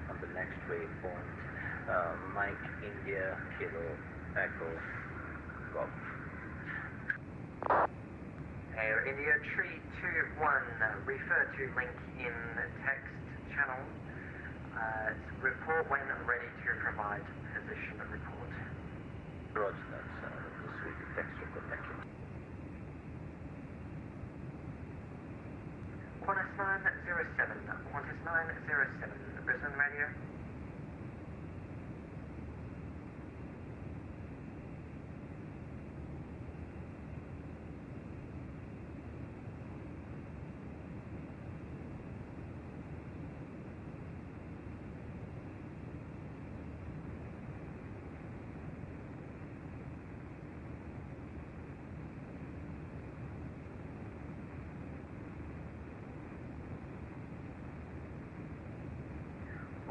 on the next waypoint Mike India Kilo Echo Golf. Air India tree 21, refer to link in text channel. Report when ready to provide position report. Roger, that's this will be text report. Thank you. Qantas 907, Qantas 907, Brisbane radio.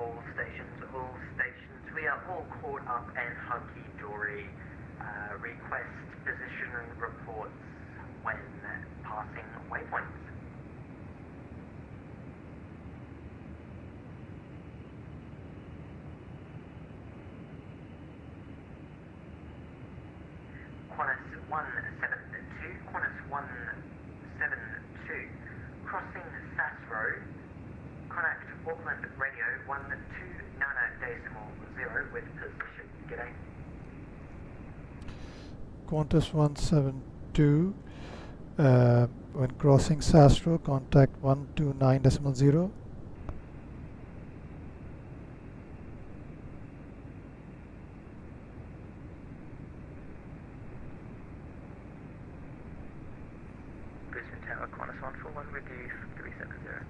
all stations, we are all caught up and hunky-dory. Request position reports when passing waypoints. Qantas 172, Qantas 172, crossing SAS Road, contact Auckland Radio 129.0 with position. G'day. Qantas 172, when crossing SAS Road, contact 129.0. Brisbane Tower, Qantas 141 with you, 370.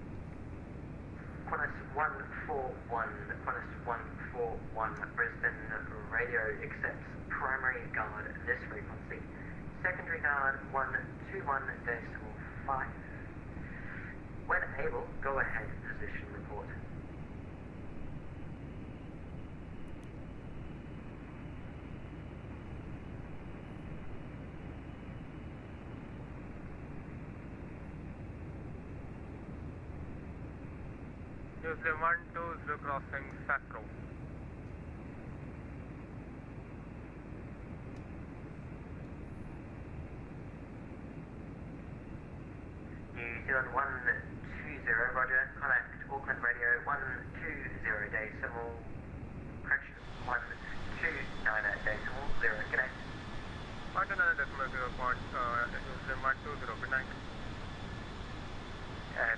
Qantas 141, Brisbane Radio accepts primary guard this frequency. Secondary guard 121.5. When able, go ahead, position report. New Zealand 120 crossing SAS Road. New Zealand 120, roger. Contact Auckland Radio 120.0, correction, 129.0, g'day. 129.0, New Zealand 120, good night.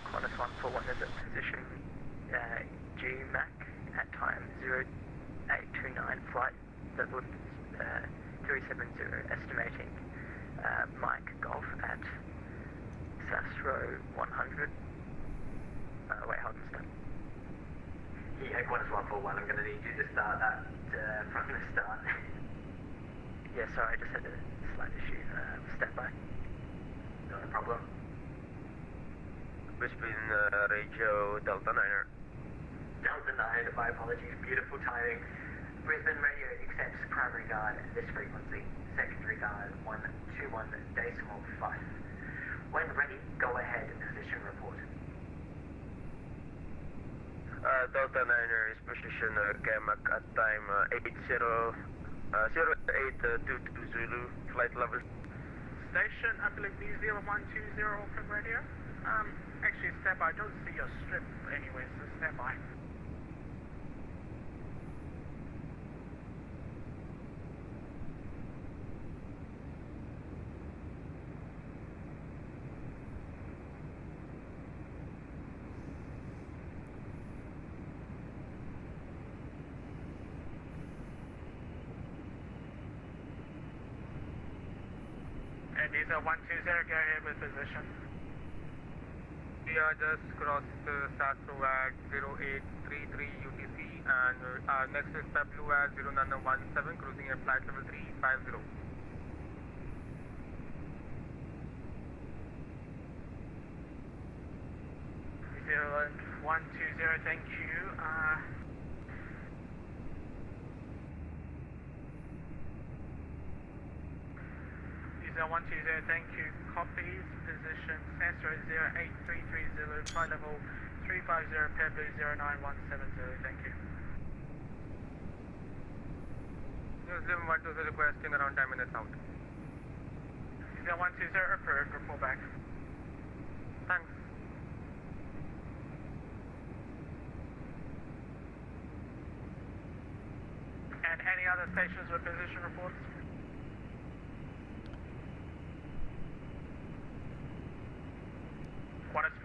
Qantas 141 is at position GMAC at time 0829, flight level 370, estimating Mike Golf at SAS Row 100. Wait, hold on, stop. Yeah, Qantas 141, I'm going to need you to start that from the start. Yeah, sorry, I just had a slight issue. Stand by. No problem. Brisbane Radio Delta 9er. Delta 9, my apologies, beautiful timing. Brisbane Radio accepts primary guard this frequency. Secondary guard 121.5. When ready, go ahead, position report. Delta 9er is position GMAC at time 0822 Zulu, flight level. Station, I believe New Zealand 120 Auckland Radio. Actually, stand by. I don't see your strip anyway, so stand by. And these are 120, go ahead with position. We are just crossed SAS Road at 0833 UTC and our next is Pablo at 0917 cruising at flight level 350. New Zealand 120, thank you. New Zealand 120, thank you. Copies, position, SAS Road 08330, flight level 350, Pebble 09170, thank you. New Zealand 120 requesting around 10 minutes out. New Zealand 120, approved, report back. Thanks. And any other stations with position reports?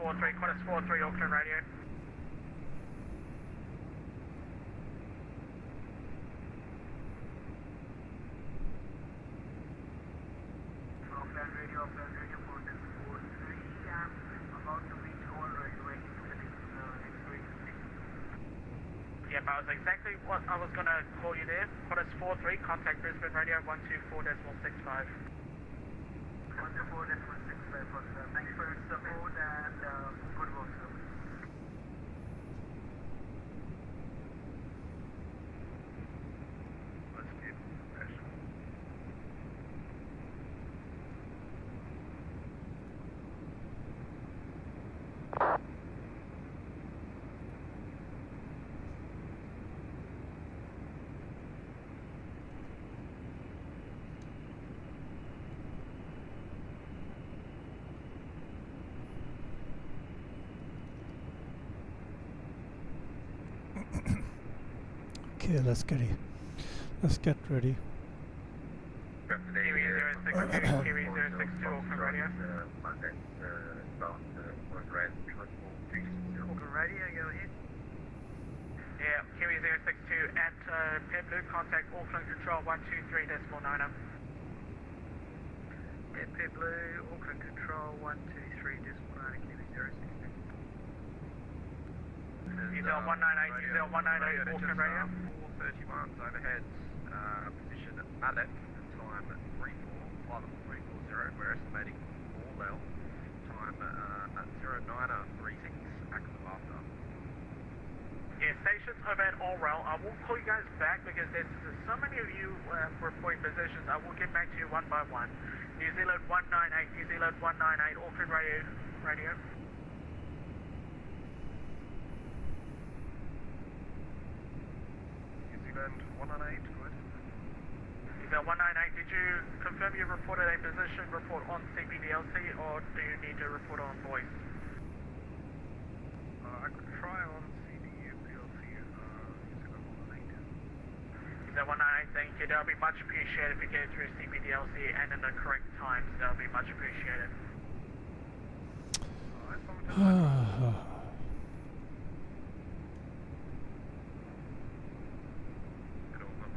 Qantas 43, Auckland Radio. Auckland Radio 43, about to reach already waiting for the next frequency. Yep, I was exactly what I was going to call you there. Qantas 43, contact Brisbane Radio 124.65. 124.65, thanks for your support and good work, sir. Okay, let's get ready. Kiwi 062, Kiwi 062, Auckland Radio. Auckland Radio, go ahead. Yeah, Kiwi 062 at Pebble, contact Auckland Control 123.90. Yeah, Pebble, Auckland Control 123.90, Kiwi 062. Diesel 198, Diesel 198, Auckland Radio. 431's overhead, position Mallet, time 34, flight level 340, we're estimating Orwell, time 0936, active after. Yeah, stations over at Orwell. I will call you guys back because there's so many of you reporting positions. I will get back to you one by one. New Zealand 198, New Zealand 198, Auckland Radio. New Zealand 198, good. New Zealand 198, did you confirm you reported a position report on CPDLC or do you need to report on voice? I could try on CDU PLC, New Zealand 198. New Zealand 198, thank you. That'll be much appreciated if you get it through CPDLC and in the correct times. That'll be much appreciated.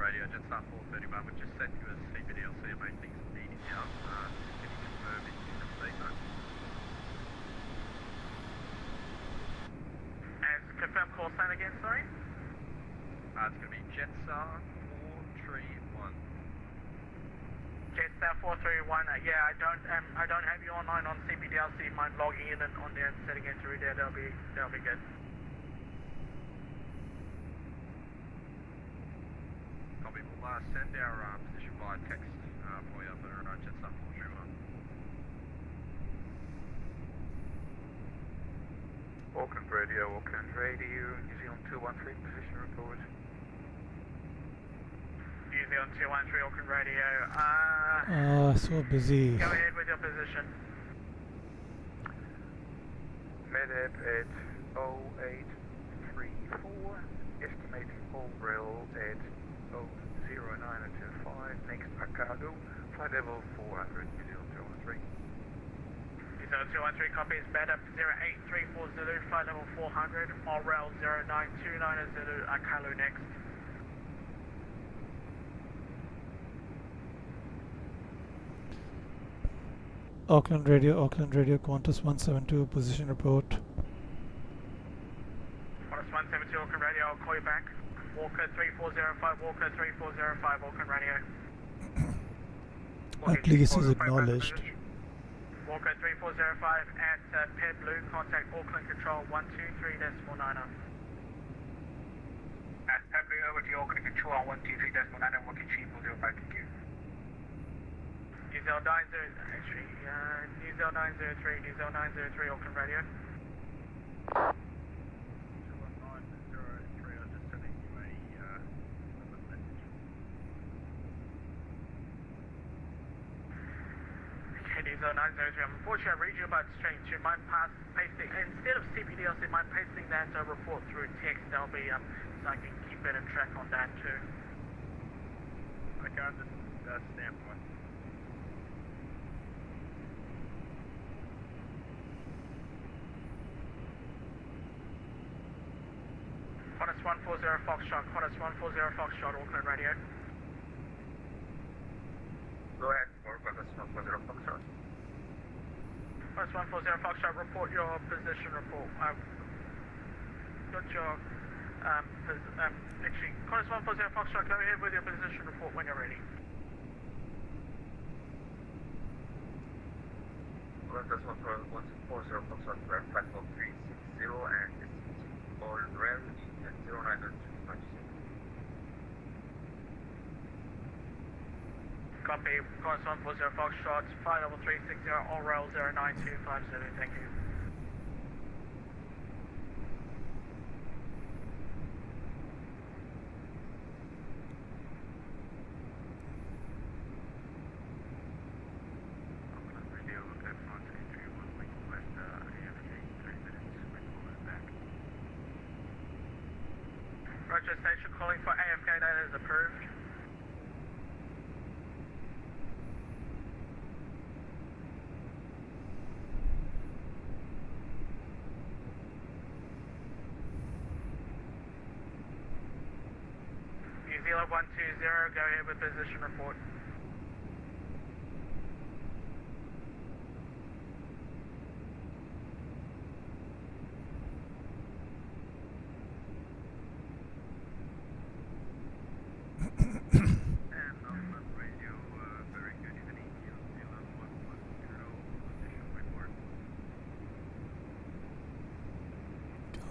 Radio, Jetstar 431, we just sent you a CPDLC and made things easier. Can you confirm if you received that? And confirm call sign again, sorry? It's going to be Jetstar 431. Jetstar 431. Yeah, I don't have you online on CPDLC. Mind logging in and on there and setting it through there. That'll be good. Copy. We'll send our position via text for you for Jetstar 431. Auckland Radio, New Zealand 213, position report. New Zealand 213, Auckland Radio. So busy. Go ahead with your position. MEDEP at 0834, estimating all rail at 00925, next Akago, flight level 400, New Zealand 213. New Zealand 213 copies, MEDEP 0834 Zulu, flight level 400, all rail 0929 Zulu, Akalu next. Auckland Radio, Qantas 172, position report. Qantas 172, Auckland Radio, I'll call you back. Walker 3405, Walker 3405, Auckland Radio. At least is acknowledged. Walker 3405 at Pebble, contact Auckland Control 123.90. At Pebble, over to Auckland Control 123.90, working chief, will do it back to you. New Zealand 903, New Zealand 903, New Zealand 903, Auckland Radio. New Zealand 903, unfortunately I read you about strange. You mind pasting, instead of CPDLC, mind pasting that report through text. That'll be, so I can keep better track on that too. Okay, I'll just stand by. Qantas 140 Foxtrot, Qantas 140 Foxtrot, Auckland Radio. Go ahead for Qantas 140 Foxtrot. Qantas 140 Foxtrot, report your position report. Got your, actually, Qantas 140 Foxtrot, go ahead with your position report when you're ready. Qantas 140 Foxtrot, we're platform 360 and all rail at 0925. Copy, Qantas 140 Foxtrot, flight level 360, all rail 09250, thank you. Roger, station calling for AFK data is approved. New Zealand 120, go ahead with position report.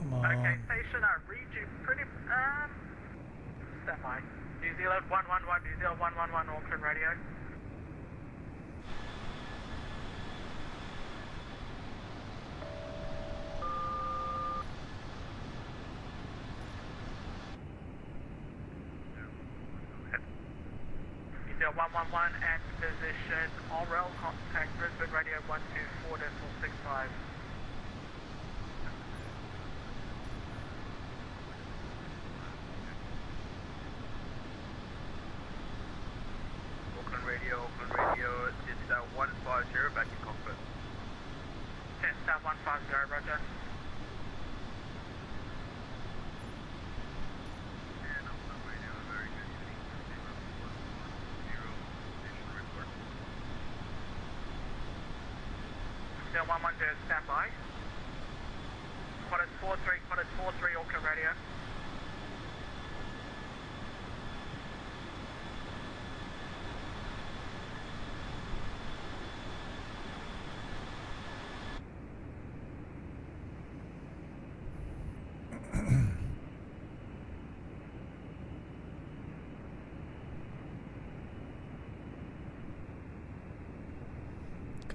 Come on. Okay, station, I read you pretty, stand by. New Zealand 111, New Zealand 111, Auckland radio. New Zealand 111 at position on rail, contact Brisbane radio 124.65. Auckland Radio, Jetstar 150, back in cockpit. Jetstar 150, roger. And Auckland Radio, very good evening. New Zealand 110, station report. New Zealand 110, stand by. Qantas 43, Auckland radio.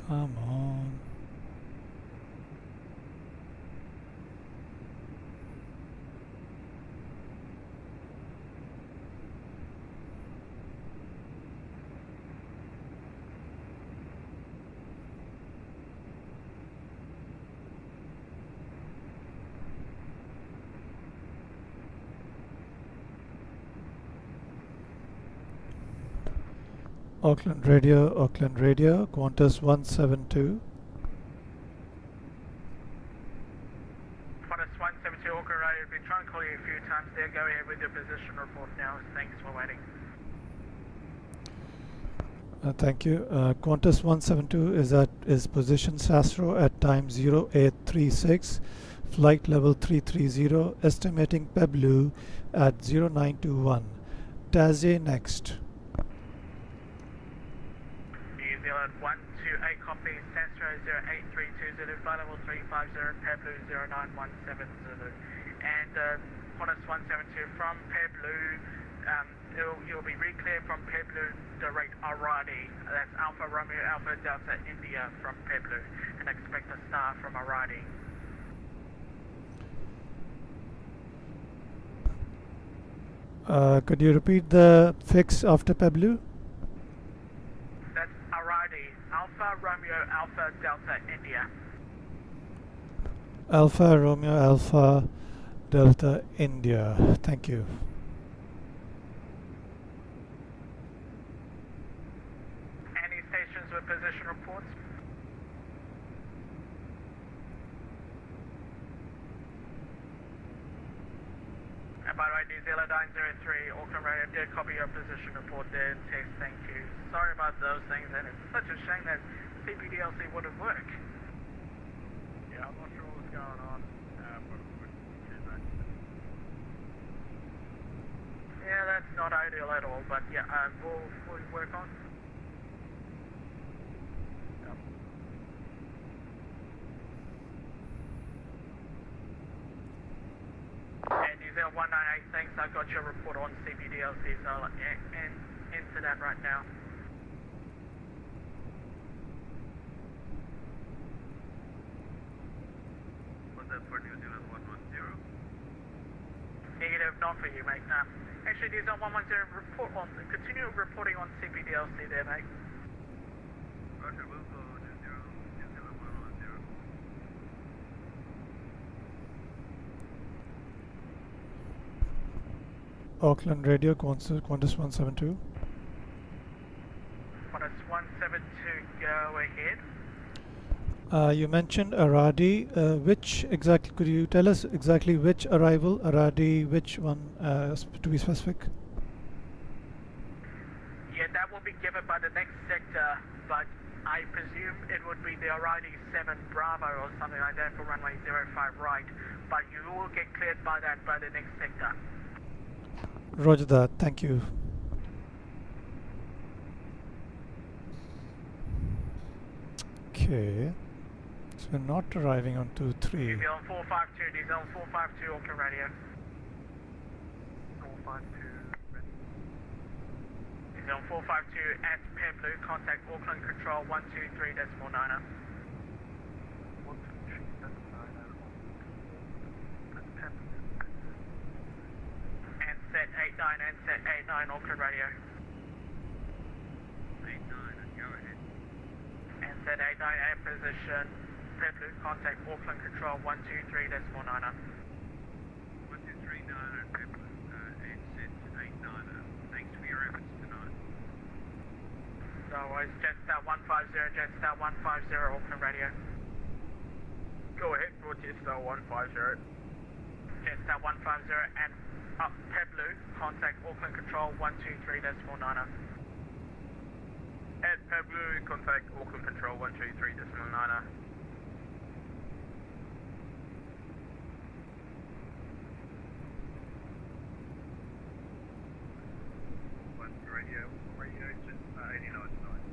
Come on. Auckland Radio, Qantas 172. Qantas 172, Auckland radio, I've been trying to call you a few times there, go ahead with your position report now, thanks for waiting. Thank you. Qantas 172 is position Sastro at time 0836, flight level 330, estimating Peblu at 0921. Taze next. New Zealand 128, copy, Sastro 0832 flight level 350, Peblu 0917 Zulu. And Qantas 172 from Peblu, you'll be re-cleared from Peblu direct Aradi. That's Alpha Romeo Alpha Delta India from Peblu, and expect a star from Aradi. Could you repeat the fix after Peblu? That's Aradi, Alpha Romeo Alpha Delta India. Alpha Romeo Alpha Delta India. Thank you. Any stations with position reports? And by the way, New Zealand 903, Auckland Radio, did copy your position report there. Text, thank you. Sorry about those things, and it's such a shame that CPDLC wouldn't work. Yeah, I'm not sure what's going on, but we'll get back to it. Yeah, that's not ideal at all, but yeah, we'll work on. Yep. And New Zealand 198, thanks. I got your report on CPDLC, so I'll enter that right now. Was that for New Zealand 110? Negative, not for you, mate. No. Actually, New Zealand 110, continue reporting on CPDLC there, mate. Roger, we'll go New Zealand 110. Auckland Radio, Qantas 172. Qantas 172, go ahead. You mentioned Aradi. Which exactly, could you tell us exactly which arrival? Aradi, which one to be specific? Yeah, that will be given by the next sector, but I presume it would be the Aradi 7 Bravo or something like that for runway 05 right, but you will get cleared by that by the next sector. Roger that, thank you. Okay, so we're not arriving on 23. New Zealand 452, New Zealand 452, Auckland Radio. 452, New Zealand 452 at Peblu, contact Auckland Control 123.9er. 123.9er. And set 89 and set 89, Auckland Radio. 89, go ahead. And set 89 at position Peblu, contact Auckland Control 123.9er. 123.9er at Peblu, and set 89er. Thanks for your efforts tonight. No worries, Jetstar 150, Jetstar 150, Auckland Radio. Go ahead for Jetstar 150. Jetstar 150 and up Peblu, contact Auckland Control 123.9er. At Peblu, contact Auckland Control 123.9er. Radio, just 89 tonight.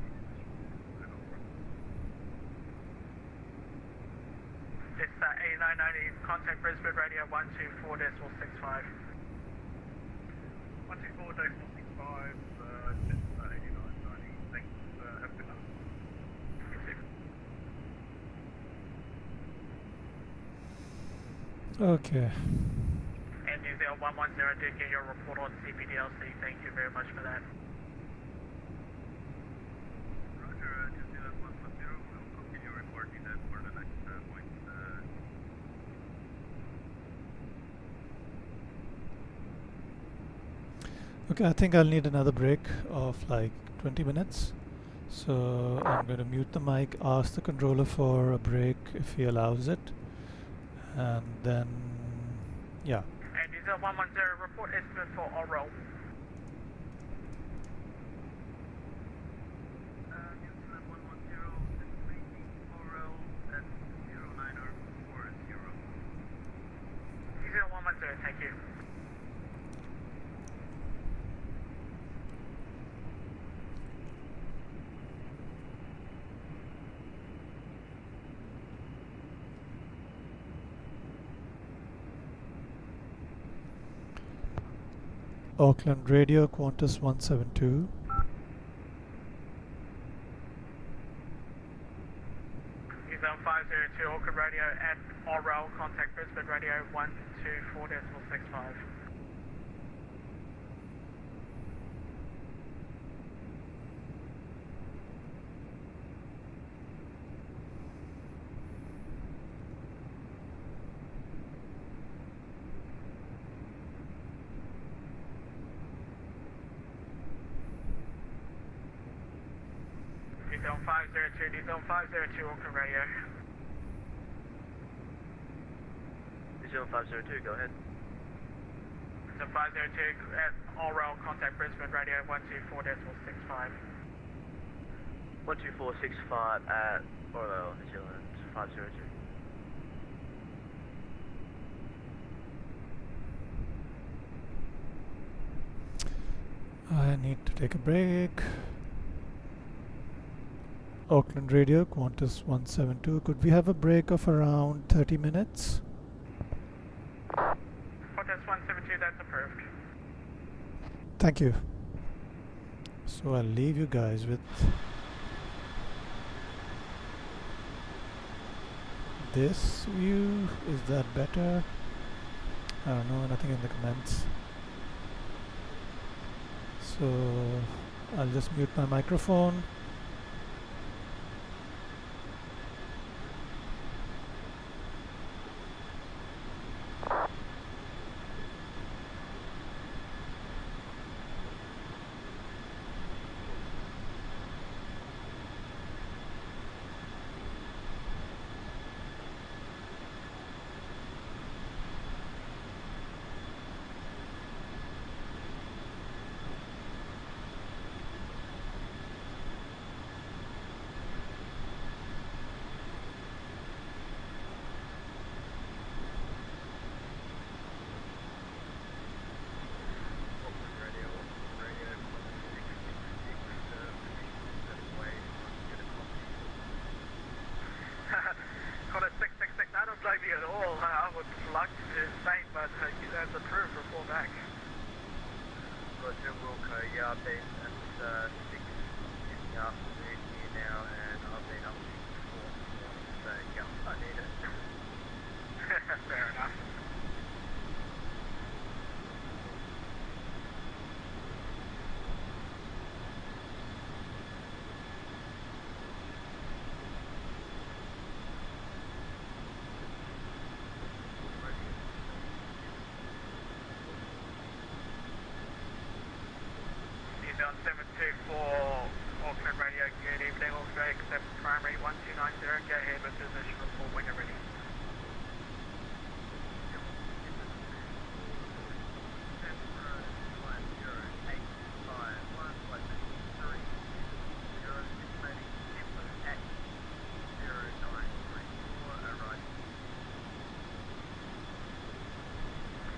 Just 8990, contact Brisbane Radio 124.65. 124.65, just 8990. Thanks, have a good night. Okay. And New Zealand 110 did get your report on CPDLC. Thank you very much for that. Roger, New Zealand 110 will continue reporting that for the next point. Okay, I think I'll need another break of like 20 minutes. So I'm going to mute the mic, ask the controller for a break if he allows it. And then, yeah. And New Zealand 110, report estimate for oral. New Zealand 110, estimating oral at 0940. New Zealand 110, thank you. Auckland Radio, Qantas 172. New Zealand 502, Auckland Radio at Orwell, contact Brisbane Radio 124.65. New Zealand 502, New Zealand 502, Auckland Radio. New Zealand 502, go ahead. New Zealand 502 at Orwell, contact Brisbane Radio 124.65. 12465 at Orwell, New Zealand 502. I need to take a break. Auckland Radio, Qantas 172. Could we have a break of around 30 minutes? Qantas 172, that's approved. Thank you. So I'll leave you guys with this view. Is that better? I don't know, nothing in the comments. So I'll just mute my microphone. been at 6 in the afternoon here now, and I've been up since 4 this morning, so yeah, I need it. Fair enough. New Zealand 724 Auckland Radio, good evening. Australia accept primary 1290, go ahead with position report when you're ready.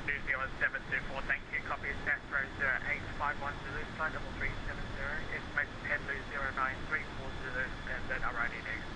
New Zealand 724, thank you. Copy is Astro 0851 Zulu, flight level 370, estimate Headley 0934 Zulu, and then alrighty next.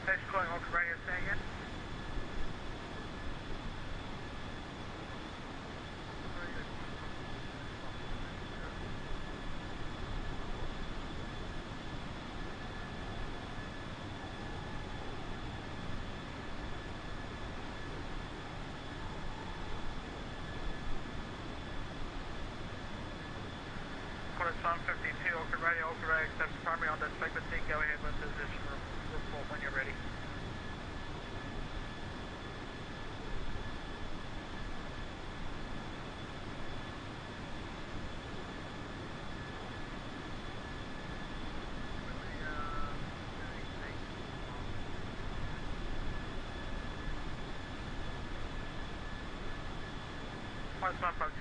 Station calling Auckland Radio, say again. Quarter time 52, Auckland Radio accepts primary on this frequency, go ahead with position report when you're ready.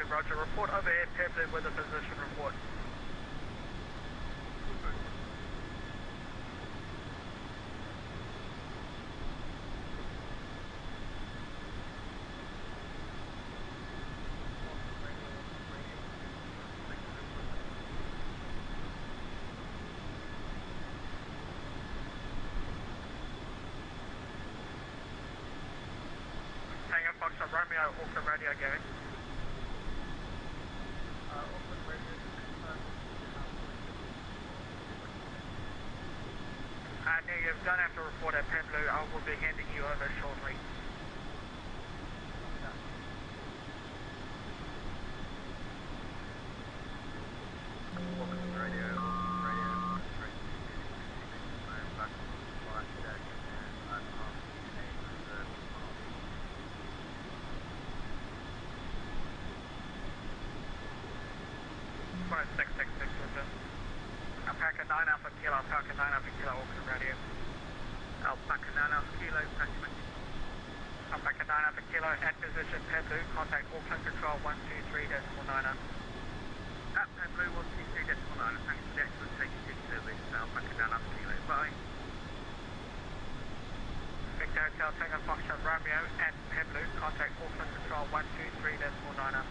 Roger, report overhead pamphlet with a position report. Hang up, Foxtrot, run Romeo, Auckland Radio, Gary. Auckland Radio, No, you don't have to report at Pemblue. I will be handing you over shortly. Auckland Radio, I'm back on the flight deck and I'm asking a reserve Flight 666, listen. Alpaca 9 Alpha Kilo, Alpaca 9 Alpha Kilo, Auckland Radio. Alpaca 9 Alpha Kilo, Pacific. Alpaca 9 Alpha Kilo, at position Pemblue, contact Auckland Control 123.9. At Pemblue 123.9, thanks for the excellent safety service, Alpaca 9 Alpha Kilo, bye. Victor Hotel Tango Foxtrot Romeo, at Pemblue, contact Auckland Control 123.9.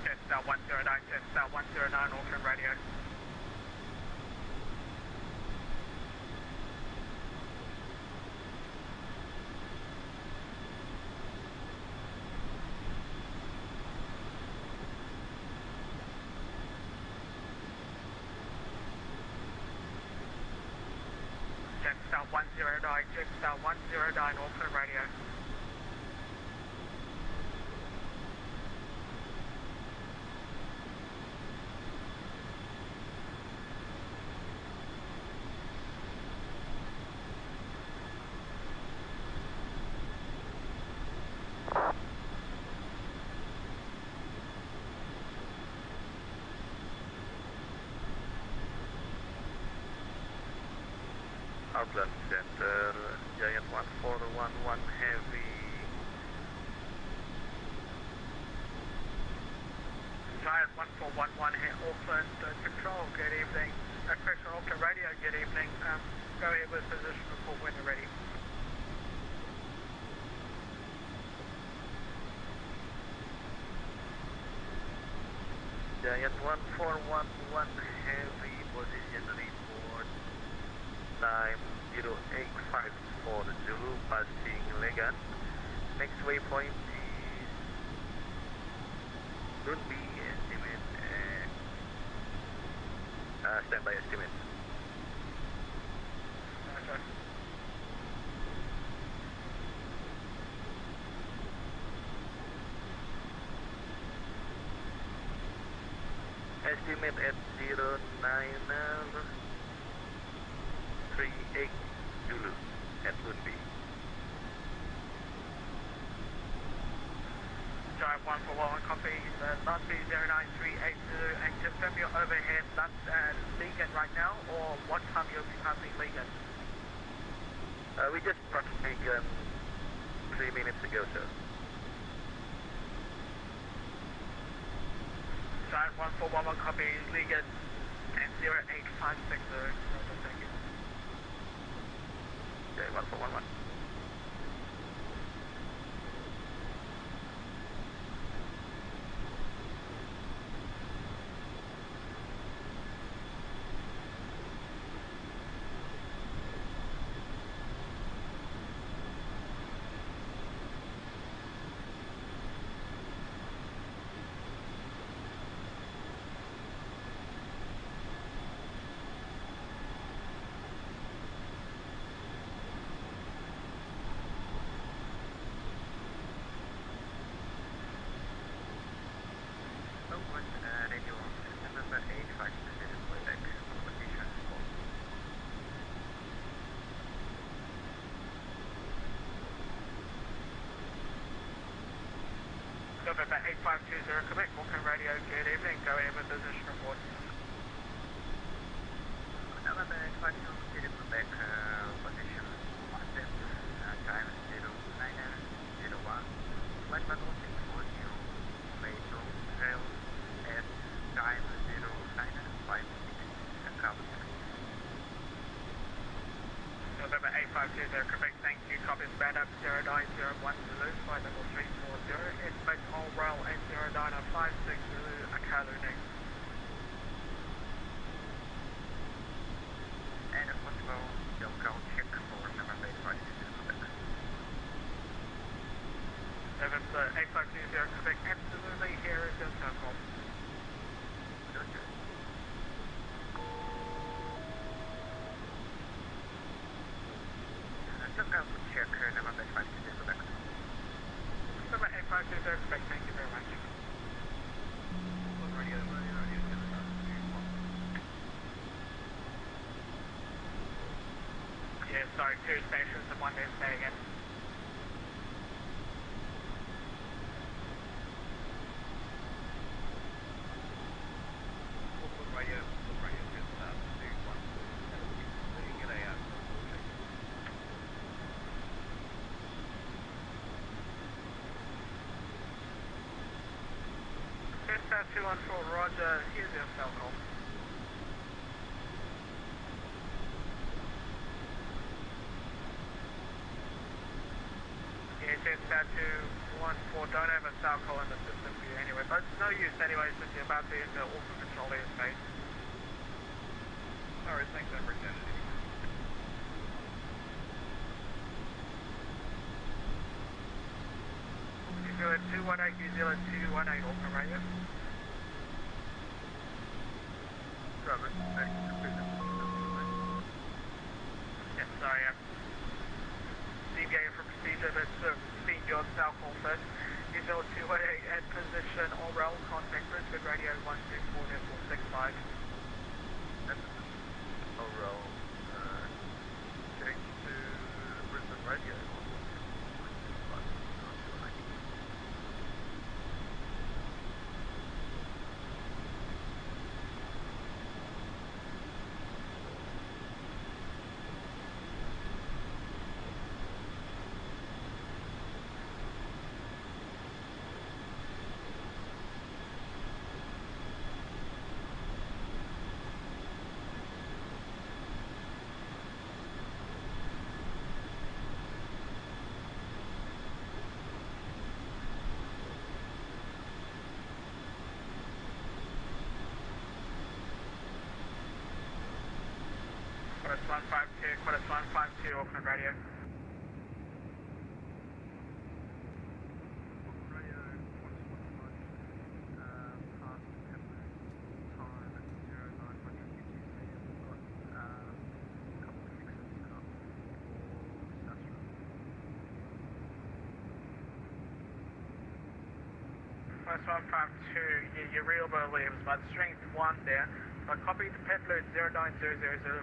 Jetstar 109, Jetstar 109, Auckland Radio. Jetstar 109, Jetstar 109, Auckland Radio. Auckland Center, Giant 1411 Heavy. Giant 1411 here, Auckland Control, good evening. Question Auckland Radio, good evening. Go ahead with position report when you're ready. Giant 1411 Heavy, position report 90854 Zulu, passing Legan. Next waypoint is Runby, estimate, standby estimate. Okay. Estimate at 0938 Zulu at Runby. Giant 141, copy, Nancy 09380, and confirm your overhead, that's Legan right now, or what time you'll be passing Legan? We just passed Legan 3 minutes ago, sir. Giant 141, copy, Legan, and 08560, thank you. Okay, 1411. November 8520 Quebec, Auckland Radio, good evening, go ahead with position report. November 8520 Quebec, position Vatsim, time 0901, flight level 640, Metro Rail, at time 0956, and copy. November 8520 Quebec, thank you, copy bad up 0901 Zulu, flight level 340, estimate all rail at 09056 Zulu, Akalu next. And a possible local check for November 8520 Quebec. November 8520 Quebec, absolutely, here is your circle. Local check November 8520 Quebec. November 8520 Quebec, thank you very much. Radio, Yeah, sorry, 2 stations and 1 day again. Radio, just do 1. Get a Dispatch 214, Roger, here's your cell call. Yeah, Dispatch 214, don't have a cell call in the system for you anyway, but it's no use anyway since you're about to enter Auckland Control airspace. Alright, thanks, Representative. New Zealand 218, New Zealand 218, Auckland Radio. Robert, back to business. Yeah, sorry, I'm deviating from procedure, but speed your cell call first. New Zealand 218 at position, all rail contact Brisbane Radio 124.65. Overall, change to Brisbane Radio. Quartus 152, Quartus 152, Auckland Radio. Radio, Quartus 152, past Melbourne, time 0900 UTC. Got a couple of fixes up for Sastra. Quartus 152, yeah, your real early, it was about strength 1 there. But copy the pet load 09000,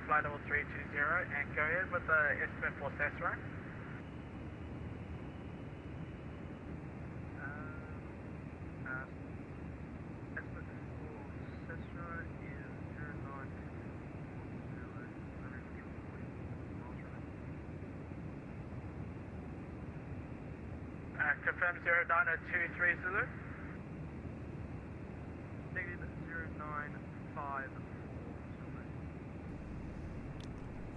flight level 320, and go ahead with the estimate for Sasra. Estimate for Sastra is 0940, Confirm 09023 Zulu. Negative 0954.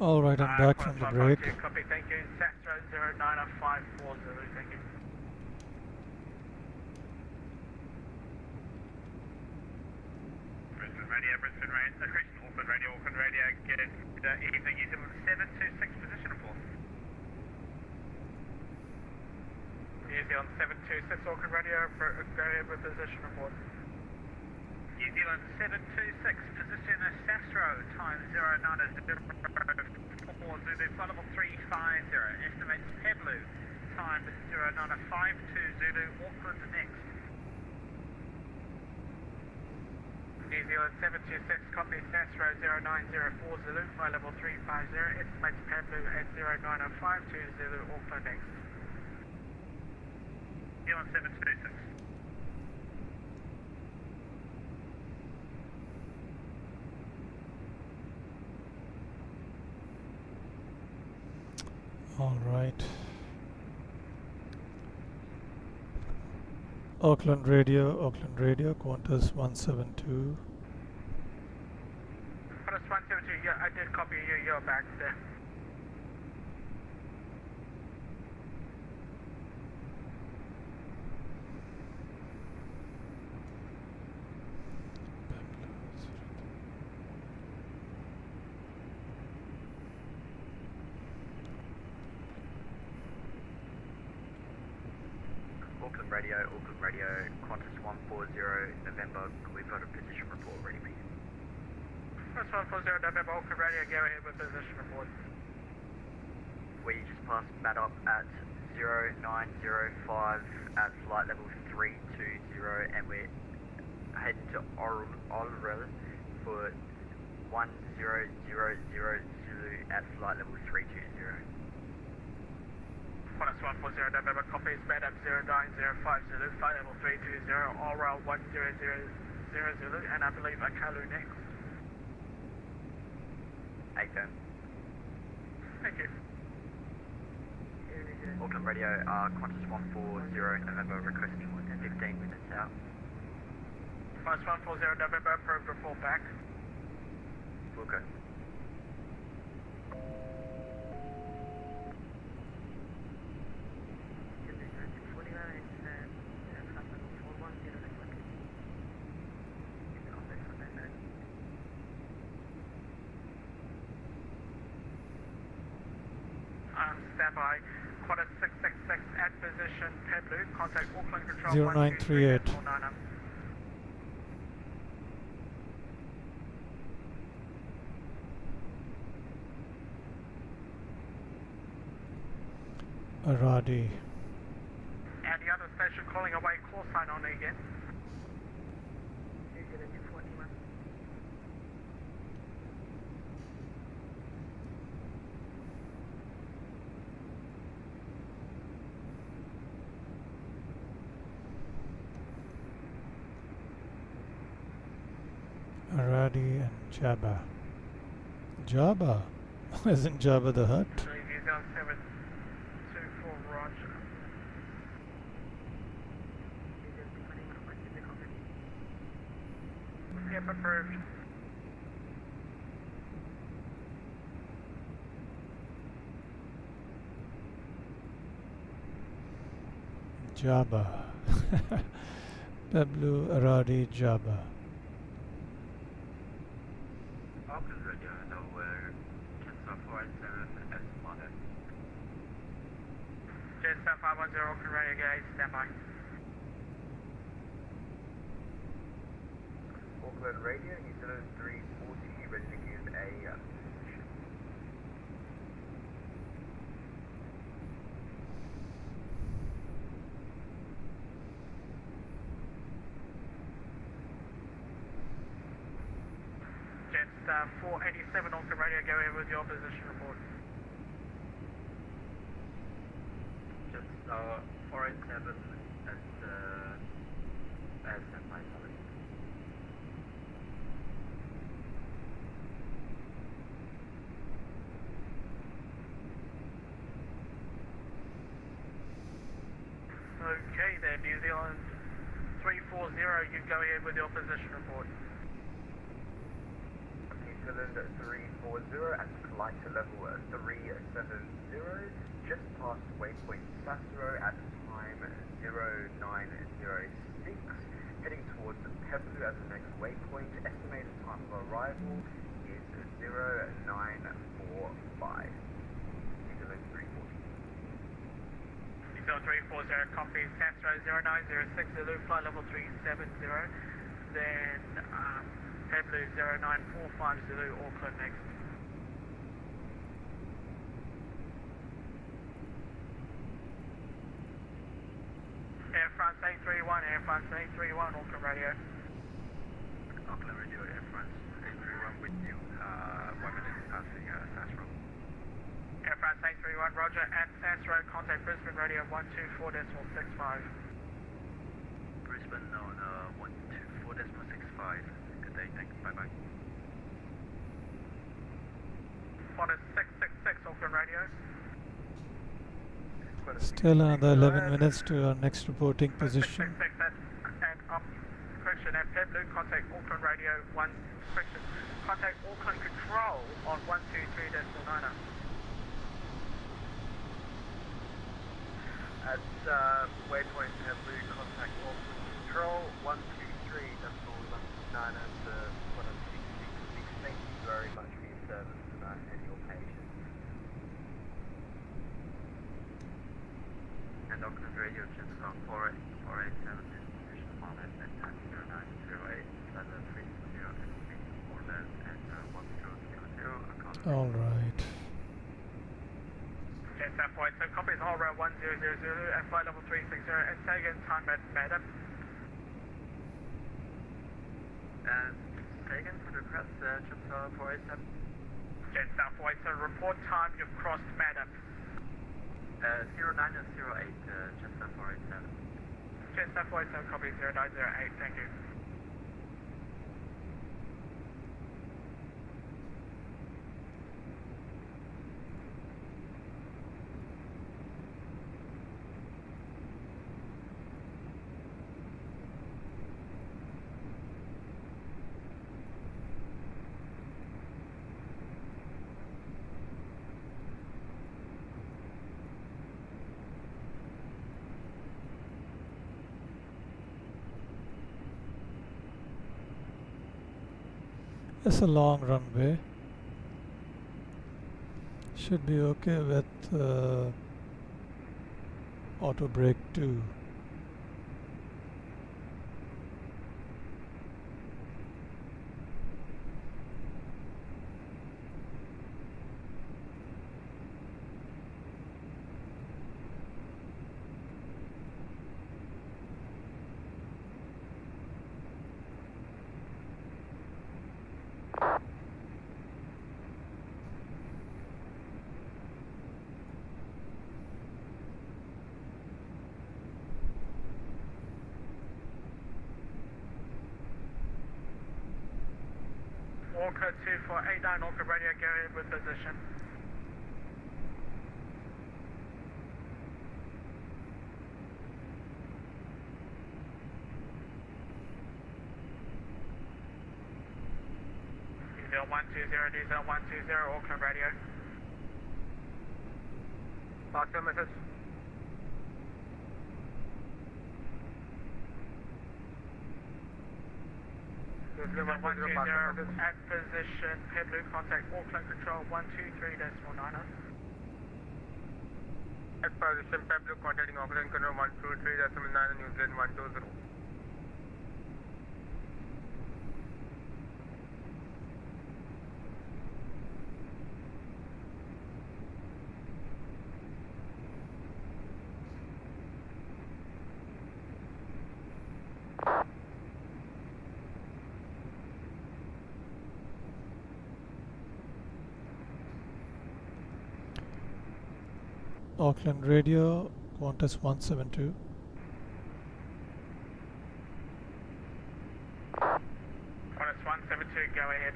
All right, I'm back from the break. Copy, thank you. Sastra 09054 Zulu, thank you. Brisbane Radio, Christian Auckland Radio, good evening. New Zealand 726, position report. New Zealand 726, Auckland Radio, go ahead with position report. New Zealand 726, position Sastro, time 0904, Zulu, flight level 350, estimates Peblu, time 0952, Zulu, Auckland next. New Zealand 726, copy Sastro 0904 Zulu, flight level 350, estimates Peblu at 09052 Zulu, Auckland next. New Zealand 726. All right. Auckland Radio, Qantas 172. Qantas 172, yeah, I did copy you, you're back there. Auckland Radio, Qantas 140, November, we've got a position report ready for you. Qantas 140, November, Auckland Radio, go ahead with position report. We just passed Madop at 0905 at flight level 320, and we're heading to Orrell for 1000 Zulu at flight level 320. Qantas 140, November, copies, Madop 0905 Zulu, flight level 320, Orrell 1000 Zulu, and I believe Akalu next. 8 10. Thank you. Auckland Radio, Qantas 140, November, requesting 15 minutes out. Qantas 140, November, approved, report back. We'll go. Standby. Qantas 666 at position, Peblu, contact Auckland Control 0938. 129. Aradi. And the other station calling away, call sign on again. Aradi and Jabba. Jabba? Isn't Jabba the Hutt? 724, Roger. Yep, approved. Jabba. Peblu, Aradi, Jabba. Auckland Radio, Delaware, Jetstar 487 S Mother. Jetstar 510, Auckland Radio, gauge, standby. Auckland Radio, New Zealand 340, ready to give a position. Jetstar 487, Auckland Radio, go ahead with your position report. Jetstar 487 at standby, sorry. Okay then, New Zealand 340, you go ahead with your position report. New Zealand 340 at flight level 370, just past waypoint Sasro at time 0906, heading towards Peblu as the next waypoint. Estimated time of arrival is 0945. New Zealand 340. New Zealand 340, copy, Sasro 0906, Zulu, flight level 370, then Peblu 0945, Zulu, Auckland next. Air France 831, Air France 831, Auckland Radio. Auckland Radio, Air France 831 with you. 1 minute passing Sasro. Air France 831, Roger, at Sasro, contact Brisbane Radio 124.65. Brisbane on 124.65. Good day, thanks, bye bye. Qantas 666, Auckland Radio. Still another 11 minutes to our next reporting position. Correction, at Pebble, contact Auckland Radio 1, correction, contact Auckland Control on 123.9. At waypoint Pebble, contact Auckland Control 123.9 to 10666. Thank you very much for your service tonight and your patience. And Auckland Radio just on 487 position on at 0908 and 1000 All right. Yes, that point. So copies all route 1000 at flight level 360 and say again time at Madam. Sagan for the crest, just 487. Jet South White, so report time you've crossed Madam. 0908, just 487. Jet South White, so copy 0908, thank you. It's a long runway. Should be okay with auto brake 2. Walker 2489, Auckland Radio, go ahead with position. Diesel 120, Diesel 120, Auckland Radio. Last your message. Diesel 120 at position, Pebble, contact Auckland Control 123.9. At position, Pebble, contacting Auckland Control 123.9, New Zealand 120. Auckland Radio, Qantas 172. Qantas 172, go ahead.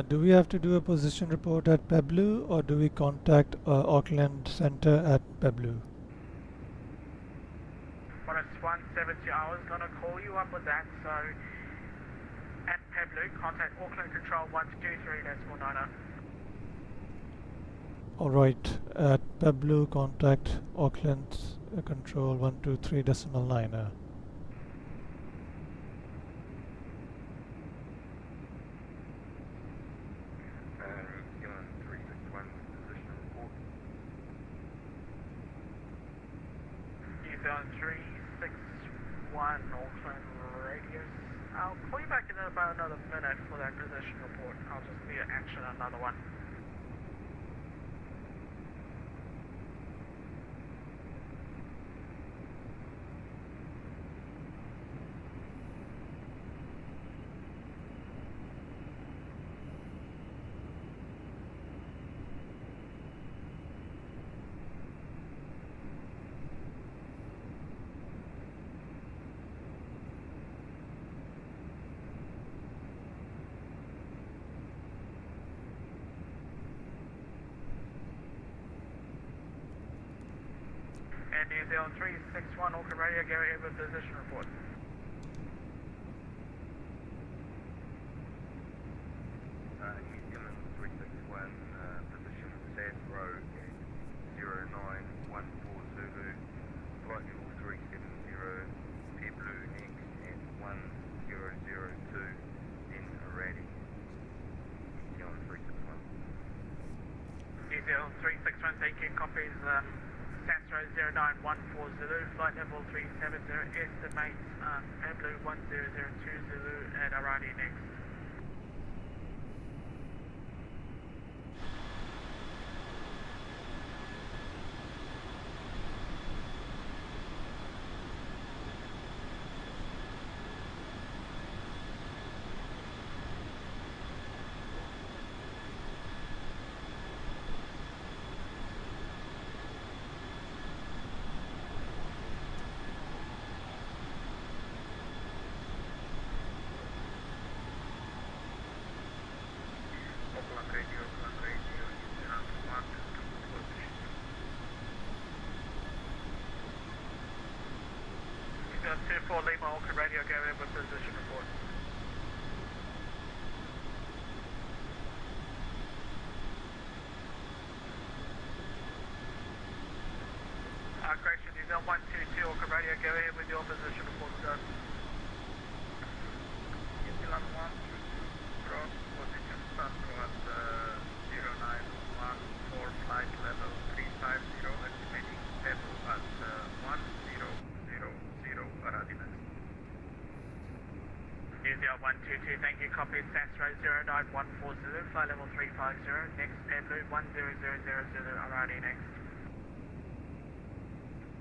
Do we have to do a position report at Pebble or do we contact Auckland Centre at Pebble? Qantas 170, I was going to call you up with that, so at Pebble, contact Auckland Control 123.9. Alright, at Pebble, contact Auckland Control 123.9. Zone 361, Auckland Radio. I'll call you back in about another minute for that position report. I'll just be at action another one. New Zealand 361, Auckland Radio, go ahead with position report. New Zealand 361, position Sand Road at 0914 Zulu, flight level 370, Air Blue next at 1002 in Arati. New Zealand 361. New Zealand 361, thank you, copies Sastro 0914 Zulu, flight level 370, estimates Air Blue 1002 Zulu at Arati next. New Zealand 24 Lima, Auckland Radio, go ahead with position report. Correction, New Zealand 122, Auckland Radio, go ahead with your position report, sir. New Zealand 122, cross position Sastro at 0914, flight level 350, estimating level at 1000 Arati next. New Zealand 122, thank you, copy Sastro 0914 Zulu, flight level 350, next Air Blue 1000 Zulu, Arati next.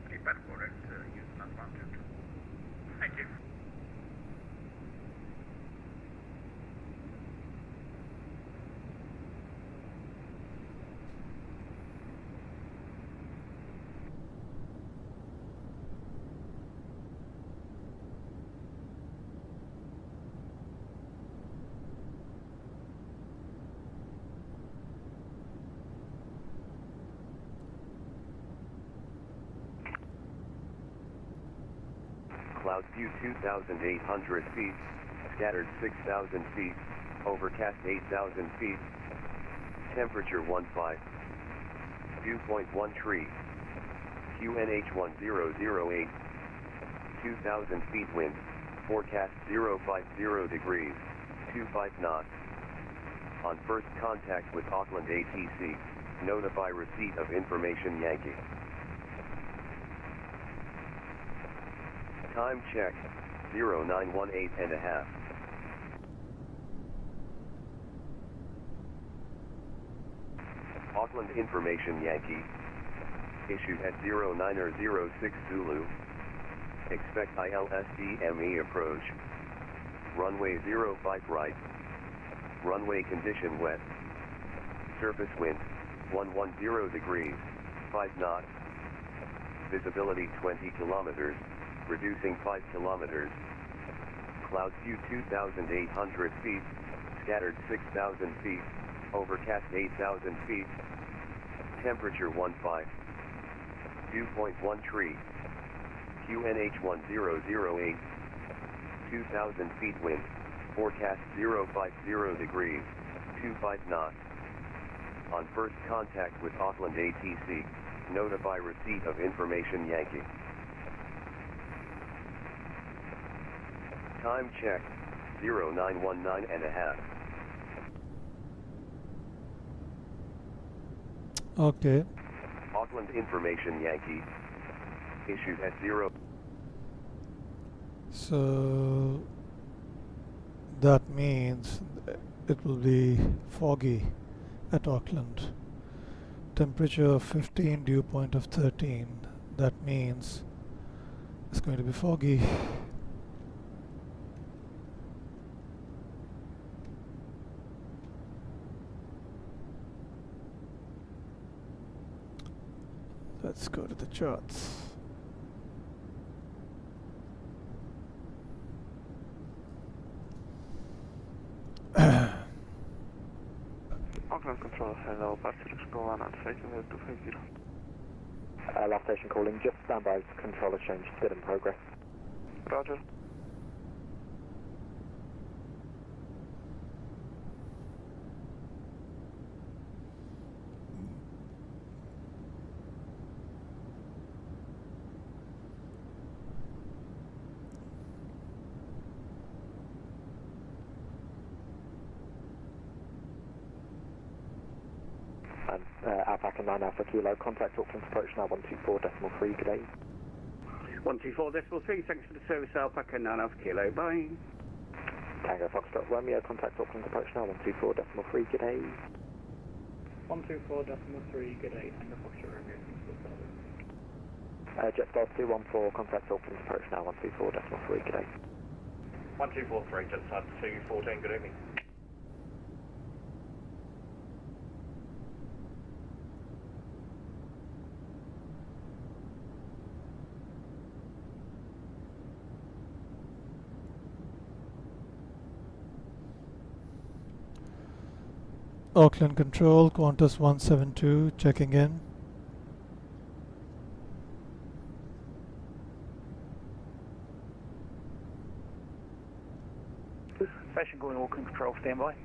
Prepare correct, New Zealand 122. Thank you. Cloud view 2,800 feet, scattered 6,000 feet, overcast 8,000 feet, temperature 15, dew point 1 tree, QNH 1008, 2,000 feet wind, forecast 050 degrees, 25 knots. On first contact with Auckland ATC, notify receipt of information Yankee. Time check, 0918.5. Auckland Information Yankee. Issued at 0906 Zulu. Expect ILSDME approach. Runway 05 right. Runway condition wet. Surface wind, 110 degrees, 5 knots. Visibility 20 kilometers. Reducing 5 kilometers. Cloud view 2,800 feet, scattered 6,000 feet, overcast 8,000 feet, temperature 15, dew point 1 tree, QNH 1008, 2,000 feet wind, forecast 050 degrees, 25 knots. On first contact with Auckland ATC, notify receipt of information Yankee. Time check, 0919.5. Okay. Auckland Information Yankee. Issued at 0. So that means it will be foggy at Auckland. Temperature of 15, dew point of 13. That means it's going to be foggy. Let's go to the charts. Auckland Control, hello, Party Go 1 and 250. Last station calling, just stand by, controller change, still in progress. Roger. And Alpha and 9 Alpha Kilo, contact Auckland approach now 124.3, good day. 124.3, thanks for the service, Alpaca 9 Alpha Kilo, bye. Tango Foxtrot Romeo, contact Auckland approach now 124.3, good day. 124.3, good day, Tango Foxtrot Romeo, thanks for the service. Jetstars 214, contact Auckland approach now 124.3, good day. 1243, Jetstar 214, good evening. Auckland Control, Qantas 172, checking in. Station going Auckland Control, standby.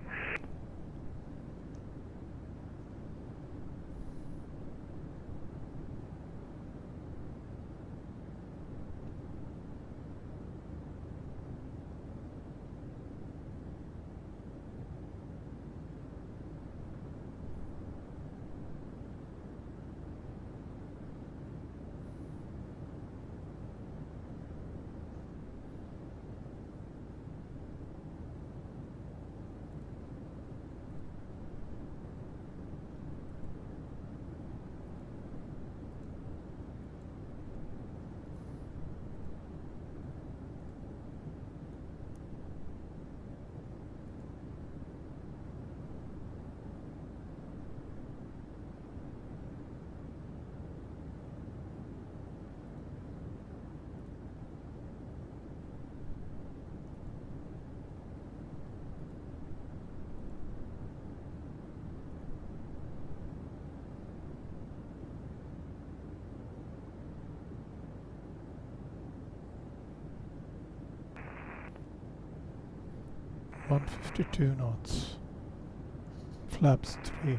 .52 knots. Flaps 3.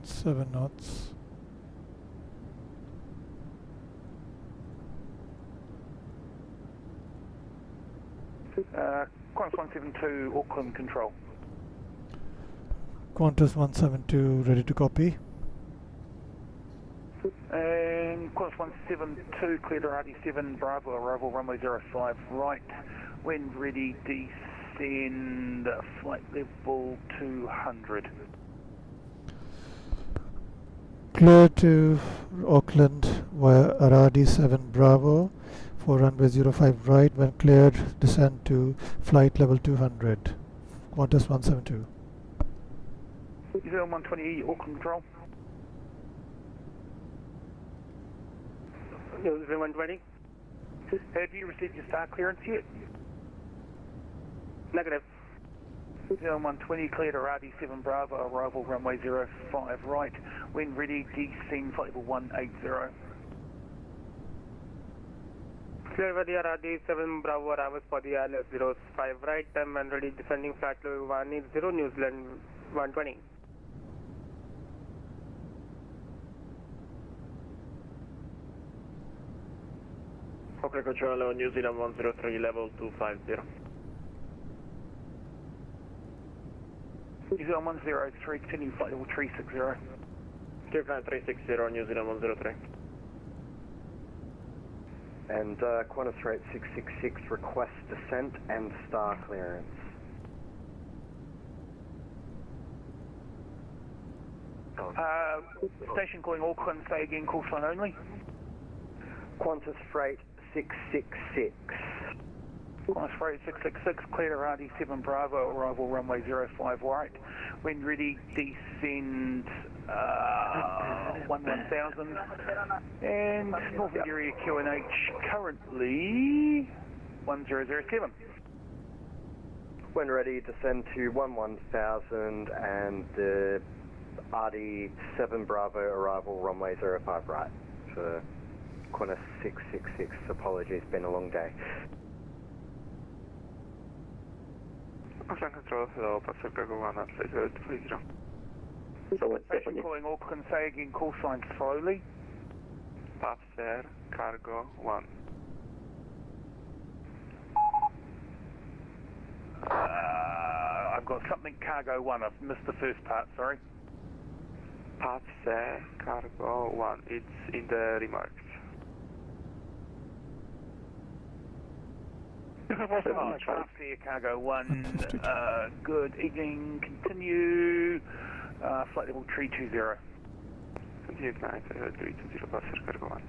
.7 knots. Qantas 172, Auckland Control. Qantas 172, ready to copy. And Qantas 172, clear to RD7, Bravo, arrival runway 05 right. When ready, descend flight level 200. Clear to Auckland via Aradi 7 Bravo for runway 05 right. When cleared, descend to flight level 200. Qantas 172. 120, Auckland Control. 120. Have you received your star clearance yet? Negative. 120, clear to RD7 Bravo, arrival runway 05 right. When ready, descend flight level 180. Clear with the RD7 Bravo, arrivals for the ILS 05 right, time and ready, descending flight level 180, New Zealand 120. Auckland Control, New Zealand 103, level 250. New Zealand 103, continue flight level 360. Clear flight 360, New Zealand 103. And Qantas rate 666, request descent and star clearance. Station calling Auckland, say again, call sign only. Qantas freight 666. Qantas Freight 666, clear to RD7 Bravo, arrival runway 05 right. When ready, descend 1000 and Northern area QNH currently 1007. When ready, descend to 11000 and the RD7 Bravo, arrival runway 05 right for Qantas 666. Apologies, been a long day. Auckland Control, hello, Passenger Cargo 1 at 3030. Station calling Auckland, say again, call sign slowly. Passenger Cargo 1. I've got something Cargo 1, I've missed the first part, sorry. Passenger Cargo 1, it's in the remarks. Passenger Cargo 1, good evening, continue, flight level 320. Continue flight 320, Passenger Cargo 1.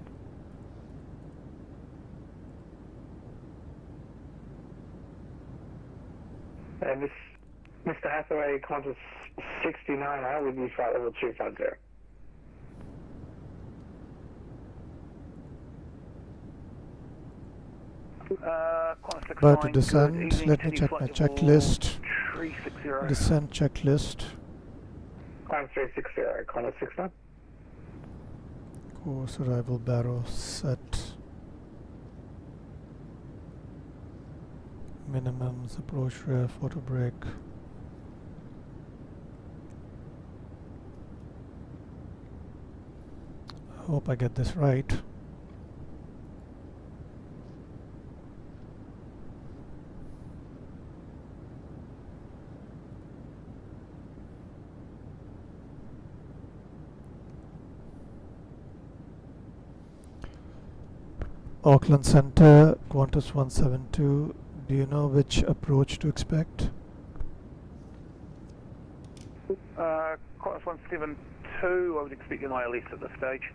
And this, Mr. Hathaway, Qantas 69 with you flight level 250. About to descend, let me check my checklist. Descent checklist. Qantas 360, Qantas 69. Course arrival barrow set. Minimums, approach ref, auto brake. I hope I get this right. Auckland Centre, Qantas 172. Do you know which approach to expect? Qantas 172, I would expect an ILS at this stage.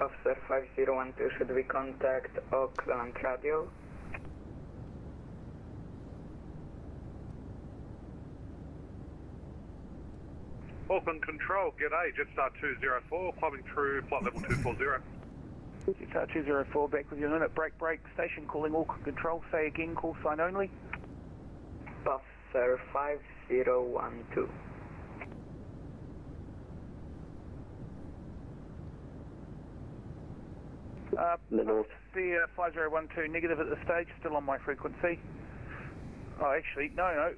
Officer 5012, should we contact Auckland Radio? Auckland Control, g'day, Jetstar 204, climbing through flight level 240. Jetstar 204, back with your unit, break, station calling Auckland Control, say again, call sign only. Officer 5012. The 5012 negative at this stage, still on my frequency. Oh, actually, no,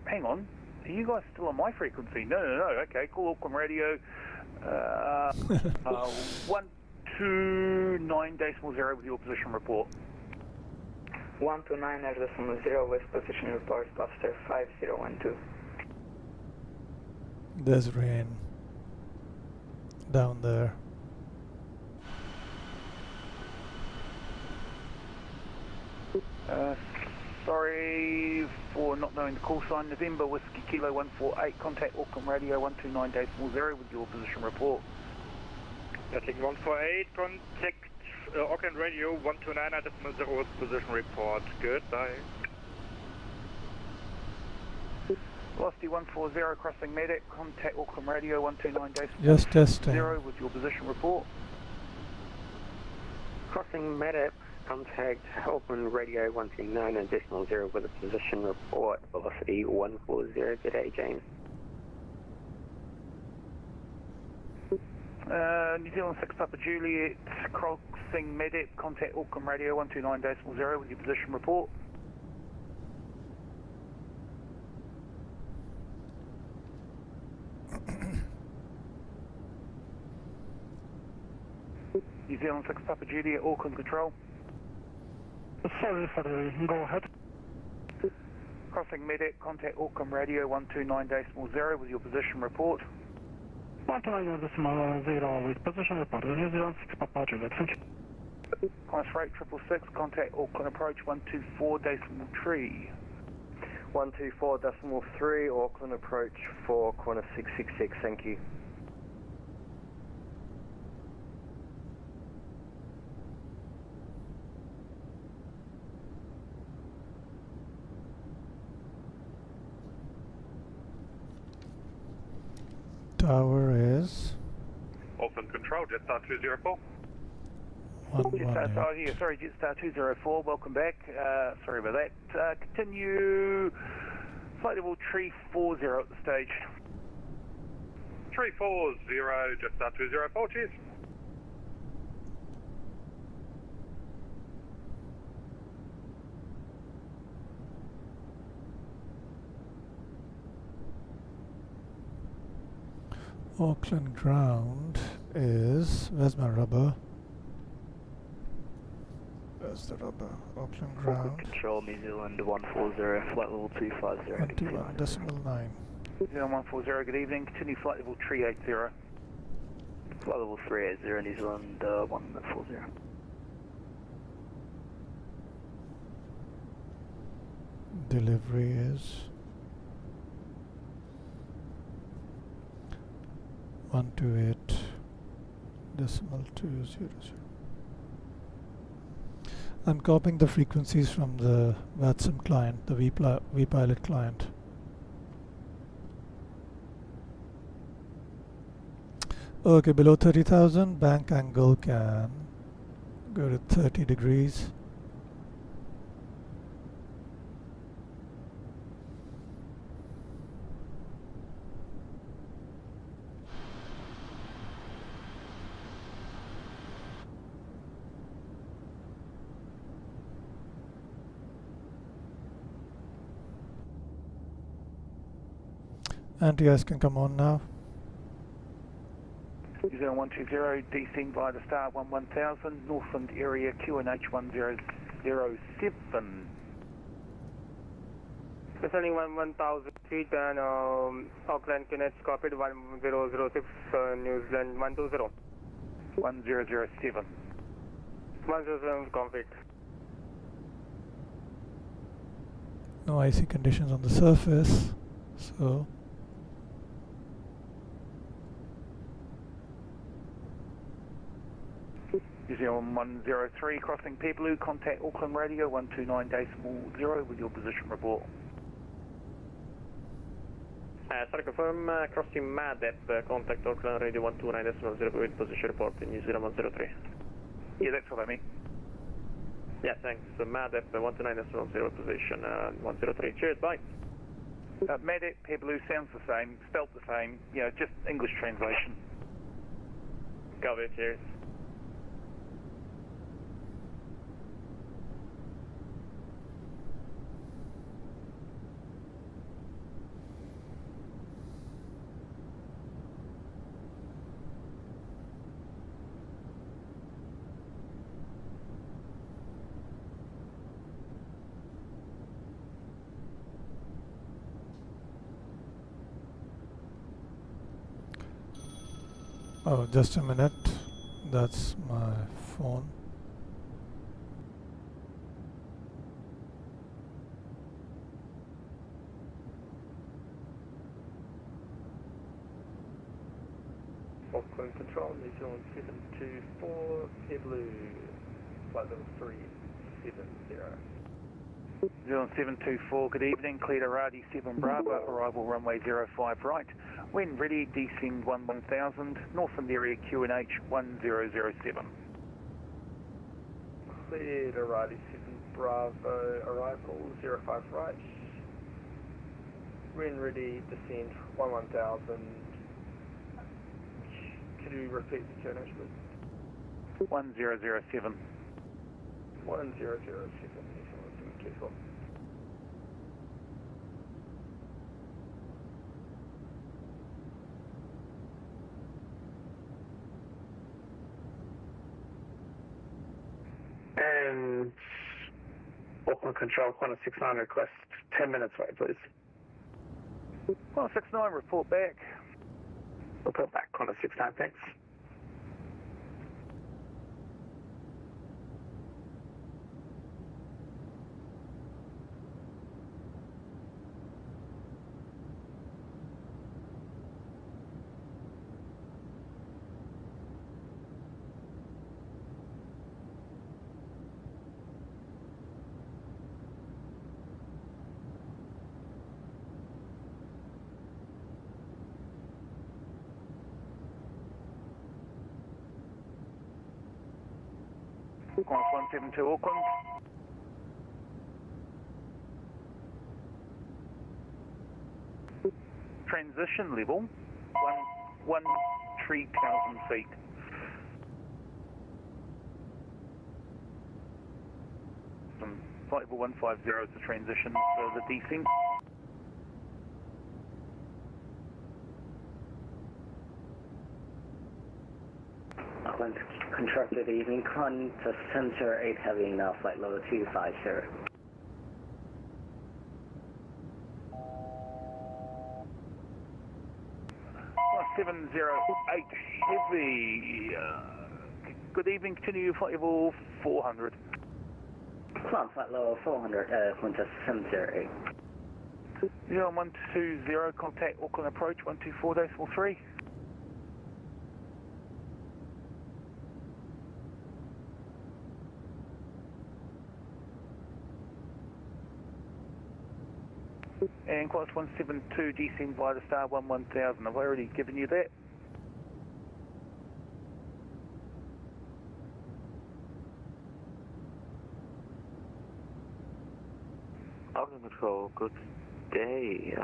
hang on. Are you guys still on my frequency? No, okay, call Auckland Radio 129.0 with your position report. 129.0 with position report, Officer 5012. There's rain down there. Sorry for not knowing the call sign. November Whiskey Kilo 148, contact Auckland Radio 129.0 with your position report. Taking 148, contact Auckland Radio 129.0 with position report. Goodbye. Velocity 140, crossing Medic, contact Auckland Radio 129.0 Just testing. with your position report. Crossing Medic, contact Auckland Radio 129.0 with a position report, velocity 140, g'day James. New Zealand 6 Papa Juliet, crossing Medic, contact Auckland Radio 129.0 with your position report. New Zealand 6 Papa Juliet, Auckland Control. Sorry for the go ahead. Crossing Medic, contact Auckland Radio 129.0 with your position report. 129.0 with position report, New Zealand 6 Papa Juliet, thank you. Qantas Freight 666, contact Auckland Approach 124.3. 124.3, Auckland Approach for Qantas 666, thank you. tower is Auckland Control, Jetstar 204. Jetstar, yeah, sorry, Jetstar 204, welcome back. Sorry about that. Continue flight level 340 at the stage. 340, Jetstar 204, cheers. Auckland ground is, where's my rubber? Where's the rubber? Auckland ground. Auckland Control, New Zealand 140, flight level 250. 21.9. New Zealand 140, good evening. Continue flight level 380. Flight level 380, New Zealand 140. Delivery is 128.200. I'm copying the frequencies from the Vatsim client, the vPilot client. Okay, below 30,000, bank angle can go to 30 degrees. Anti-ice can come on now. New Zealand 120, descend via the star 1000, Northland area QNH 1007. Descending 1000 feet and Auckland QNH copied 1006, New Zealand 120. 1007. 107 complete. No icy conditions on the surface, so New Zealand 103, crossing Peebaloo, contact Auckland Radio 129.0 with your position report. Sorry, confirm crossing MAD at contact Auckland Radio 129.0 with position report in New Zealand 103. Yeah, that's what I mean. Yeah, thanks. MAD at 129.0 position 103. Cheers, bye. MAD at Peebaloo sounds the same, spelt the same, you know, just English translation. Got it, cheers. oh, just a minute. That's my phone. Auckland Control, New Zealand 724, Peebaloo, flight level 370. New Zealand 724, good evening, cleared Aradi 7 Bravo, arrival runway 05 right. When ready, descend 1000, Northland area QNH 1007. Cleared Aradi 7 Bravo, arrival 05 right. When ready, descend 1000. Could you repeat the QNH please? 1007. 1007. Careful. And Auckland Control, Qantas 69 request 10 minutes wait, please. Qantas 69, report back. Report back, Qantas 69, thanks. Cross 172 Auckland. Transition level, 3,000 feet. Flight level 150 is the transition for the descent. Auckland Control, good evening. Qantas 708 Heavy now, flight level 250. Flight 708 Heavy. Good evening, continue flight level 400. Flight level 400, Qantas 708. 0120, contact Auckland approach 124.3. And Qantas 172, descend via the star 1000. I've already given you that. Auckland Control, good day.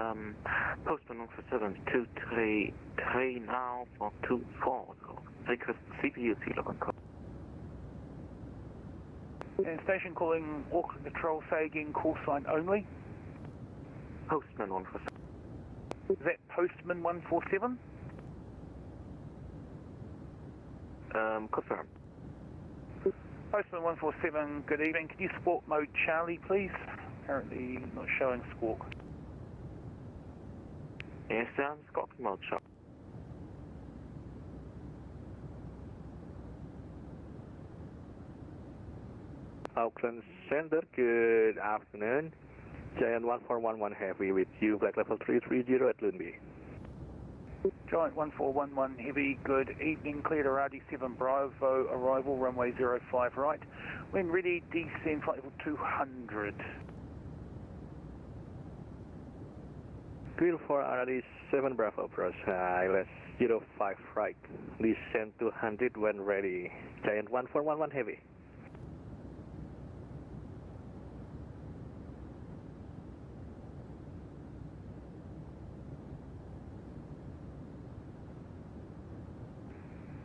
Postman 147-233 now for 24. Request CPU seal control. And station calling Auckland Control, say again, call sign only. Postman 147. Is that Postman 147? Confirm. Postman 147, good evening. Can you squawk mode Charlie, please? Apparently not showing squawk. Yes, squawk mode Charlie. Auckland Center, good afternoon. Giant 1411 Heavy with you, flight level 330 at Loonby. Giant 1411 Heavy, good evening. Clear to RD7 Bravo, arrival runway 05 right. When ready, descend flight level 200. Clear for RD7 Bravo approach, ILS 05 right. Descend 200 when ready. Giant 1411 Heavy.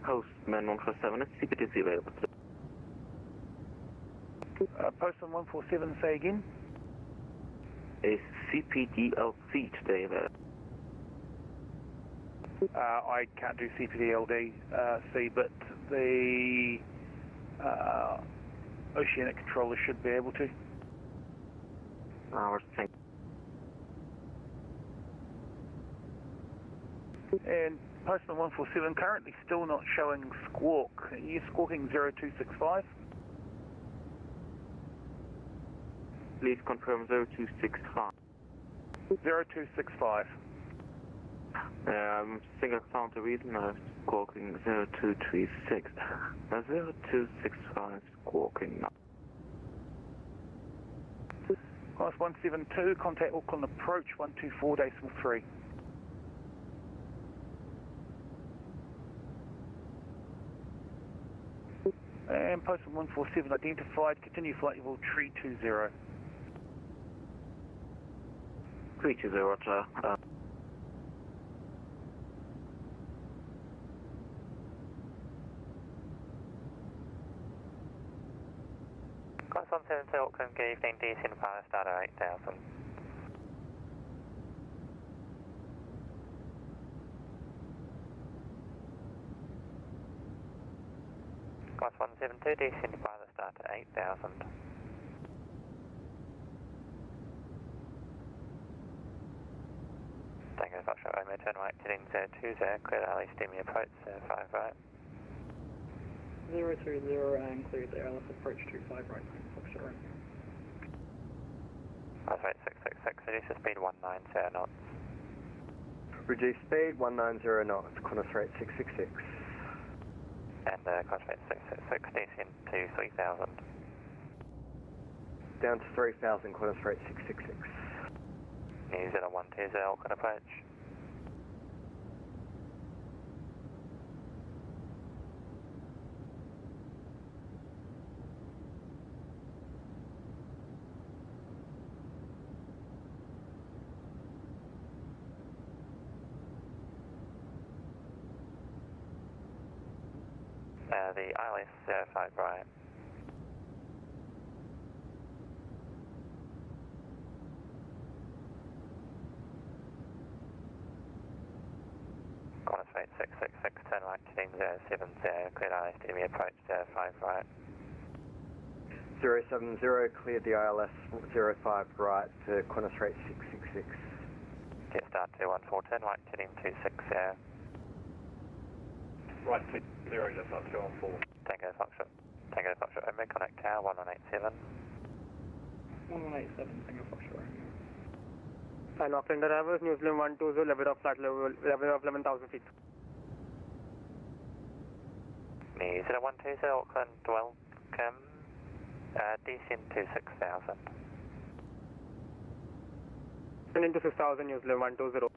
Postman 147, is CPTC available? Postman 147, say again. Is CPDLC today available? I can't do CPDLD, C, but the Oceanic controller should be able to. Hours, thank you. And Postman 147, currently still not showing squawk. Are you squawking 0265? Please confirm 0265. 0265. Single sound to reason, squawking 0236. 0265 squawking now. Class 172, contact Auckland approach 124.3. And Postman 147 identified, continue flight level 320. 320, roger. Class 172 Auckland, good evening, descend via starter 8000. Class 172, descend via the start at 8000. Thank you very much, Romeo, turn right, heading 020, clear alley, steamy approach, 05 right. 020 and clear the LS approach 25 right, Foxtrot right. That's right, 666, reduce the speed 190 knots. Reduce speed 190 knots, Qantas rate 666. And Qantas rate 666, descend to 3000. Down to 3000, Qantas rate 666. New Zealand 120, Auckland approach. The ILS 05 right. Qantas rate 666, turn right, heading 070, cleared ILS, enemy approach 05 right. 070, cleared the ILS 05 right to Qantas rate 666. Jetstar 214, turn right, heading 260. Right, 20, Jetstar 214. Tango Foxtrot, Romeo, connect tower 1187. 1187, Tango Foxtrot, Romeo. And Auckland arrivals, New Zealand 120, level of flight level of 11,000 feet. New Zealand 120, Auckland, welcome. Descend to 6,000. And into 6,000, New Zealand 120.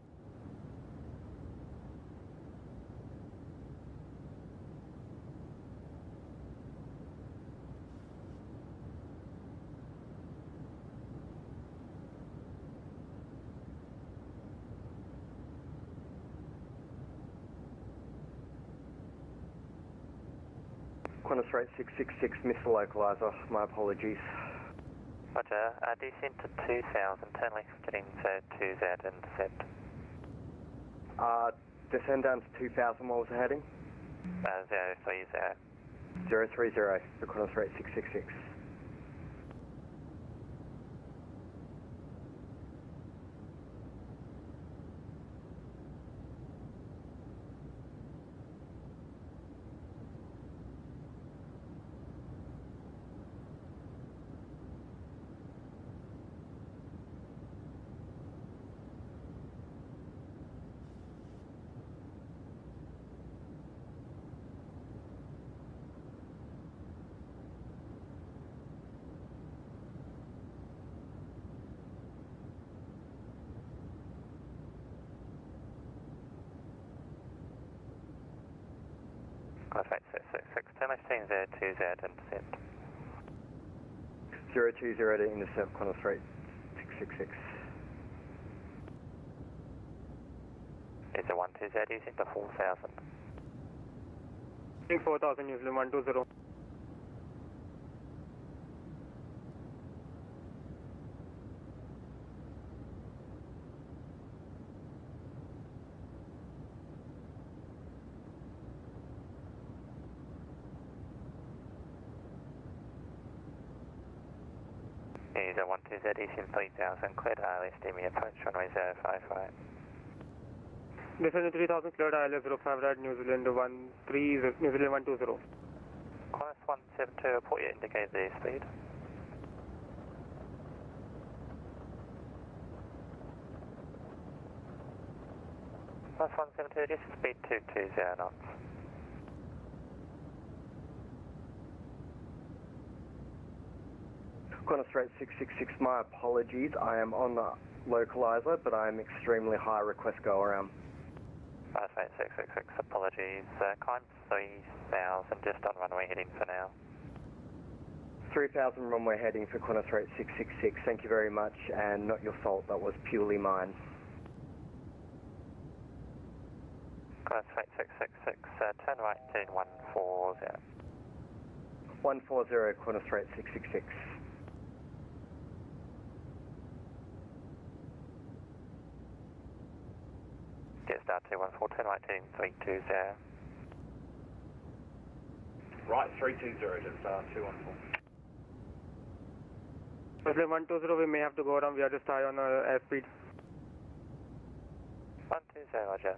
Qantas rate 666, missed the localizer, my apologies. Roger, descend to 2,000, turn left, getting to 2Z and intercept. Descend down to 2,000, what was the heading? 030. 030, for Qantas rate 666. Qantas rate 666, turn left, heading 02Z, intercept. 020 to intercept Qantas rate 666. It's a 12Z, descend to 4,000. 4,000, New Zealand 120. Is a 12Z, descend 3,000, cleared ILS, enemy approach, runway 05 right. Descend to 3,000, cleared ILS 05 right, New Zealand 13, New Zealand 120. Qantas 172, report you indicate the speed. Qantas 172, just speed 220 knots. Qantas rate 666, my apologies, I am on the localizer, but I am extremely high, request go around. Qantas rate 666, apologies, climb 3,000, just on runway heading for now. 3,000 runway heading for Qantas rate 666, thank you very much, and not your fault, that was purely mine. Qantas rate 666, turn right, heading 140. 140, Qantas rate 666. Jetstar 214, turn right, heading 320. Right, 320, Jetstar 214. New Zealand 120, we may have to go around, we are just high on airspeed. 120, roger.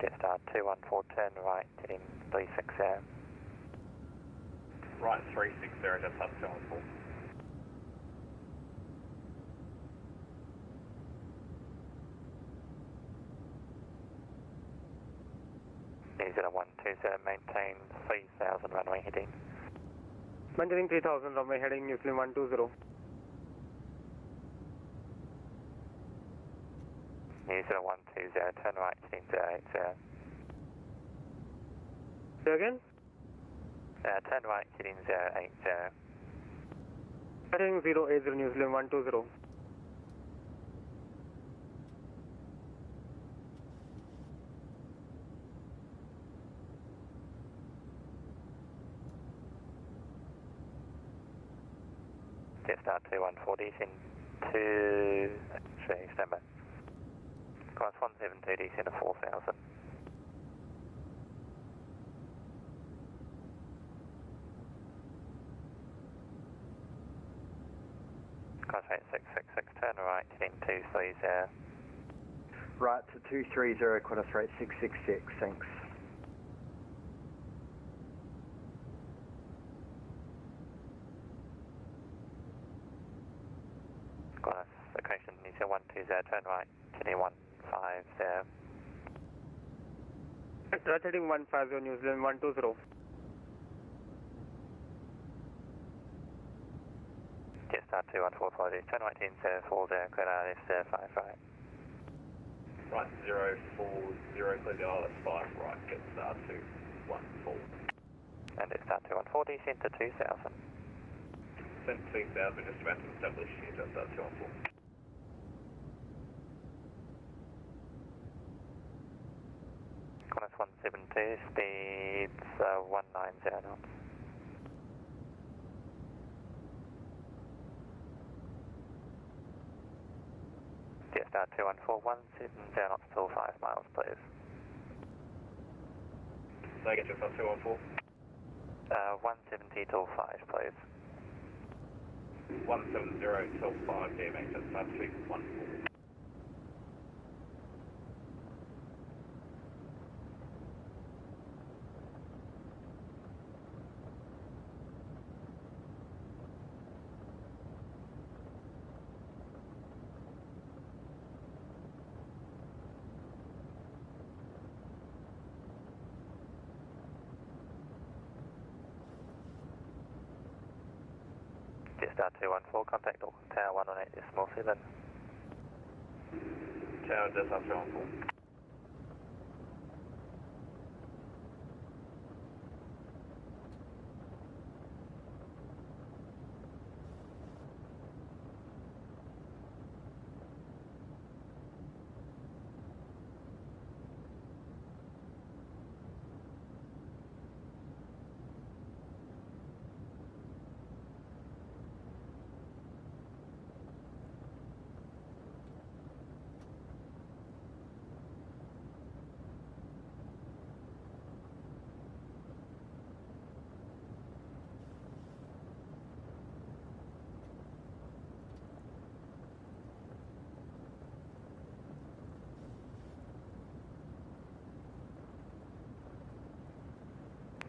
Jetstar 214, turn right, heading 360. Right, 360, Jetstar 214. New Zealand 120, maintain 3,000 runway heading. Maintaining 3,000 runway heading, New Zealand 120. New Zealand 120, turn right, heading 080. Say again? Turn right, heading 080. Heading 080, New Zealand 120. Jetstar 2140, descend to... Actually, stand by. Class 172, descend to 4000. Class 8666, turn right, heading 230. Right to 230, Qantas rate 666, thanks. Qantas, location New Zealand 120, turn right, heading 150. Right heading 150, New Zealand 120. Jetstar 2140, turn right, heading 040, clear out F05 right. Right 040, clear the ILS 5 right, Jetstar 214. And Jetstar 2140, descend to 2000. Send 2000, just about to establish here, Jetstar 214. Qantas 172, speeds 190 knots. Jetstar 2141, 70 knots till 5 miles, please. Say again, Jetstar 214. 170 till 5, please. 170 till 5, DMX, Jetstar 214. Jetstar 214, contact Auckland Tower 118.7. Tower, Jetstar 214.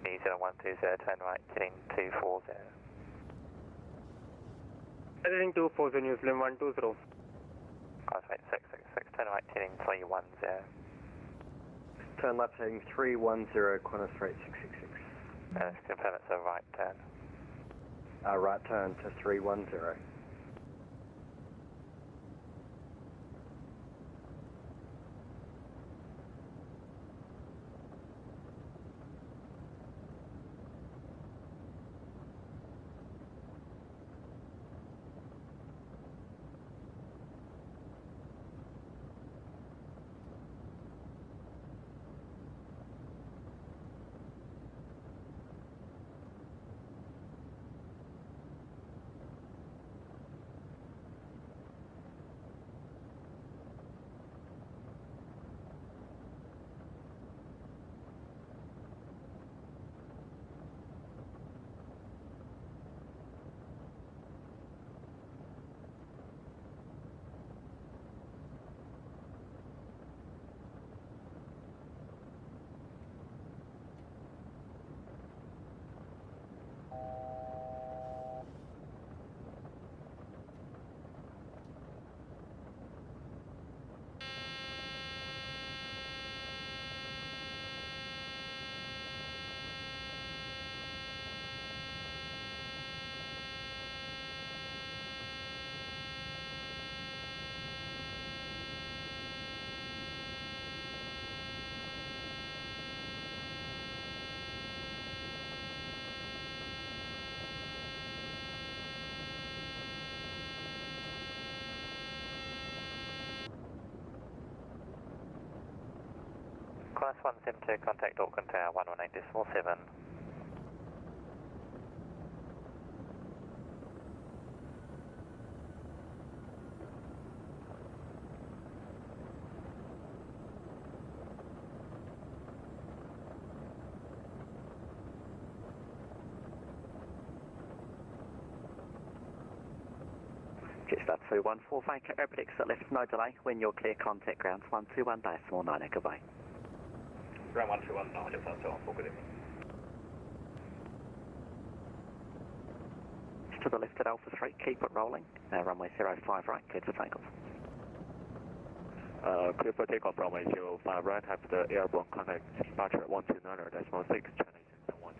New Zealand 120, turn right, heading 240. Heading 240, New Zealand 120. Class 8666, turn right, heading 310. Turn left heading 310, Qantas rate 666. Confirm it's a right turn. Right turn to 310. Qantas 172, contact Auckland Tower 118.7. Jetstar 214, vacate rapid exit left, no delay. When you're clear, contact grounds 121.9 Echo Bay. Ground 121, Jetstar 214, good evening. To the left at Alpha 3, keep it rolling. Runway 05 right, clear for takeoff. Clear for takeoff, runway 05 right, have the airborne contact departure 129.6, China 12.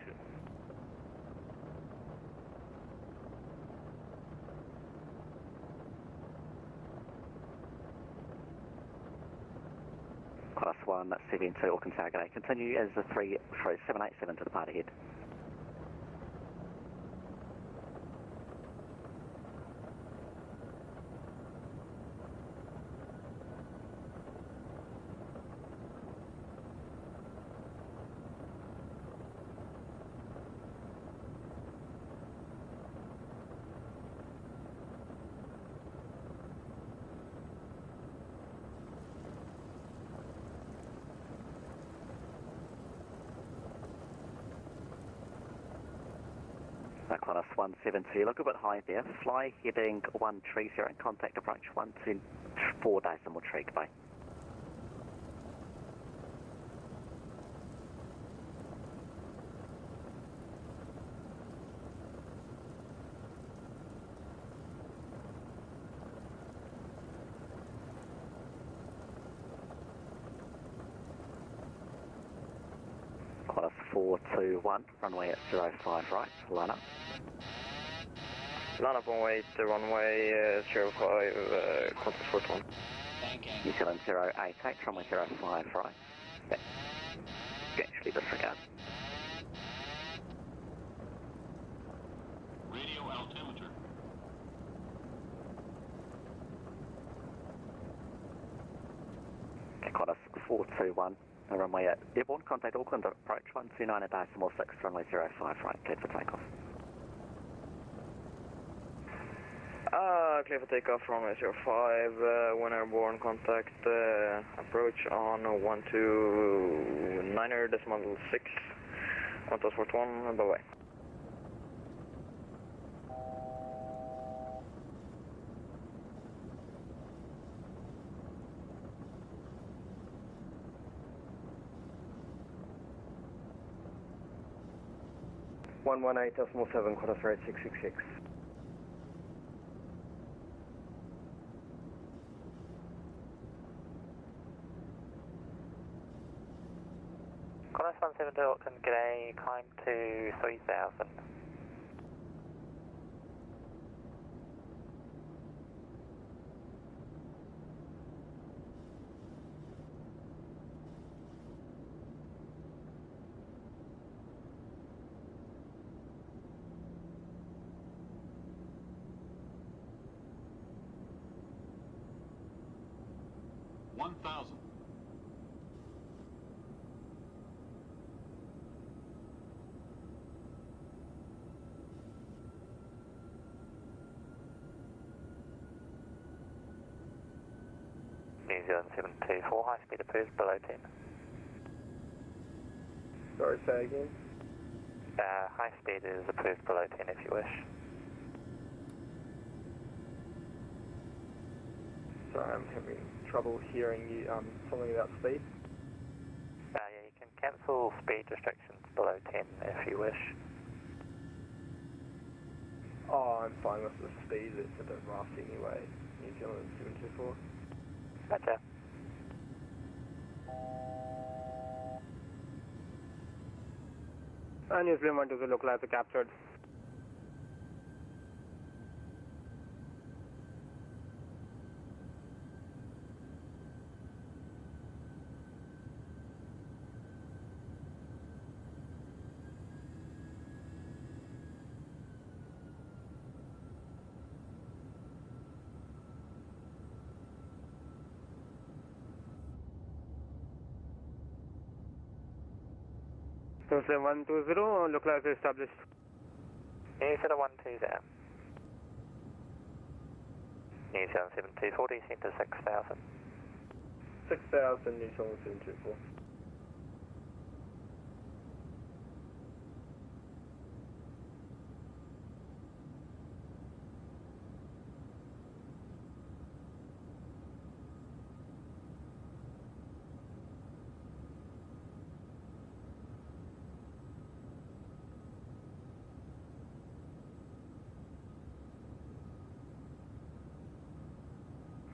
Class 172 Auckland Tower, g'day. Continue as the 787 to depart ahead. Qantas 172, look a bit high there. Fly heading 130, contact approach 124.3 Bay. Qantas 421, runway at 05 right, line up. Line up on way to runway 05, Qantas 421. New Zealand 088, runway 05 right. Actually disregard. Radio altimeter. Qantas 421, runway at airborne, contact Auckland, approach 129.6, runway 05 right, cleared for takeoff. Clear for takeoff from 05, when airborne, contact approach on 129.6, Qantas 421, bye-bye. One 118.7, Qantas rate 666. Qantas 172 Auckland, g'day, climb to 3000. New Zealand 724, high speed approved below 10. Sorry, say again? High speed is approved below 10 if you wish. Sorry, I'm having trouble hearing you. Something about speed? Yeah, you can cancel speed restrictions below 10 if you wish. Oh, I'm fine with the speed. It's a bit rough anyway. New Zealand 724. Gotcha. New Zealand 120 localizer captured. Muslim 120, localizer established. New Zealand 120. New Zealand 7240, centre 6000. 6000, New Zealand 724.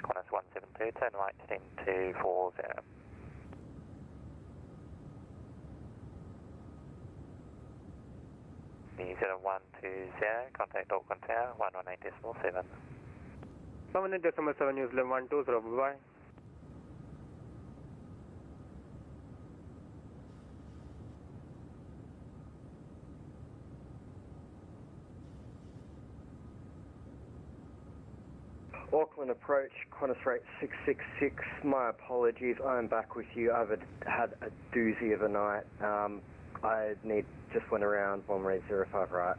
Qantas 172, turn right heading to 40. New Zealand 120, contact Auckland Tower, 118.7. 118.7, New Zealand 120, bye-bye. Auckland approach, Qantas rate 666. My apologies, I am back with you. I've had a doozy of a night. Just went around 105 right.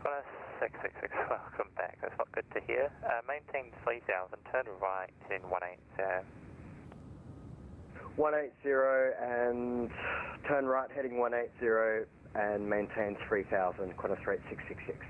Qantas 666, welcome back. That's not good to hear. Maintain 3000, turn right heading 180. 180 and turn right heading 180 and maintain 3000, Qantas rate 666.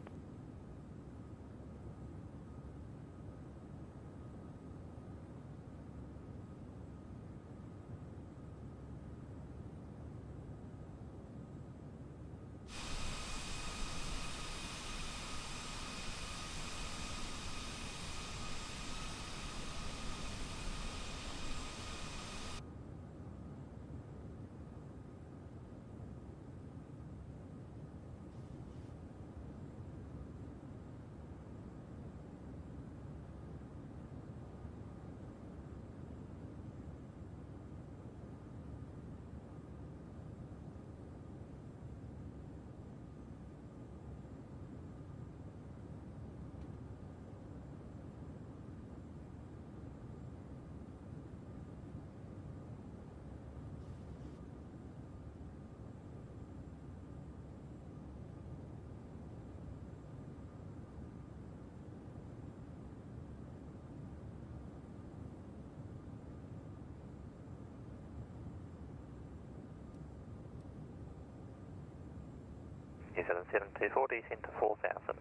New Zealand 7240, centre 4000.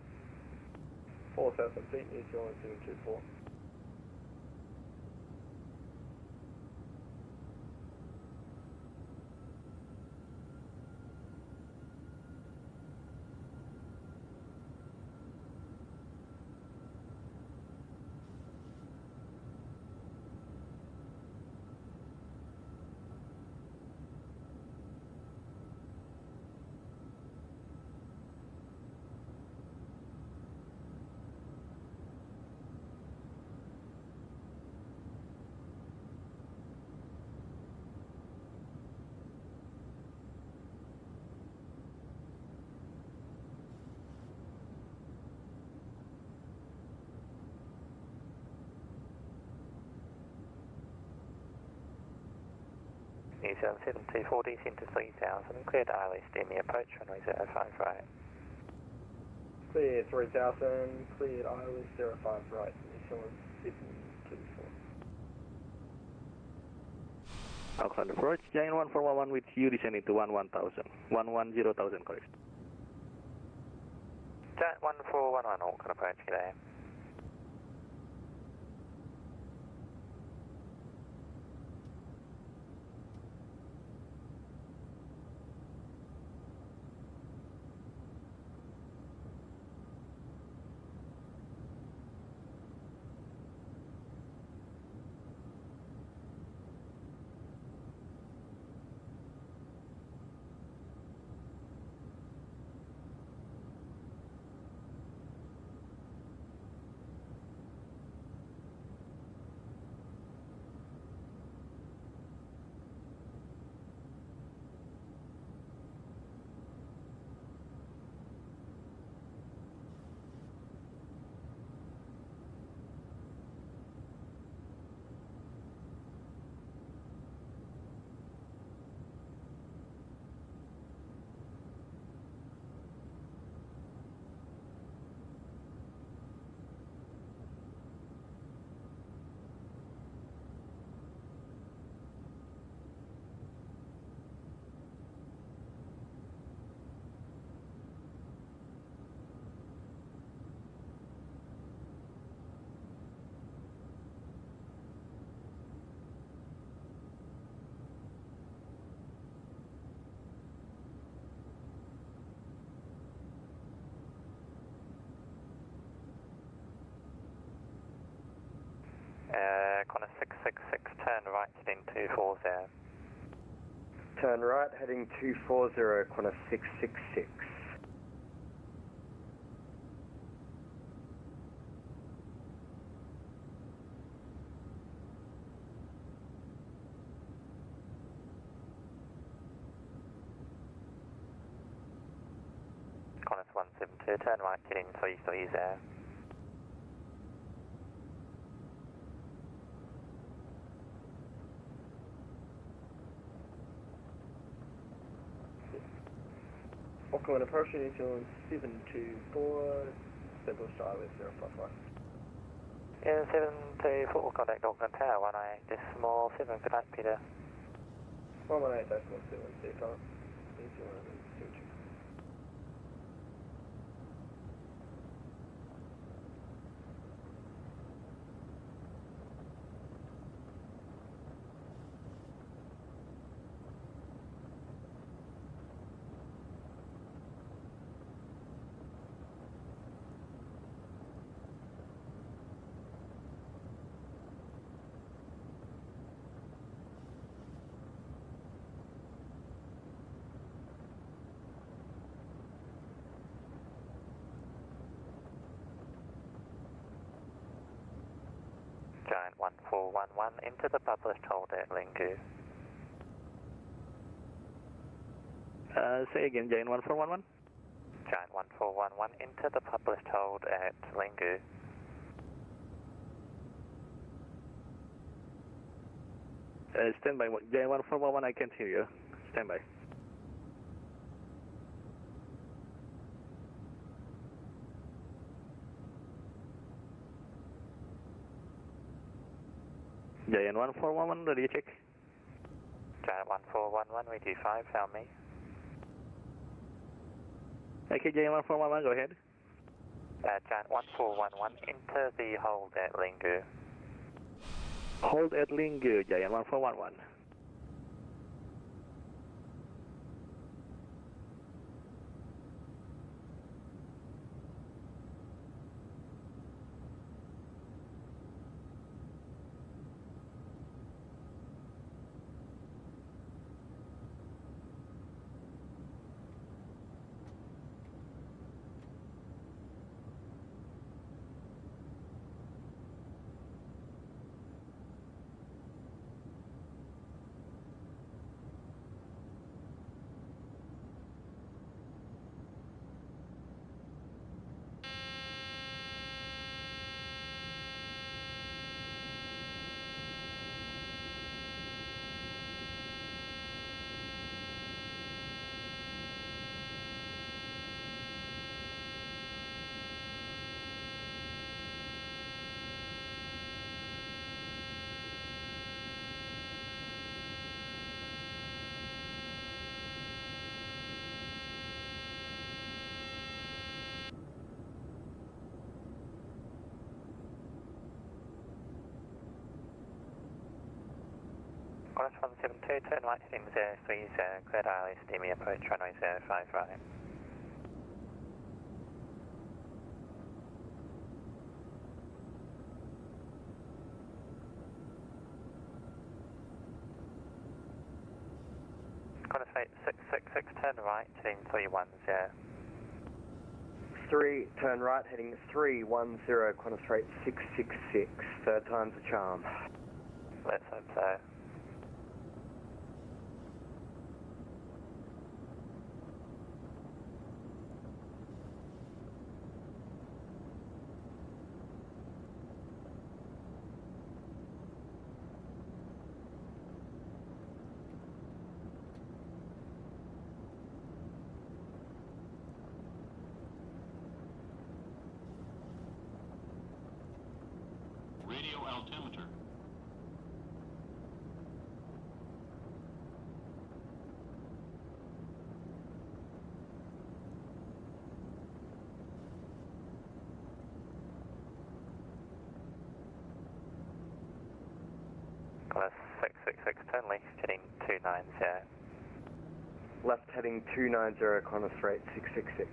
4000 feet, New Zealand 724. New Zealand 7240, centre 3000, cleared ILS, approach, runway 05 right. Clear 3000, cleared ILS 05 right, New Zealand 724. Auckland approach, Giant 1411 with you descending to 11000. 110,000, correct. Giant 1411, Auckland approach, g'day. 666, turn right, heading 240. Turn right, heading 240, Qantas 666. Qantas 172, turn right, heading 330. Auckland approaching New Zealand 724, Central Star with 055. Yeah, 724, contact Auckland Tower, 18.7, good night, Peter. 118.7, Seacoast, New Zealand 72. Giant 1411, into the published hold at Lingu. Say again, Giant 1411? Giant 1411, into the published hold at Lingu. Stand by, Giant 1411, I can't hear you. Stand by. Giant 1411, ready to check? Giant 1411, we do 5, tell me. Okay, Giant 1411, go ahead. Giant 1411, into the hold at Lingu. Hold at Lingu, Giant 1411. Qantas 172, turn right, heading 030, clear dial, steamy approach, runway 05 right. Qantas 666, turn right, heading 310. 3, turn right, heading 310, Qantas rate 666. Third time's a charm. Let's hope so. Radio altimeter. Qantas 666, turn left, heading 290. Left heading 290, Qantas rate 666.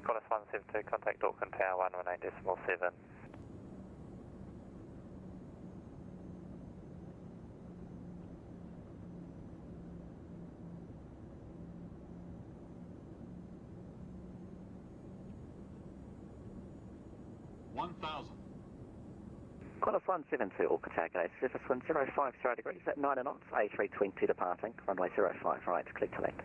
Qantas 172, contact Auckland Tower 118.7. Qantas 172, Auckland Tower, g'day. Surface wind 050 degrees at 9 knots, A320 departing, runway 05 right, clear to land.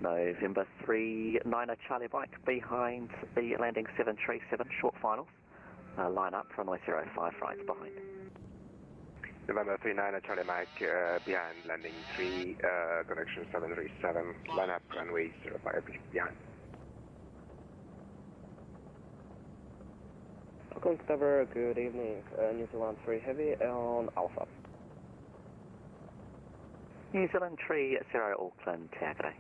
November 39 Charlie Mike behind the landing 737, short finals. Line up, runway 05 right behind. November 39 Charlie Mike behind landing 3, connection 737, line up, runway 05 behind. Auckland Tower, good evening. New Zealand 3 Heavy on Alpha. New Zealand 30 Auckland Tower, g'day.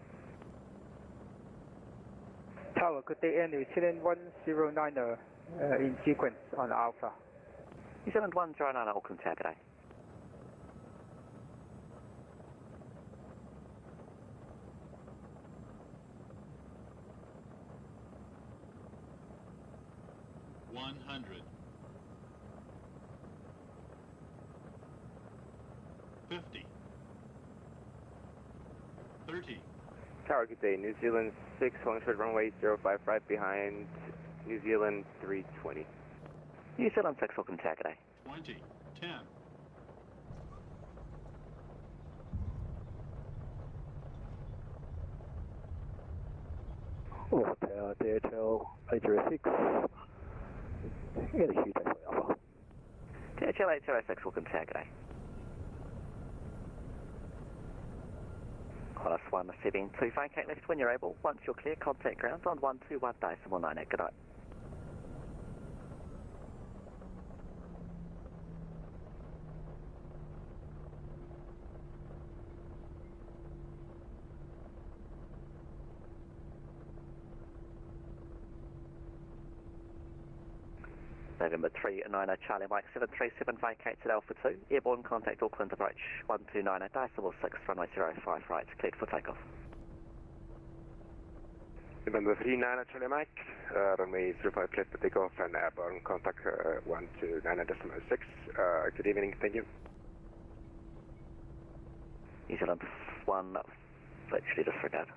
Tower, good day, and New Zealand 109 in sequence on Alpha. New Zealand 109 Auckland Tower, g'day. Tower, good day. New Zealand 6, Longshore runway 05 right behind New Zealand 320. New Zealand 6, Auckland Tower, g'day. 20, 10. Auckland Tower, DHL 806. Get a huge day for Alpha. DHL 806, Auckland Tower, g'day. Qantas 172, vacate left when you're able. Once you're clear, contact ground on 121.98, good night. November 39 Charlie Mike 737 vacates at Alpha 2. Airborne contact Auckland approach 129.6, runway 05 right, cleared for takeoff. November 39 Charlie Mike, runway 05 cleared for takeoff and airborne contact 129.6. Good evening, thank you. New Zealand 1, virtually disregard.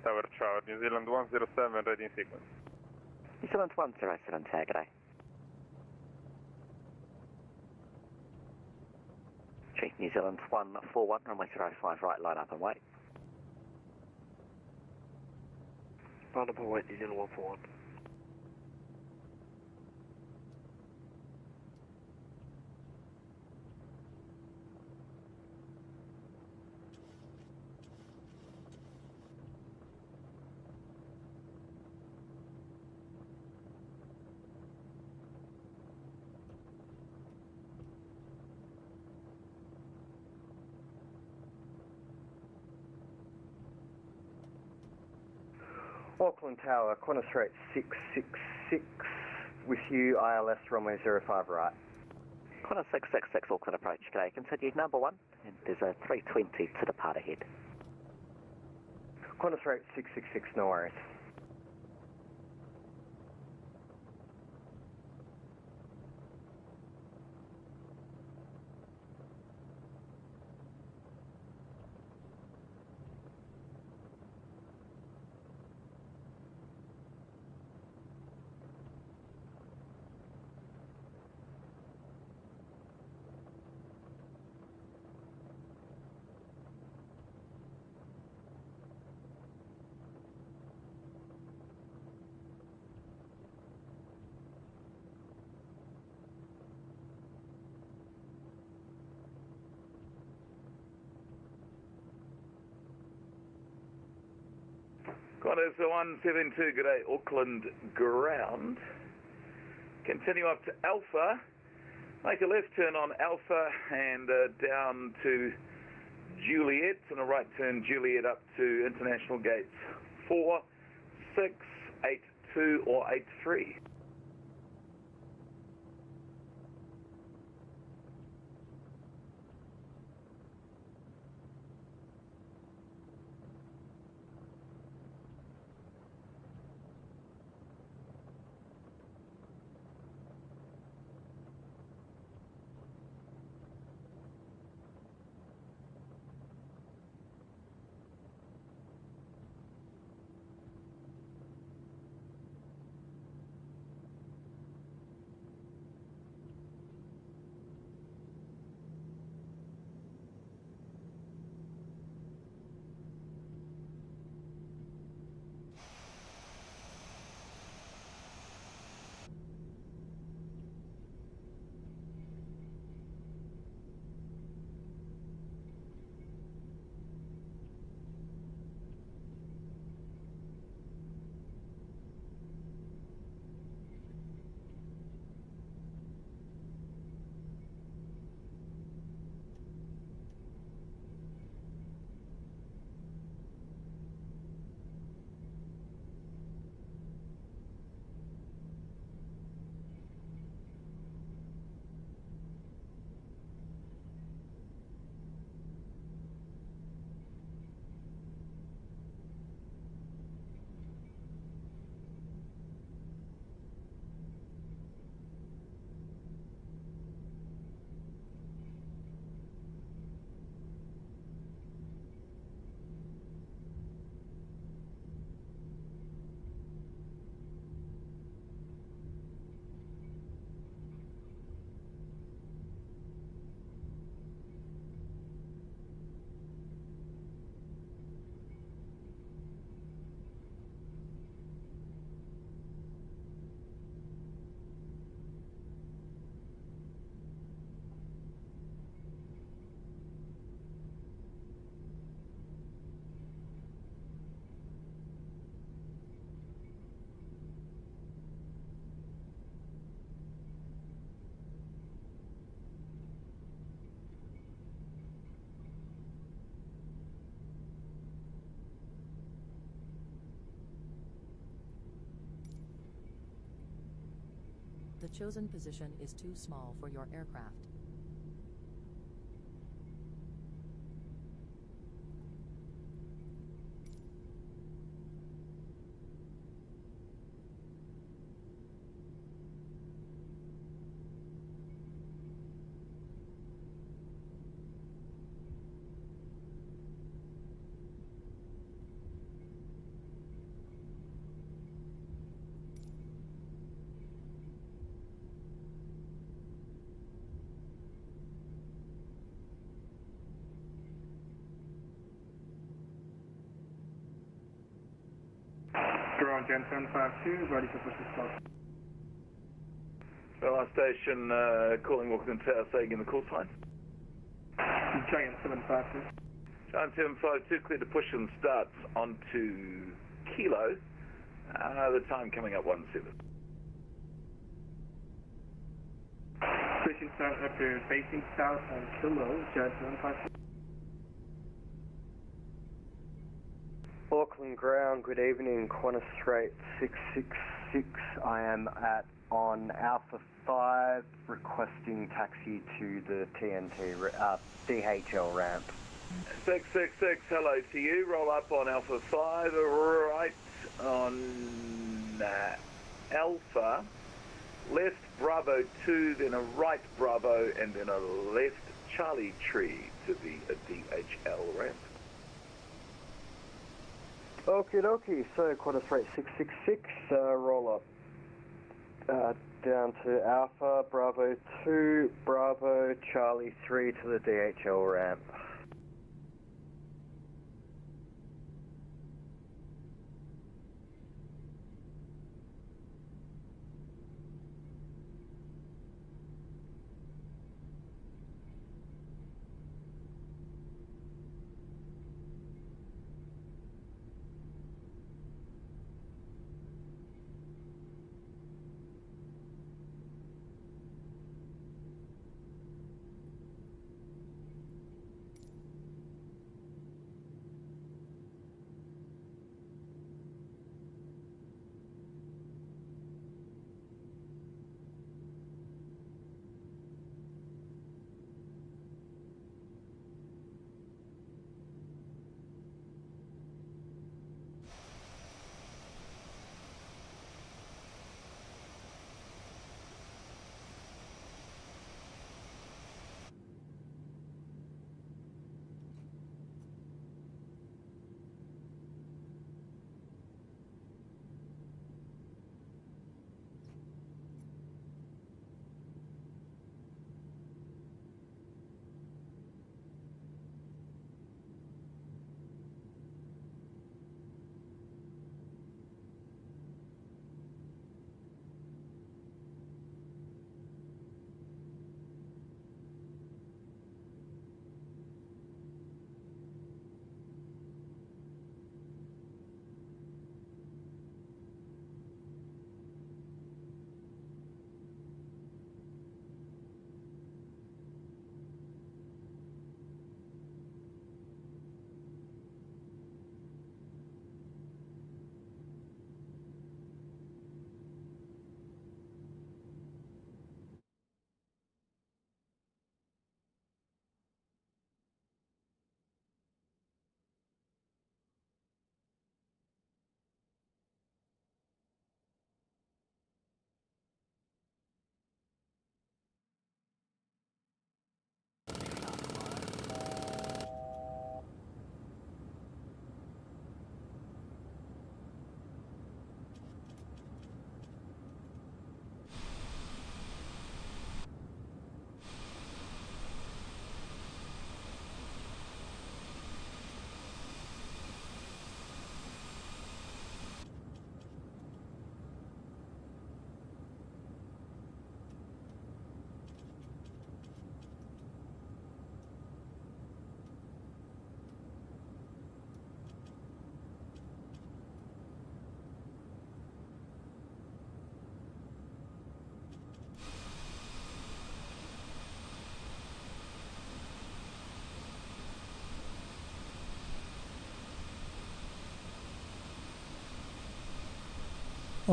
Tower Charge, New Zealand 107, ready in sequence. New Zealand 107, tag, g'day. New Zealand 141, runway 05 right, line up and wait. Line up and wait, New Zealand 141. Auckland Tower, Qantas rate 666, with you, ILS runway 05 right. Qantas 666, Auckland approach, g'day. Continued number 1, and there's a 320 to depart ahead. Qantas rate 666, no worries. Qantas 172, g'day, Auckland ground. Continue up to Alpha. Make a left turn on Alpha and down to Juliet, and a right turn Juliet up to International Gates 4, 6, 8, 2 or 8, 3. The chosen position is too small for your aircraft. Ground Gen 752, ready for push to start. Last station calling Auckland Tower, saying in the call sign. Giant 752. Giant 752, clear to push and starts onto Kilo. The time coming up 17. Pushing start after facing south on Kilo, Giant 752. Auckland ground, good evening, Qantas rate 666, I am on Alpha 5, requesting taxi to the DHL ramp. 666, hello to you, roll up on Alpha 5, right on Alpha, left Bravo 2, then a right Bravo, and then a left Charlie Tree to the DHL ramp. Okie dokie, so Qantas rate 666, roll up down to Alpha, Bravo 2, Bravo, Charlie 3 to the DHL ramp.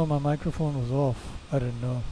Oh, my microphone was off. I didn't know.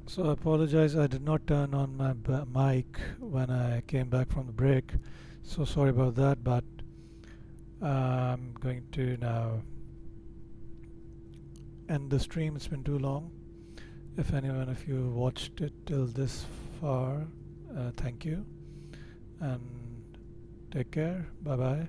So I apologize, I did not turn on my mic when I came back from the break. So sorry about that, but I'm going to now end the stream. It's been too long. If anyone of you watched it till this far, thank you and take care. Bye bye.